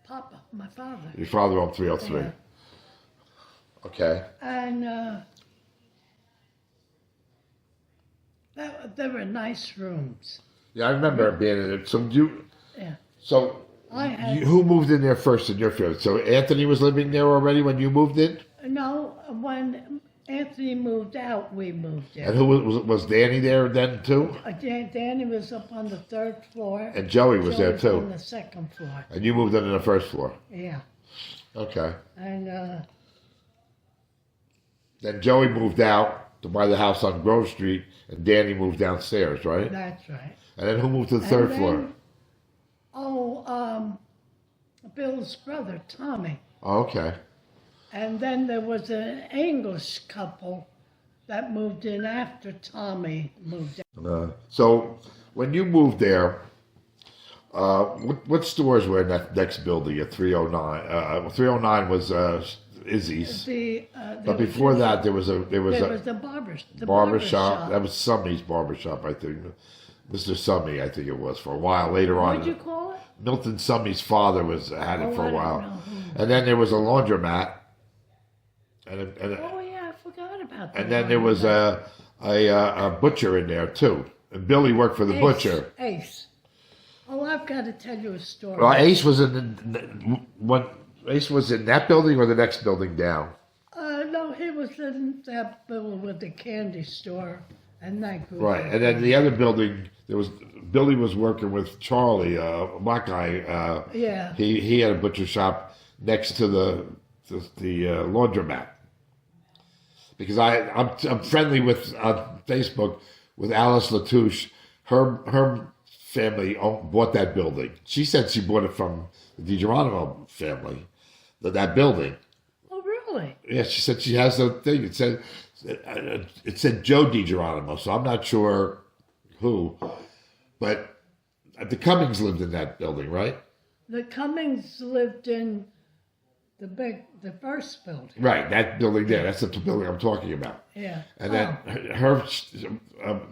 Speaker 2: Papa, my father.
Speaker 1: Your father owned 303.
Speaker 2: Yeah.
Speaker 1: Okay.
Speaker 2: And there were nice rooms.
Speaker 1: Yeah, I remember being in it.
Speaker 2: Yeah.
Speaker 1: So who moved in there first in your family? So Anthony was living there already when you moved in?
Speaker 2: No, when Anthony moved out, we moved in.
Speaker 1: And who was Danny there then too?
Speaker 2: Danny was up on the 3rd floor.
Speaker 1: And Joey was there too.
Speaker 2: On the 2nd floor.
Speaker 1: And you moved in on the 1st floor.
Speaker 2: Yeah.
Speaker 1: Okay.
Speaker 2: And
Speaker 1: Then Joey moved out to buy the house on Grove Street, and Danny moved downstairs, right?
Speaker 2: that's right.
Speaker 1: And then who moved to the 3rd floor?
Speaker 2: Bill's brother, Tommy.
Speaker 1: Oh, okay.
Speaker 2: And then there was an English couple that moved in after Tommy moved in.
Speaker 1: So when you moved there, what stores were in that next building at 309? 309 was Izzy's. But before that, there was a barber shop. That was Summy's barber shop, I think. Mr. Summy, I think it was for a while. Later on,
Speaker 2: What'd you call it?
Speaker 1: Milton Summy's father had it for
Speaker 2: I
Speaker 1: a
Speaker 2: don't
Speaker 1: while.
Speaker 2: know.
Speaker 1: And then there was a laundromat.
Speaker 2: Oh yeah, I forgot about that.
Speaker 1: And then there was a butcher in there too. And Billy worked for the butcher.
Speaker 2: Ace. Oh, I've got to tell you a story.
Speaker 1: Well, Ace was Ace was in that building or the next building down?
Speaker 2: No, he was in that building with the candy store and that group.
Speaker 1: Right, and then the other building, Billy was working with Charlie, a black guy.
Speaker 2: Yeah.
Speaker 1: He had a butcher shop next to the laundromat. Because I'm friendly with on Facebook with Alice Latouche. Her family bought that building. She said she bought it from the DiGeronimo family, that building.
Speaker 2: Oh, really?
Speaker 1: Yeah, she said she has the thing. It said Joe DiGeronimo, so I'm not sure who. But the Cummings lived in that building, right?
Speaker 2: The Cummings lived in the first building.
Speaker 1: Right, that building there. That's the building I'm talking about.
Speaker 2: Yeah.
Speaker 1: And then her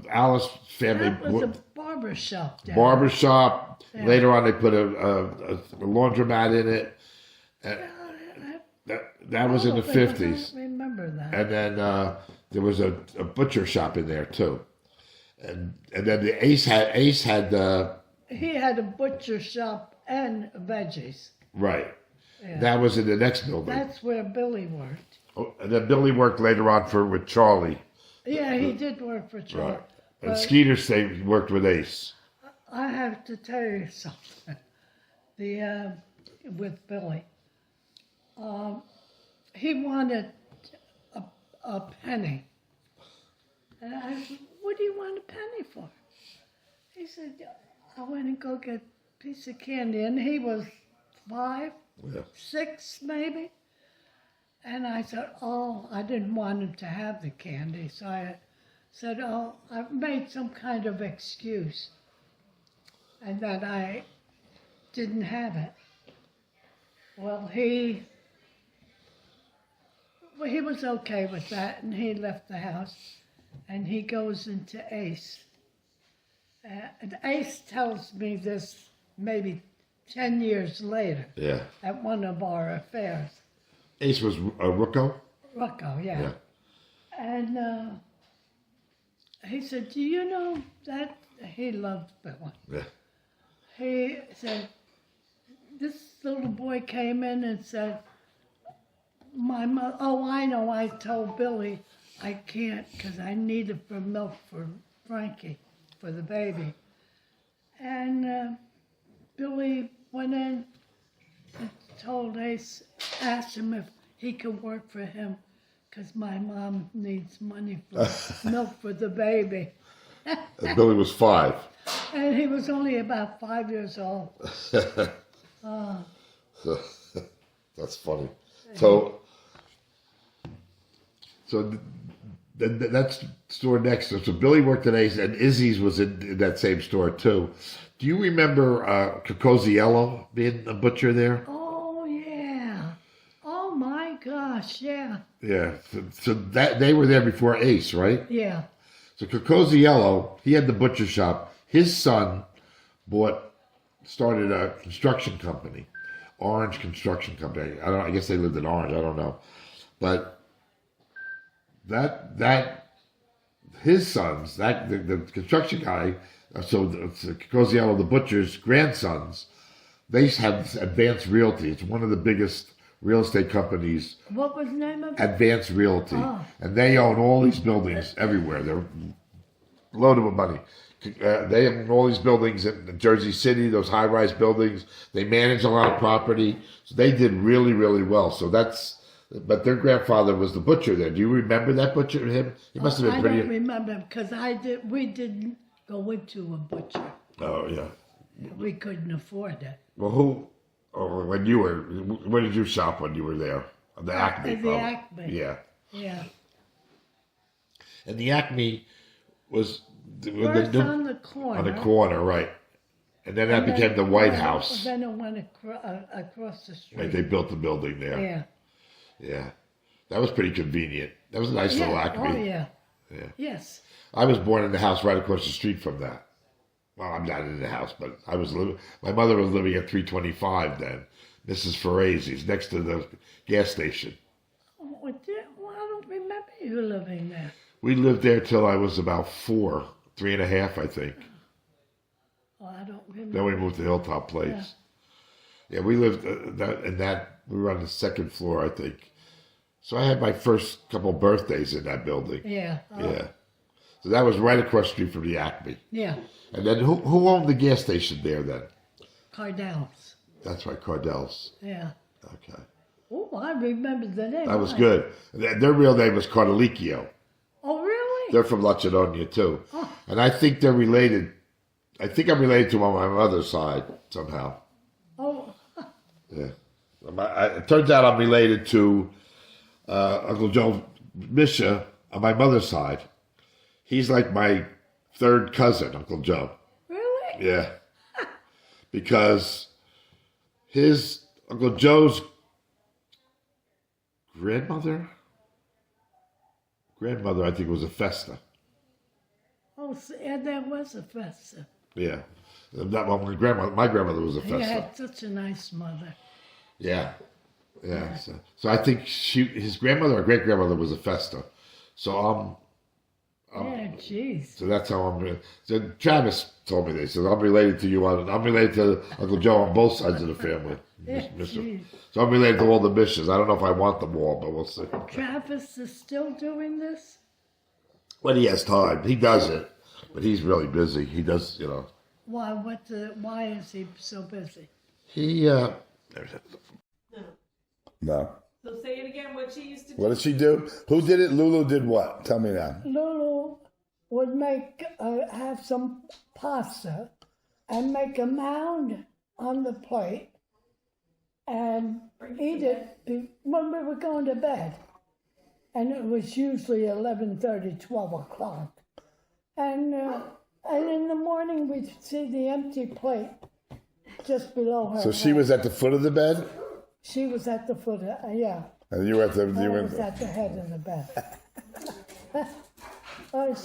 Speaker 1: Alice family.
Speaker 2: That was a barber shop there.
Speaker 1: Barber shop.
Speaker 2: Yeah.
Speaker 1: Later on, they put a laundromat in it. That was in the 50s.
Speaker 2: I don't remember that.
Speaker 1: And then there was a butcher shop in there too. And then the Ace had
Speaker 2: He had a butcher shop and veggies.
Speaker 1: right.
Speaker 2: Yeah.
Speaker 1: That was in the next building.
Speaker 2: That's where Billy worked.
Speaker 1: Oh, and then Billy worked later on with Charlie.
Speaker 2: Yeah, he did work for Charlie.
Speaker 1: Right. And
Speaker 2: But
Speaker 1: Skeeter worked with Ace.
Speaker 2: I have to tell you something. With Billy, he wanted a penny, and I said, "What do you want a penny for?" He said, "I went and go get a piece of candy," and he was 5,
Speaker 1: Yeah.
Speaker 2: 6 maybe. And I said, "Oh, I didn't want him to have the candy," so I said, "Oh, I made some kind of excuse, and that I didn't have it." Well, he was okay with that, and he left the house, and he goes into Ace. And Ace tells me this maybe 10 years later
Speaker 1: Yeah.
Speaker 2: at one of our affairs.
Speaker 1: Ace was Rooko?
Speaker 2: Rocco, yeah.
Speaker 1: Yeah.
Speaker 2: And he said, "Do you know that?" He loved Billy.
Speaker 1: Yeah.
Speaker 2: He said, "This little boy came in and said, my mother, oh, I know, I told Billy I can't because I need it for milk for Frankie, for the baby." And Billy went in and told Ace, asked him if he could work for him because my mom needs money for milk for the baby.
Speaker 1: And Billy was 5.
Speaker 2: And he was only about 5 years old.
Speaker 1: That's funny. So that's store next. So Billy worked at Ace, and Izzy's was in that same store too. Do you remember Cocosiello being a butcher there?
Speaker 2: Oh, yeah. Oh, my gosh, yeah.
Speaker 1: Yeah. So that they were there before Ace, right?
Speaker 2: Yeah.
Speaker 1: So Cocosiello, he had the butcher shop. His son started a construction company, Orange Construction Company. I guess they lived in Orange. I don't know, but his sons, the construction guy. So Cocosiello, the butcher's grandsons, they have Advanced Realty. It's one of the biggest real estate companies.
Speaker 2: What was the name of it?
Speaker 1: Advanced Realty,
Speaker 2: Oh.
Speaker 1: and they own all these buildings everywhere. They're a load of money. They own all these buildings in Jersey City, those high-rise buildings. They manage a lot of property, so they did really, really well. So but their grandfather was the butcher there. Do you remember that butcher? Him? He must have been
Speaker 2: I
Speaker 1: pretty.
Speaker 2: don't remember because we didn't go into a butcher.
Speaker 1: Oh yeah.
Speaker 2: We couldn't afford it.
Speaker 1: Well, where did you shop when you were there? The Acme.
Speaker 2: At the Acme.
Speaker 1: Yeah.
Speaker 2: Yeah.
Speaker 1: And the Acme was
Speaker 2: First on the corner.
Speaker 1: On the corner, right. And then that became the White House.
Speaker 2: Then it went across the street.
Speaker 1: Like they built the building there.
Speaker 2: Yeah.
Speaker 1: Yeah. That was pretty convenient. That was a nice little Acme.
Speaker 2: Oh, yeah.
Speaker 1: Yeah.
Speaker 2: Yes.
Speaker 1: I was born in the house right across the street from that. Well, I'm not in the house, but my mother was living at 325 then. Mrs. Ferrazzi's, next to the gas station.
Speaker 2: Oh, I don't remember you living there.
Speaker 1: We lived there till I was about 3.5, I think.
Speaker 2: Oh, I don't remember.
Speaker 1: Then we moved to Hilltop Place. Yeah, we lived we were on the second floor, I think. So I had my first couple birthdays in that building.
Speaker 2: Yeah.
Speaker 1: Yeah. So that was right across the street from the Acme.
Speaker 2: Yeah.
Speaker 1: And then who owned the gas station there then?
Speaker 2: Cardell's.
Speaker 1: That's right, Cardell's.
Speaker 2: Yeah.
Speaker 1: Okay.
Speaker 2: Oh, I remember the name.
Speaker 1: That was good. Their real name was Cardelicchio.
Speaker 2: Oh, really?
Speaker 1: They're from Lacedonia too.
Speaker 2: Oh.
Speaker 1: And I think they're related. I think I'm related to them on my mother's side somehow.
Speaker 2: Oh.
Speaker 1: Yeah. It turns out I'm related to Uncle Joe Misha on my mother's side. He's like my third cousin, Uncle Joe.
Speaker 2: Really?
Speaker 1: Yeah. Because his Uncle Joe's grandmother, I think, was a Festa.
Speaker 2: Oh, and there was a Festa.
Speaker 1: Yeah. Not my grandmother was a Festa.
Speaker 2: He had such a nice mother.
Speaker 1: Yeah. Yeah. So I think his grandmother or great grandmother was a Festa. So
Speaker 2: Yeah, jeez.
Speaker 1: So that's how I'm. So Travis told me this. So I'm related to you. I'm related to Uncle Joe on both sides of the family.
Speaker 2: Yeah,
Speaker 1: Mr.
Speaker 2: jeez.
Speaker 1: So I'm related to all the Mishes. I don't know if I want them all, but we'll see.
Speaker 2: Travis is still doing this?
Speaker 1: When he has time, he does it, but he's really busy. He does,
Speaker 2: Why? Why is he so busy?
Speaker 1: He. There's it.
Speaker 6: No.
Speaker 5: So say it again. What she used to do.
Speaker 6: What did she do? Who did it? Lulu did what? Tell me now.
Speaker 2: Lulu would have some pasta and make a mound on the plate and eat it when we were going to bed. And it was usually 11:30, 12 o'clock. And in the morning we'd see the empty plate just below her.
Speaker 6: So she
Speaker 2: head.
Speaker 6: was at the foot of the bed,
Speaker 2: She was at the foot of, yeah.
Speaker 6: and you were at the.
Speaker 2: I
Speaker 6: You
Speaker 2: was
Speaker 6: were.
Speaker 2: at the head of the bed. Oh,